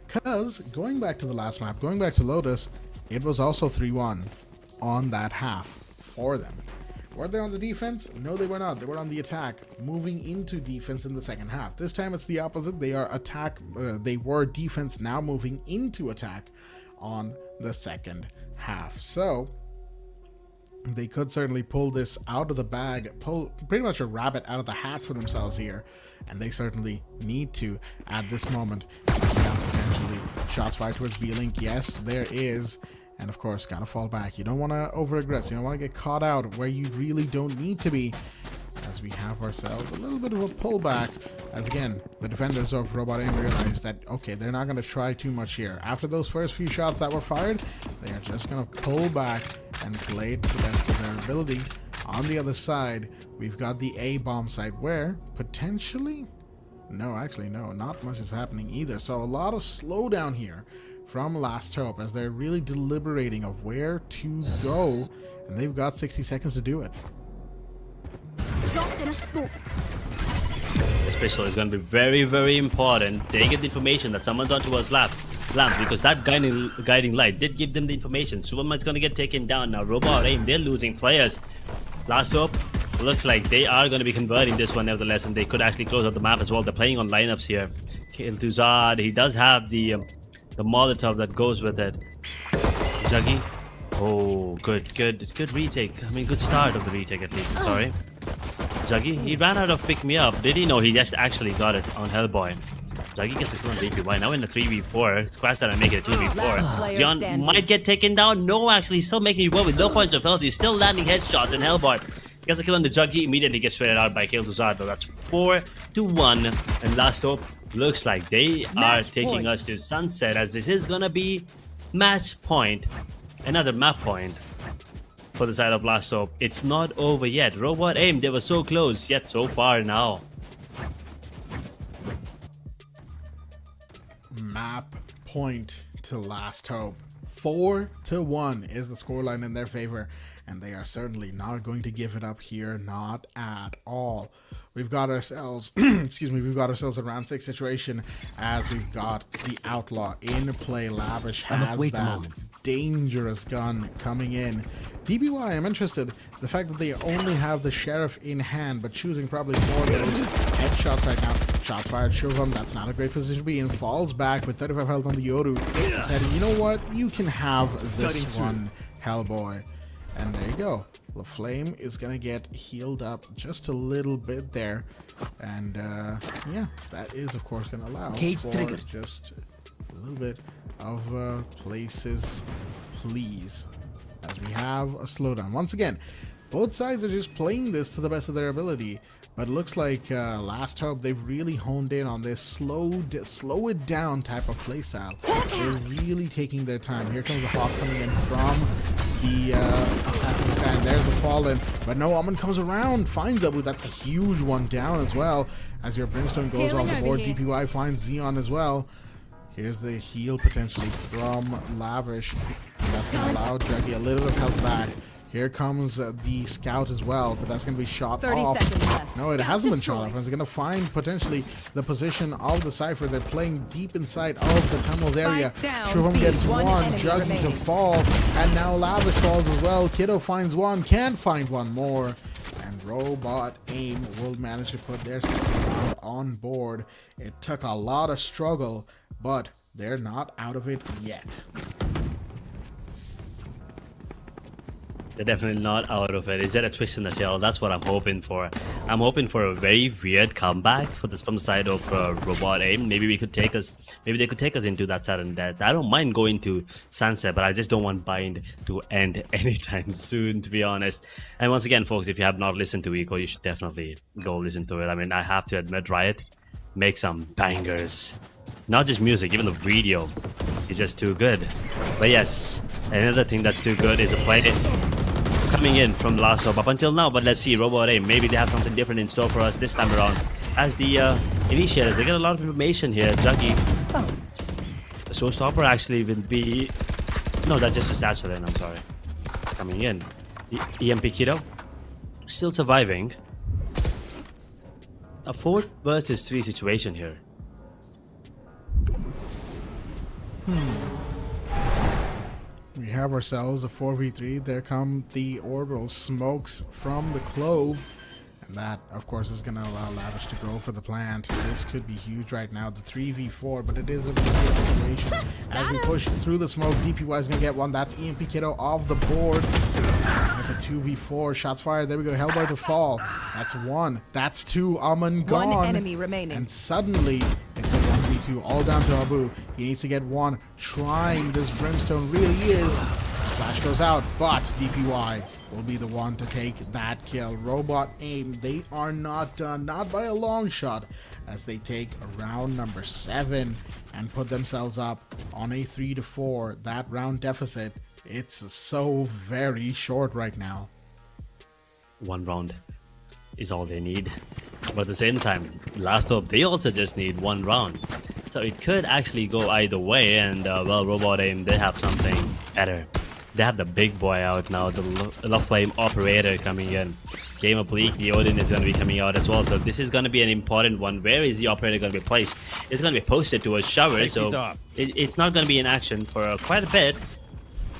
because going back to the last map, going back to Lotus, it was also 3-1 on that half for them. Were they on the defense? No, they were not. They were on the attack, moving into defense in the second half. This time it's the opposite. They are they were defense, now moving into attack on the second half. So they could certainly pull this out of the bag, pull pretty much a rabbit out of the hat for themselves here, and they certainly need to at this moment. Potentially shots fired towards B-Link. Yes, there is. And of course, gotta fall back. You don't want to over-aggress. You don't want to get caught out where you really don't need to be, as we have ourselves a little bit of a pullback. As again, the defenders of Robot Aim realize that, okay, they're not going to try too much here. After those first few shots that were fired, they are just going to pull back and play it to the best of their ability. On the other side, we've got the A-bomb site where potentially, no, actually, no, not much is happening either. So a lot of slowdown here from Last Hope as they're really deliberating of where to go, and they've got 60 seconds to do it.
This pistol is going to be very, very important. They get the information that someone's onto us lamp, because that guiding light did give them the information. Superman's going to get taken down now. Robot Aim, they're losing players. Last Hope, looks like they are going to be converting this one nevertheless, and they could actually close out the map as well. They're playing on lineups here. Kill Tuzad, he does have the Molotov that goes with it. Juggy, oh, good retake. I mean, good start of the retake at least. Sorry. Juggy, he ran out of pick me up. Did he? No, he just actually got it on Hellboy. Juggy gets a kill on DPY. Now in the 3v4. Scratch that and make it a 2v4. John might get taken down. No, actually, still making it well with no points of health. He's still landing headshots, and Hellboy gets a kill on the Juggy. Immediately gets traded out by Kill Tuzad. That's 4-1. And Last Hope looks like they are taking us to Sunset, as this is gonna be match point. Another map point for the side of Last Hope. It's not over yet. Robot Aim, they were so close, yet so far now.
Map point to Last Hope. 4-1 is the scoreline in their favor, and they are certainly not going to give it up here, not at all. We've got ourselves, we've got ourselves a round 6 situation, as we've got the Outlaw in play. Lavish has that dangerous gun coming in. DBY, I'm interested. The fact that they only have the Sheriff in hand, but choosing probably more of those headshots right now. Shots fired, Shubham, that's not a great position to be in. Falls back with 35 health on the Yoru. Said, you know what? You can have this one, Hellboy. And there you go. The Flame is going to get healed up just a little bit there. And yeah, that is, of course, going to allow for just a little bit of places, please. As we have a slowdown. Once again, both sides are just playing this to the best of their ability. But it looks like Last Hope, they've really honed in on this slow it down type of playstyle. They're really taking their time. Here comes the Hawk coming in from the attacking sky, and there's the Fallen. But no, Omen comes around, finds Abu. That's a huge one down as well. As your Brimstone goes off the board, DPY finds Xeon as well. Here's the heal potentially from Lavish. And that's going to allow Juggy a little bit of health back. Here comes the Scout as well, but that's going to be shot
30
off.
seconds left.
No, it
Scout
hasn't been
destroyed.
shot off. It's going to find potentially the position of the Cypher. They're playing deep inside of the tunnels area. Shubham gets one, Juggy to fall, and now Lavish falls as well. Kiddo finds one, can't find one more. And Robot Aim will manage to put their second round on board. It took a lot of struggle, but they're not out of it yet.
They're definitely not out of it. Is that a twist in the tail? That's what I'm hoping for. I'm hoping for a very weird comeback for this from the side of Robot Aim. Maybe they could take us into that sudden death. I don't mind going to Sunset, but I just don't want Bind to end anytime soon, to be honest. And once again, folks, if you have not listened to Eco, you should definitely go listen to it. I mean, I have to admit, Riot make some bangers. Not just music, even the video is just too good. But yes, another thing that's too good is the play coming in from Last Hope up until now. But let's see, Robot Aim, maybe they have something different in store for us this time around. As the initiators, they get a lot of information here. Juggy, the showstopper actually will be... No, that's just a satchel then, I'm sorry. Coming in. The EMP Kiddo, still surviving. A 4 versus 3 situation here.
We have ourselves a 4v3. There come the orbital smokes from the Clove. And that, of course, is going to allow Lavish to go for the plant. This could be huge right now, the 3v4, but it is a really good situation. As we push through the smoke, DPY is going to get one. That's EMP Kiddo off the board. That's a 2v4. Shots fired. There we go. Hellboy to fall. That's one. That's two. Amun gone.
One enemy remaining.
And suddenly, it's a 1v2 all down to Abu. He needs to get one. Trying. This Brimstone really is. Flash goes out, but DPY will be the one to take that kill. Robot Aim, they are not done, not by a long shot, as they take round number 7 and put themselves up on a 3-4. That round deficit, it's so very short right now.
One round is all they need. But at the same time, Last Hope, they also just need one round. So it could actually go either way, and well, Robot Aim, they have something better. They have the big boy out now, the Love Flame Operator coming in. Game Oblique, the Odin is going to be coming out as well. So this is going to be an important one. Where is the Operator going to be placed? It's going to be posted to a shower, so it's not going to be in action for quite a bit.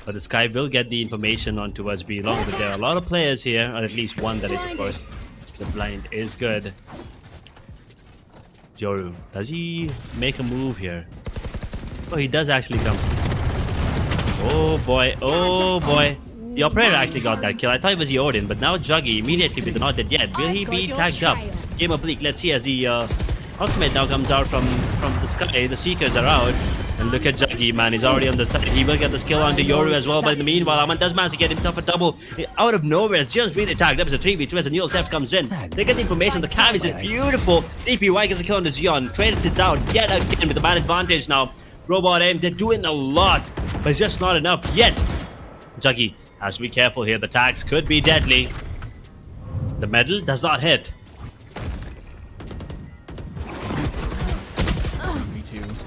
But the Sky will get the information onto us be long. But there are a lot of players here, or at least one that is, of course. The blind is good. Yoru, does he make a move here? Oh, he does actually come. Oh boy, oh boy. The Operator actually got that kill. I thought it was the Odin, but now Juggy immediately with the not dead yet. Will he be tagged up? Game Oblique, let's see as the ultimate now comes out from the sky. The Seekers are out. And look at Juggy, man, he's already on the side. He will get the skill onto Yoru as well, but in the meanwhile, Aman does manage to get himself a double. Out of nowhere, it's just really tagged up as a 3v2 as a Neil Theft comes in. They get the information, the Cavis is beautiful. DPY gets a kill on the Xeon. Trader sits out yet again with the man advantage now. Robot Aim, they're doing a lot, but it's just not enough yet. Juggy has to be careful here. The tags could be deadly. The medal does not hit.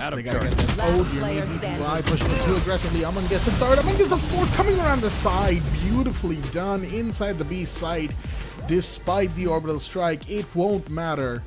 They gotta get this. Oh, dear. DPY pushing it too aggressively. Amun gets the third. Amun gets the fourth, coming around the side. Beautifully done inside the B site. Despite the orbital strike, it won't matter.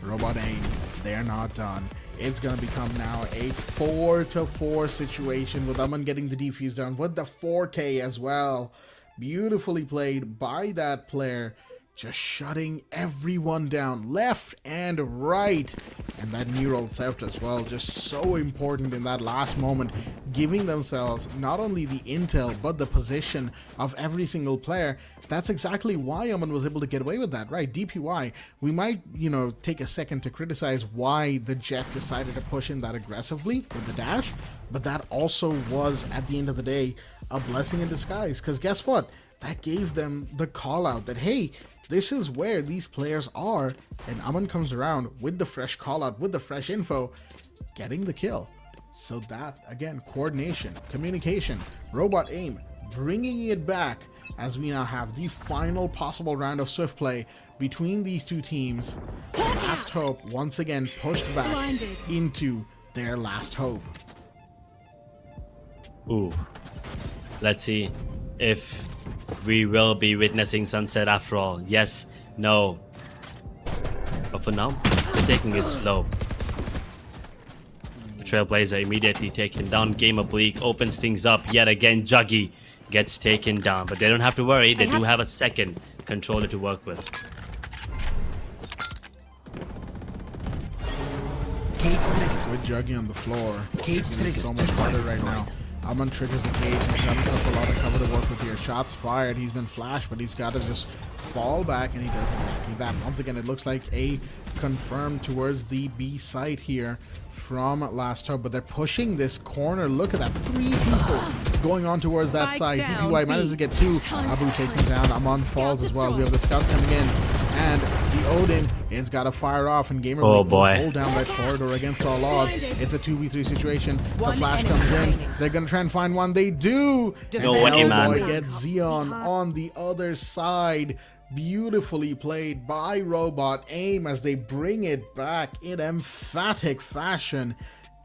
Robot Aim, they're not done. It's gonna become now a 4-4 situation with Amun getting the defuse down with the 4K as well. Beautifully played by that player just shutting everyone down left and right. And that neural theft as well, just so important in that last moment, giving themselves not only the intel but the position of every single player. That's exactly why Aman was able to get away with that, right? DPY, we might, take a second to criticize why the Jet decided to push in that aggressively with the dash, but that also was, at the end of the day, a blessing in disguise, because guess what? That gave them the call out that, hey, this is where these players are, and Aman comes around with the fresh call out, with the fresh info, getting the kill. So that, again, coordination, communication, robot aim, bringing it back as we now have the final possible round of Swiftplay between these two teams. Last Hope once again pushed back into their last hope.
Ooh, let's see if we will be witnessing sunset after all. Yes, no. But for now, we're taking it slow. The Trailblazer immediately taken down. Game Oblique opens things up yet again. Juggy gets taken down, but they don't have to worry. They do have a second controller to work with.
With Juggy on the floor, he's so much harder right now. Aman triggers the cage. He's got himself a lot of cover to work with here. Shots fired. He's been flashed, but he's got to just fall back, and he does exactly that. Once again, it looks like a confirmed towards the B site here from Last Hope, but they're pushing this corner. Look at that. 3 people going on towards that side. DPY manages to get 2. Abu takes him down. Aman falls as well. We have the scout coming in, and the Odin has got to fire off, and Gamer will hold down that corridor against all odds. It's a 2v3 situation. The flash comes in. They're going to try and find one. They do.
No way, man.
Hellboy gets Xeon on the other side. Beautifully played by Robot Aim as they bring it back in emphatic fashion.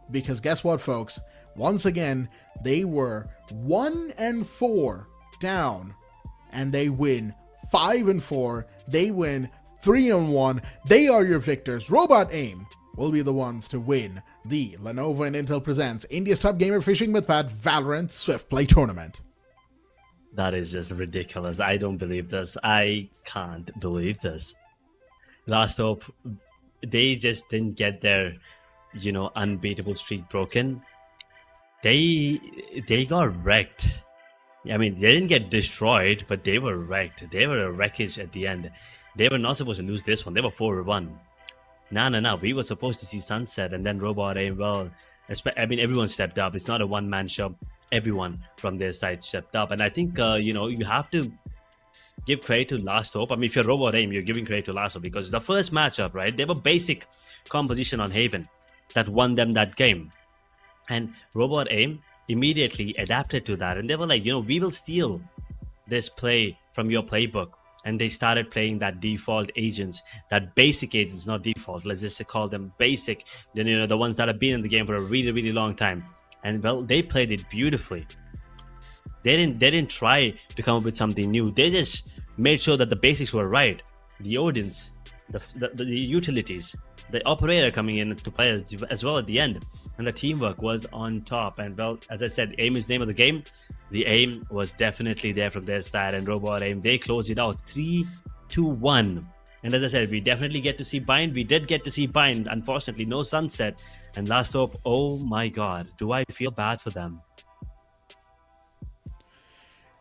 Because guess what, folks? Once again, they were 1-4 down, and they win 5-4. They win 3-1. They are your victors. Robot Aim will be the ones to win the Lenovo and Intel presents India's top gamer fishing Mythpat Valorant Swiftplay tournament.
That is just ridiculous. I don't believe this. I can't believe this. Last Hope, they just didn't get their, unbeatable streak broken. They got wrecked. I mean, they didn't get destroyed, but they were wrecked. They were a wreckage at the end. They were not supposed to lose this one. They were 4-1. No. We were supposed to see sunset, and then Robot Aim, well, everyone stepped up. It's not a one-man show. Everyone from their side stepped up, and I think you have to give credit to Last Hope. I mean, if you're Robot Aim, you're giving credit to Last Hope because it's the first matchup, right? They were basic composition on Haven that won them that game, and Robot Aim immediately adapted to that, and they were like, we will steal this play from your playbook. And they started playing that default agents, that basic agents, not defaults. Let's just call them basic. Then the ones that have been in the game for a really, really long time. And well, they played it beautifully. They didn't try to come up with something new. They just made sure that the basics were right. The Odins, the utilities, the operator coming in to play as well at the end, and the teamwork was on top. And well, as I said, aim is the name of the game. The aim was definitely there from their side, and Robot Aim, they closed it out 3-1. And as I said, we definitely get to see Bind. We did get to see Bind. Unfortunately, no sunset. And Last Hope, oh my god, do I feel bad for them.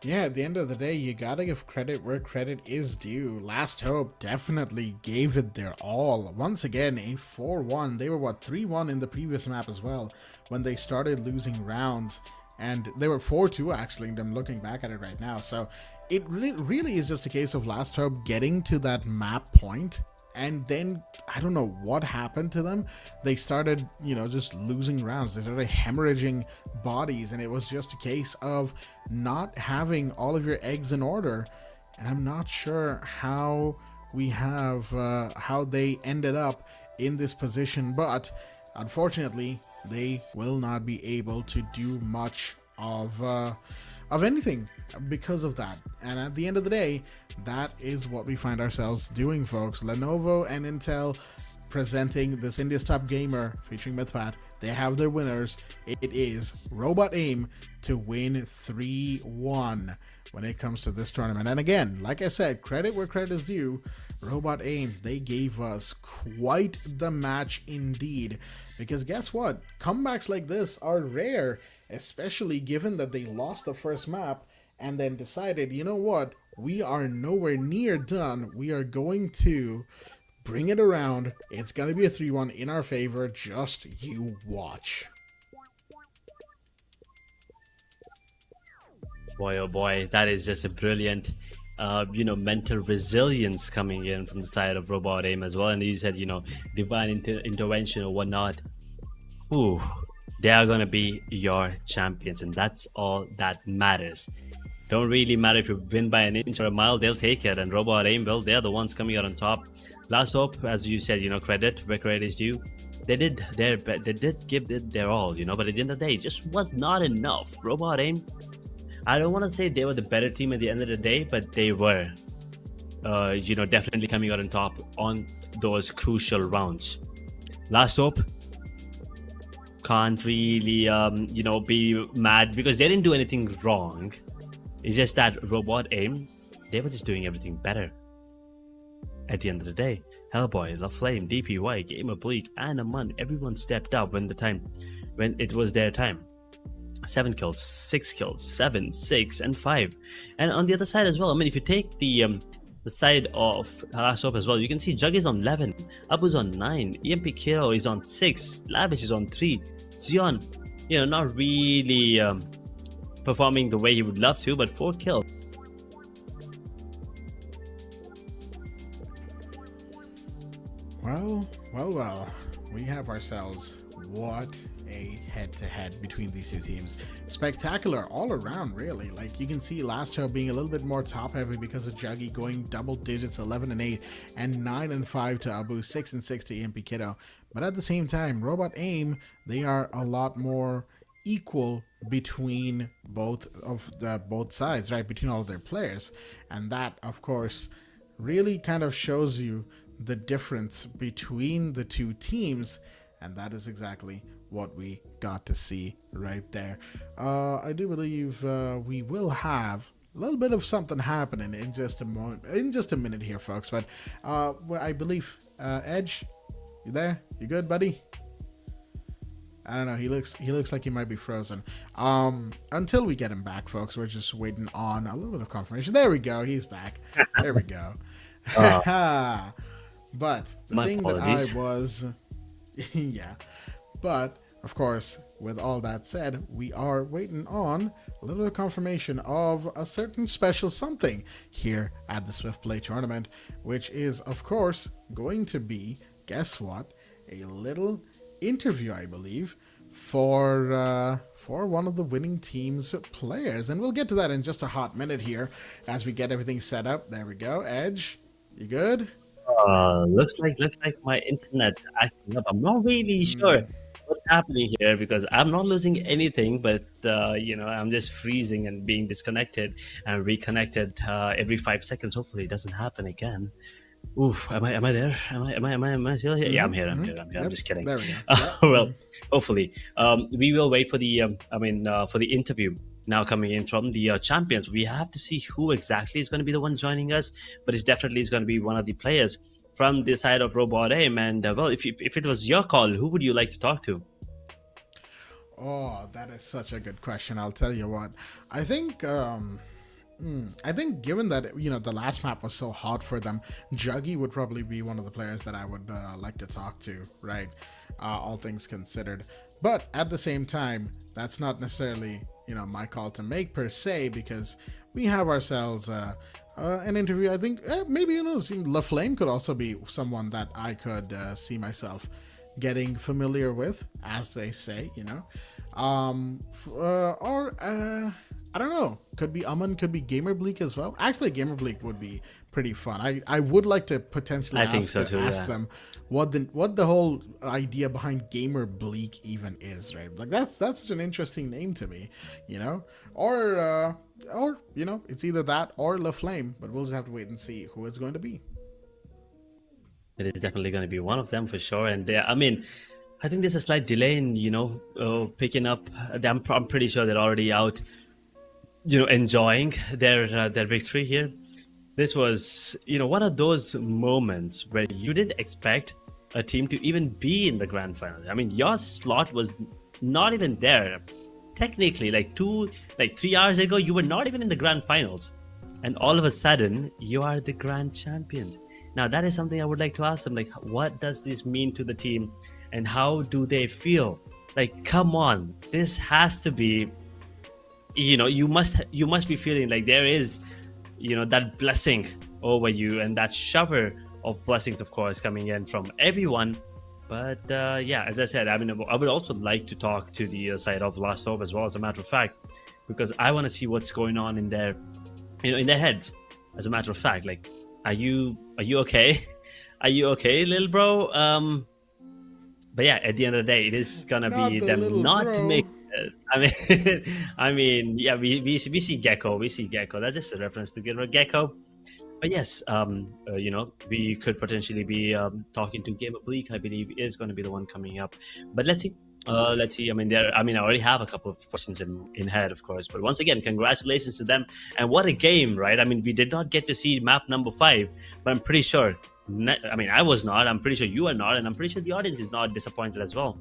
Yeah, at the end of the day, you gotta give credit where credit is due. Last Hope definitely gave it their all. Once again, a 4-1. They were, 3-1 in the previous map as well when they started losing rounds. And they were 4-2 actually, I'm looking back at it right now. So it really is just a case of Last Hope getting to that map point, and then I don't know what happened to them. They started, just losing rounds. They started hemorrhaging bodies, and it was just a case of not having all of your eggs in order. And I'm not sure how how they ended up in this position, but unfortunately, they will not be able to do much of anything because of that. And at the end of the day, that is what we find ourselves doing, folks. Lenovo and Intel presenting this India's Top Gamer featuring Mythpat. They have their winners. It is Robot Aim to win 3-1 when it comes to this tournament. And again, like I said, credit where credit is due. Robot Aim, they gave us quite the match indeed. Because guess what? Comebacks like this are rare, especially given that they lost the first map and then decided, you know what? We are nowhere near done. We are going to bring it around. It's going to be a 3-1 in our favor. Just you watch.
Boy, oh boy, that is just a brilliant, mental resilience coming in from the side of Robot Aim as well. And you said, divine intervention or whatnot. Ooh, they are going to be your champions, and that's all that matters. Don't really matter if you win by an inch or a mile, they'll take it. And Robot Aim, well, they're the ones coming out on top. Last hope, as you said, credit where credit is due. They did give it their all, but at the end of the day, it just was not enough. Robot Aim, I don't want to say they were the better team at the end of the day, but they were, definitely coming out on top on those crucial rounds. Last hope, can't really, be mad because they didn't do anything wrong. It's just that Robot Aim, they were just doing everything better. At the end of the day, Hellboy, La Flame, DPY, Gamer Bleak, and Aman, everyone stepped up when it was their time. 7 kills, 6 kills, 7, 6, and 5. And on the other side as well, I mean, if you take the side of Last Hope as well, you can see Jug is on 11, Abu's on 9, EMP Kiro is on 6, Lavish is on 3, Zion, not really performing the way he would love to, but 4 kills.
Well, we have ourselves what a head-to-head between these two teams. Spectacular all around, really. Like, you can see Last Hope being a little bit more top-heavy because of Juggy going double digits, 11 and 8, and 9 and 5 to Abu, 6 and 6 to EMP Kiddo. But at the same time, Robot Aim, they are a lot more equal between both sides, right? Between all of their players. And that, of course, really kind of shows you the difference between the two teams, and that is exactly what we got to see right there. I do believe we will have a little bit of something happening in just a moment, in just a minute here, folks. But I believe Edge, you there? You good, buddy? I don't know. He looks like he might be frozen. Until we get him back, folks, we're just waiting on a little bit of confirmation. There we go. He's back. There we go. But the thing
apologies.
that I was, yeah. But of course, with all that said, we are waiting on a little bit of confirmation of a certain special something here at the Swiftplay tournament, which is, of course, going to be, guess what, a little interview, I believe, for one of the winning team's players. And we'll get to that in just a hot minute here as we get everything set up. There we go. Edge, you good?
Looks like my internet's acting up. I'm not really sure what's happening here because I'm not losing anything, but I'm just freezing and being disconnected and reconnected every 5 seconds. Hopefully it doesn't happen again. Oof, am I there? Am I still here? Yeah, I'm here. Yep. I'm just kidding.
There we go.
Well, hopefully, we will wait for the for the interview now coming in from the champions. We have to see who exactly is going to be the one joining us, but it's definitely going to be one of the players from the side of Robot Aim. And well, if it was your call, who would you like to talk to?
Oh, that is such a good question. I'll tell you what. I think given that, the last map was so hot for them, Juggy would probably be one of the players that I would like to talk to, right? All things considered. But at the same time, that's not necessarily, my call to make per se, because we have ourselves an interview. I think maybe, La Flame could also be someone that I could see myself getting familiar with, as they say, I don't know. Could be Aman, could be Gamer Bleak as well. Actually, Gamer Bleak would be pretty fun. I would like to potentially ask them what the whole idea behind Gamer Bleak even is, right? Like that's such an interesting name to me, or it's either that or La Flame, but we'll just have to wait and see who it's going to be.
It is definitely going to be one of them for sure. And I mean, I think there's a slight delay in picking up. I'm pretty sure they're already out, enjoying their victory here. This was one of those moments where you didn't expect a team to even be in the grand final. I mean, your slot was not even there. Technically, like 3 hours ago, you were not even in the grand finals, and all of a sudden, you are the grand champions. Now, that is something I would like to ask them. Like, what does this mean to the team, and how do they feel? Like, come on, this has to be. You must be feeling like there is, that blessing over you, and that shower of blessings, of course, coming in from everyone. But yeah, as I said, I mean, I would also like to talk to the side of Last Hope as well, as a matter of fact, because I want to see what's going on in their, in their heads. As a matter of fact, like, are you okay? Are you okay, little bro? But yeah, at the end of the day, it is gonna be them not to make. I mean, yeah, we see Gecko. We see Gecko. That's just a reference to Gecko. But yes, we could potentially be talking to Game of Bleak. I believe is going to be the one coming up. But let's see. Let's see. I mean, I already have a couple of questions in head, of course. But once again, congratulations to them. And what a game, right? I mean, we did not get to see map number 5, but I'm pretty sure. I mean, I was not. I'm pretty sure you are not, and I'm pretty sure the audience is not disappointed as well.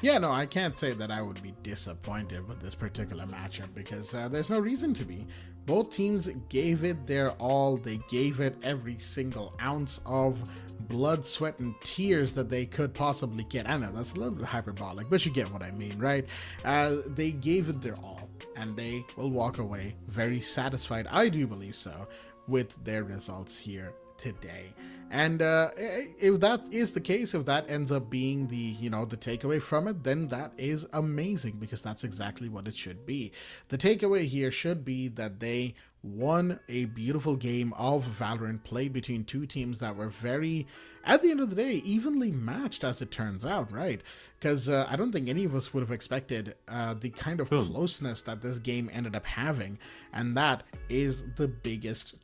Yeah, no, I can't say that I would be disappointed with this particular matchup because there's no reason to be. Both teams gave it their all. They gave it every single ounce of blood, sweat, and tears that they could possibly get. I know that's a little bit hyperbolic, but you get what I mean, right? They gave it their all, and they will walk away very satisfied, I do believe so, with their results here today. And if that is the case, if that ends up being the the takeaway from it, then that is amazing, because that's exactly what it should be. The takeaway here should be that they won a beautiful game of Valorant play between two teams that were very, at the end of the day, evenly matched, as it turns out, right? Because I don't think any of us would have expected the kind of closeness that this game ended up having, and that is the biggest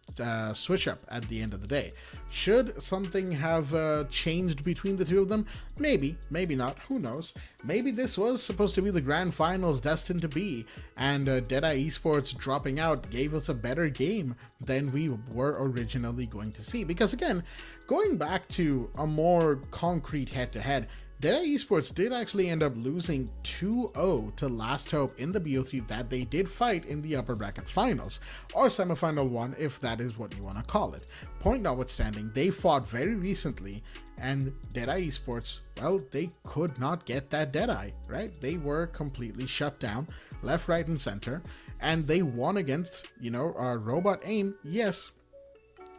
switch up at the end of the day. Should something have changed between the two of them? Maybe, maybe not, who knows? Maybe this was supposed to be the grand finals destined to be, and Deadeye Esports dropping out gave us a better game than we were originally going to see. Because again, going back to a more concrete head-to-head, Deadeye Esports did actually end up losing 2-0 to Last Hope in the BO3 that they did fight in the upper bracket finals, or semifinal 1 if that is what you want to call it. Point notwithstanding, they fought very recently, and Deadeye Esports, well, they could not get that Deadeye, right? They were completely shut down, left, right, and center, and they won against, robot aim, yes.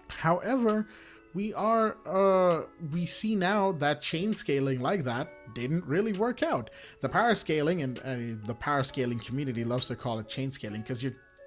However, we see now that chain scaling like that didn't really work out. The power scaling, and the power scaling community loves to call it chain scaling, because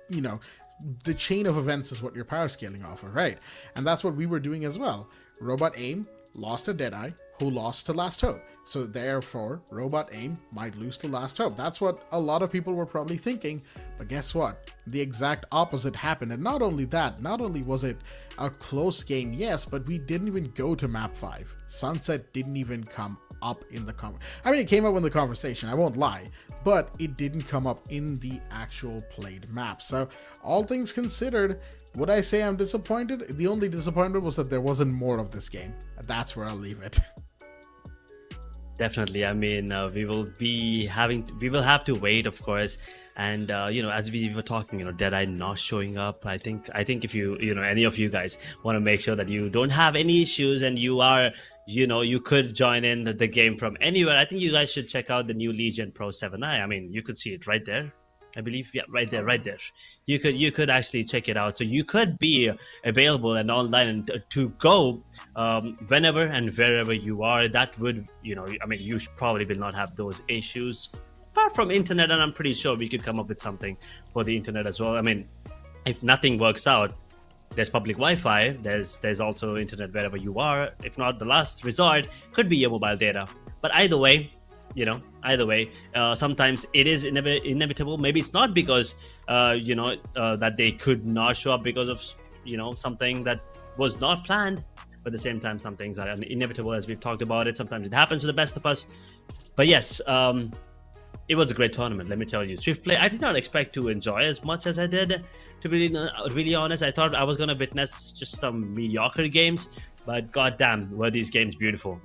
the chain of events is what you're power scaling off of, right? And that's what we were doing as well. Robot aim lost to Deadeye, who lost to Last Hope. So therefore, Robot aim might lose to Last Hope. That's what a lot of people were probably thinking. But guess what? The exact opposite happened. And not only that, not only was it a close game, yes, but we didn't even go to map 5. Sunset didn't even come up in the it came up in the conversation, I won't lie, but it didn't come up in the actual played map. So all things considered, would I say I'm disappointed? The only disappointment was that there wasn't more of this game. That's where I'll leave it.
Definitely. I mean, we will have to wait, of course. And as we were talking, Deadeye not showing up. I think if you any of you guys want to make sure that you don't have any issues and you are, you could join in the game from anywhere, I think you guys should check out the new Legion Pro 7i. I mean, you could see it right there, I believe. Yeah, right there. You could actually check it out. So you could be available and online and to go whenever and wherever you are. That would, you probably will not have those issues. Apart from internet, and I'm pretty sure we could come up with something for the internet as well. I mean, if nothing works out, there's public Wi-Fi. There's also internet wherever you are. If not, the last resort could be your mobile data. But either way, sometimes it is inevitable. Maybe it's not because that they could not show up because of something that was not planned. But at the same time, some things are inevitable, as we've talked about it. Sometimes it happens to the best of us. But yes, it was a great tournament, let me tell you. Swiftplay, I did not expect to enjoy as much as I did. To be really honest, I thought I was going to witness just some mediocre games. But goddamn, were these games beautiful.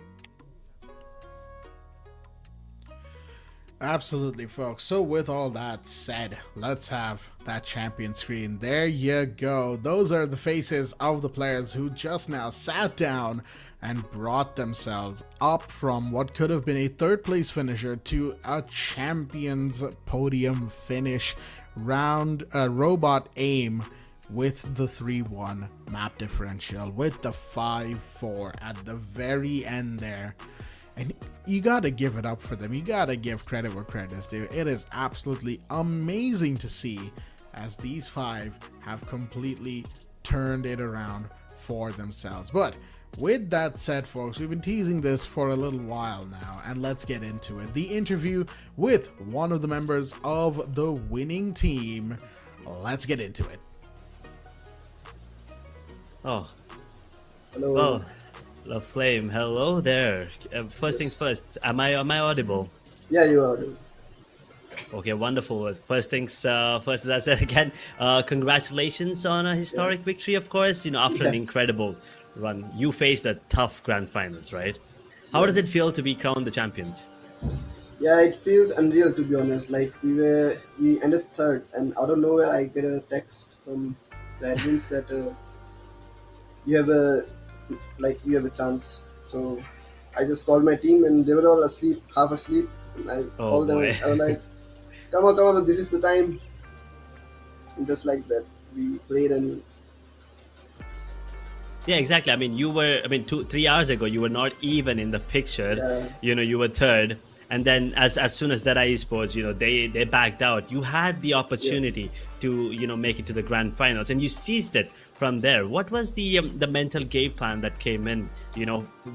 Absolutely, folks. So with all that said, let's have that champion screen. There you go. Those are the faces of the players who just now sat down and brought themselves up from what could have been a third place finisher to a champions podium finish. Round robot aim with the 3-1 map differential, with the 5-4 at the very end there. And you gotta give it up for them. You gotta give credit where credit is due. It is absolutely amazing to see as these 5 have completely turned it around for themselves. But with that said, folks, we've been teasing this for a little while now, and let's get into it. The interview with one of the members of the winning team. Let's get into it.
Oh.
Hello.
Well, Love Flame, hello there. First things first, am I audible?
Yeah, you are.
Okay, wonderful. First things first, as I said again, congratulations on a historic victory, of course. After an incredible run, you faced a tough grand finals, right? How does it feel to be crowned the champions?
Yeah, it feels unreal, to be honest. Like we ended third, and out of nowhere I get a text from the admins that you have a chance. So I just called my team, and they were all asleep, half asleep. And I called them. I was like, come on, this is the time. And just like that, we played. And
yeah, exactly. I mean, 3 hours ago, you were not even in the picture.
Yeah.
You were third. And then as soon as that Esports, they backed out. You had the opportunity to, make it to the grand finals, and you seized it from there. What was the mental game plan that came in,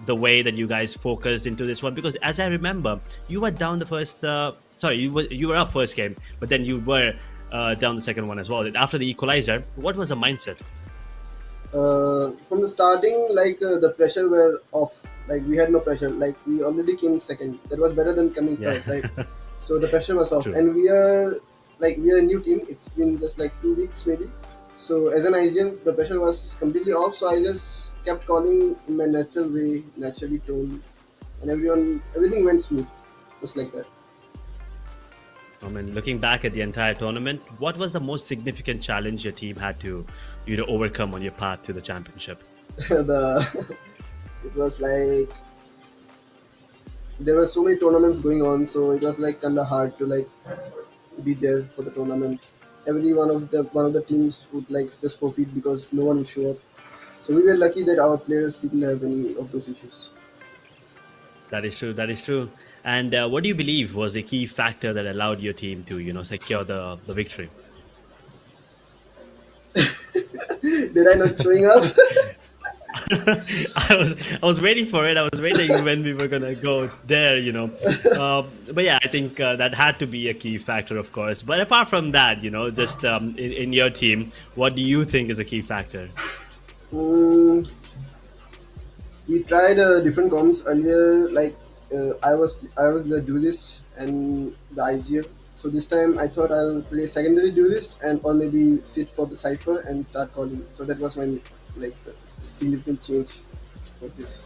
the way that you guys focused into this one? Because as I remember, you were down the first, you were up first game, but then you were down the second one as well. After the equalizer, what was the mindset?
From the starting, the pressure were off. Like we had no pressure. Like we already came second. That was better than coming third, right? So the pressure was off.
True.
And we are a new team. It's been just 2 weeks maybe. So as an Asian, the pressure was completely off. So I just kept calling in my natural way, naturally toned, and everything went smooth, just like that.
I mean, looking back at the entire tournament, what was the most significant challenge your team had to, overcome on your path to the championship?
It was there were so many tournaments going on, so it was kind of hard to be there for the tournament. Every one of the teams would just forfeit because no one would show up. So we were lucky that our players didn't have any of those issues.
That is true. And what do you believe was the key factor that allowed your team to, secure the victory?
Did I not showing up?
I was waiting for it. I was waiting when we were gonna go there, But yeah, I think that had to be a key factor, of course. But apart from that, just in your team, what do you think is a key factor?
We tried different comps earlier. I was the duelist and the IGL. So this time I thought I'll play secondary duelist or maybe sit for the cipher and start calling. So that was my significant change for this.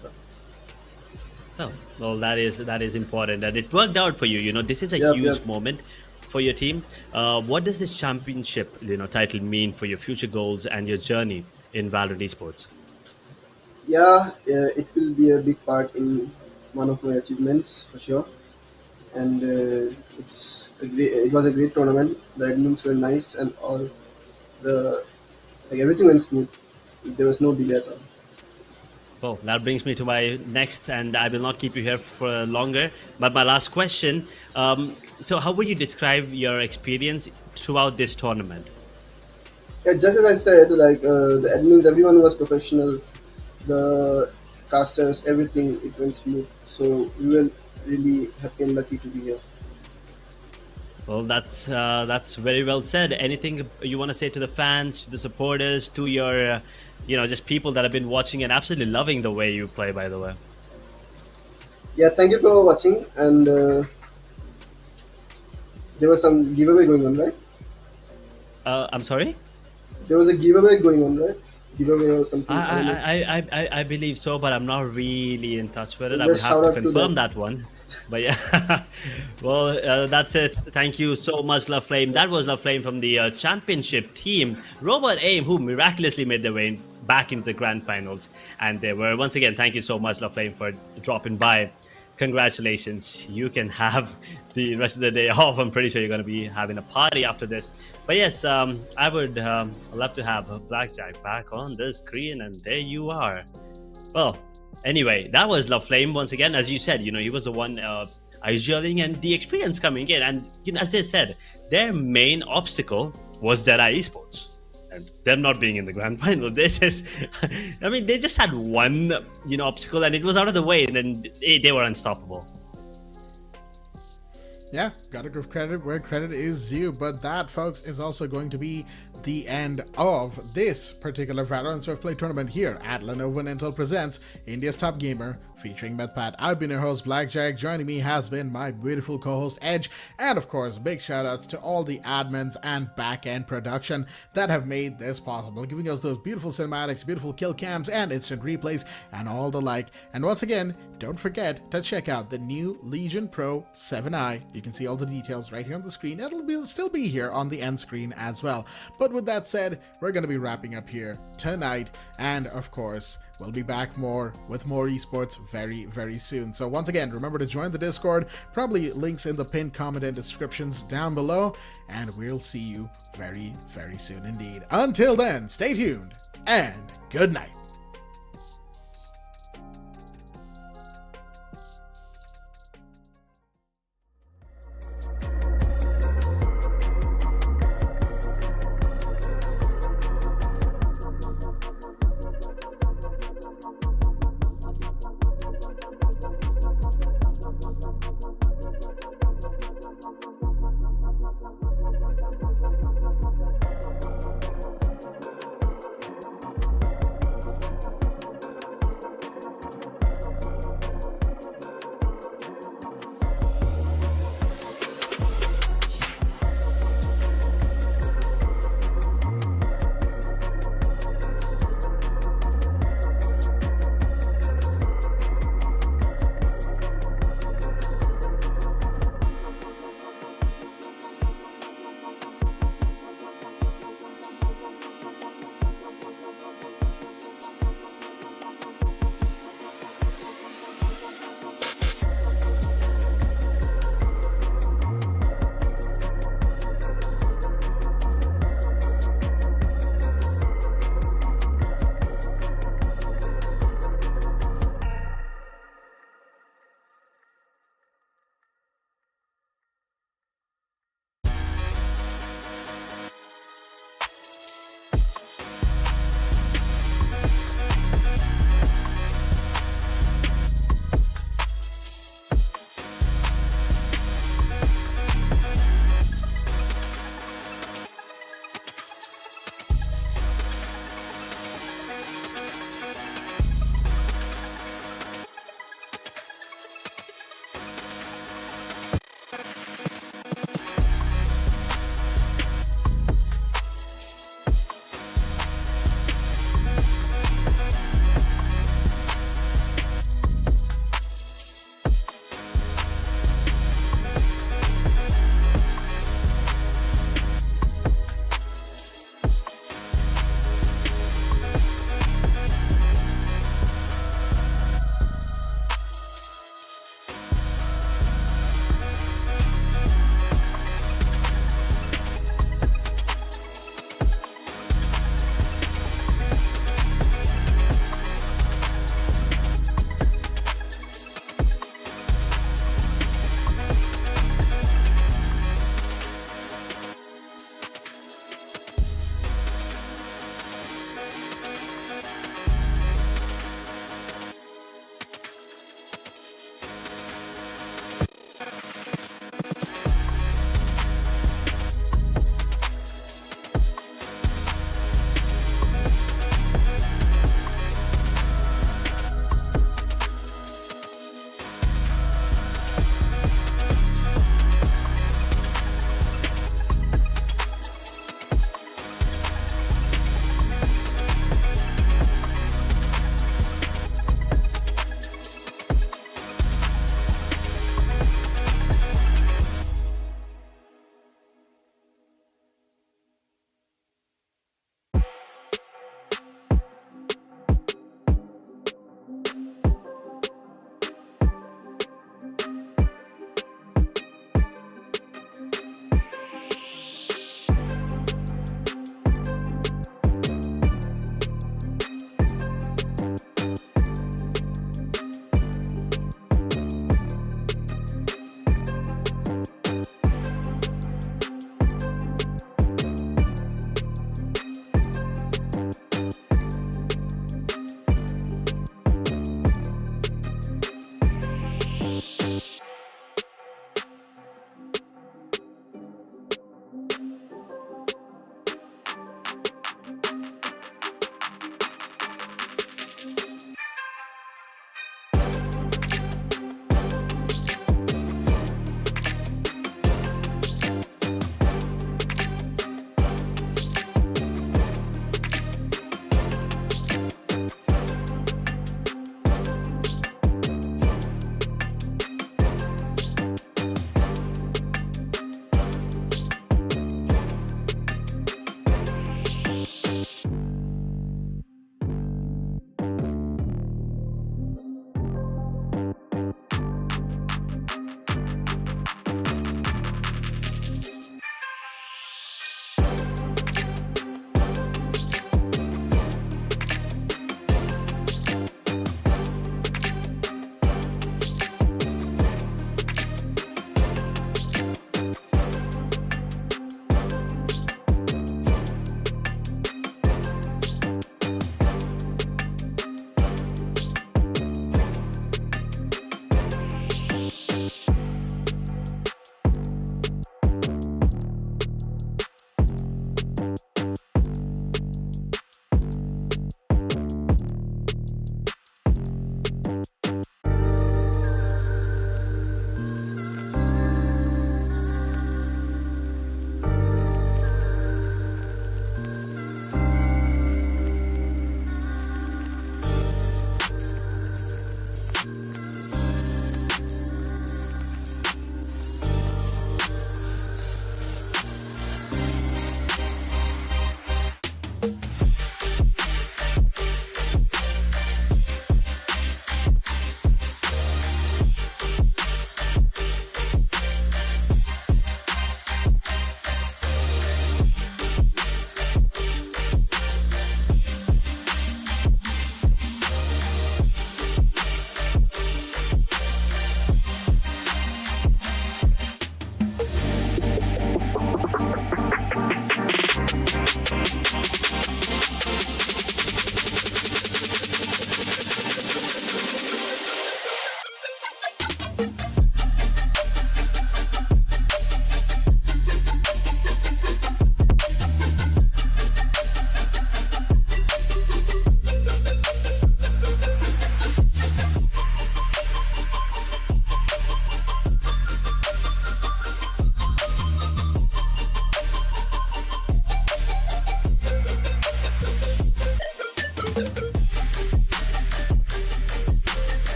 Oh, well, that is important, and it worked out for you. This is a huge moment for your team. What does this championship, title mean for your future goals and your journey in Valorant Esports?
Yeah, it will be a big part in one of my achievements for sure. And it was a great tournament. The admins were nice, and all everything went smooth. There was no delay at all.
Well, that brings me to my next, and I will not keep you here for longer. But my last question: so, how would you describe your experience throughout this tournament?
Yeah, just as I said, the admins, everyone was professional. The casters, everything, it went smooth. So we were really happy and lucky to be here.
Well, that's very well said. Anything you want to say to the fans, to the supporters, to your just people that have been watching and absolutely loving the way you play, by the way.
Yeah, thank you for watching. And there was some giveaway going on, right?
I'm sorry?
There was a giveaway going on, right? Giveaway or something. I don't know.
I believe so, but I'm not really in touch with
So
it. I would
just
have
shout
to
out to
confirm
them.
that one. But yeah, well, that's it. Thank you so much, Love Flame. That was Love Flame from the championship team, Robot Aim, who miraculously made their way back into the grand finals. And they were, once again, thank you so much, Love Flame, for dropping by. Congratulations, you can have the rest of the day off. I'm pretty sure you're going to be having a party after this. But yes, I would love to have Blackjack back on the screen, and there you are. Well, anyway, that was Love Flame once again. As you said, he was the one gelling and the experience coming in. And as I said, their main obstacle was Dead Eye Esports. And them not being in the grand final, they just had one, obstacle, and it was out of the way, and then they were unstoppable.
Yeah, gotta give credit where credit is due, but that, folks, is also going to be the end of this particular Valorant Swiftplay tournament here at Lenovo and Intel Presents India's Top Gamer featuring Mythpat. I've been your host, Blackjack. Joining me has been my beautiful co-host, Edge, and of course, big shout-outs to all the admins and back-end production that have made this possible, giving us those beautiful cinematics, beautiful kill cams, and instant replays, and all the like. And once again, don't forget to check out the new Legion Pro 7i. You can see all the details right here on the screen. It'll still be here on the end screen as well. But with that said, we're going to be wrapping up here tonight, and of course, we'll be back with more esports very, very soon. So once again, remember to join the Discord, probably links in the pinned comment and descriptions down below, and we'll see you very, very soon indeed. Until then, stay tuned, and good night.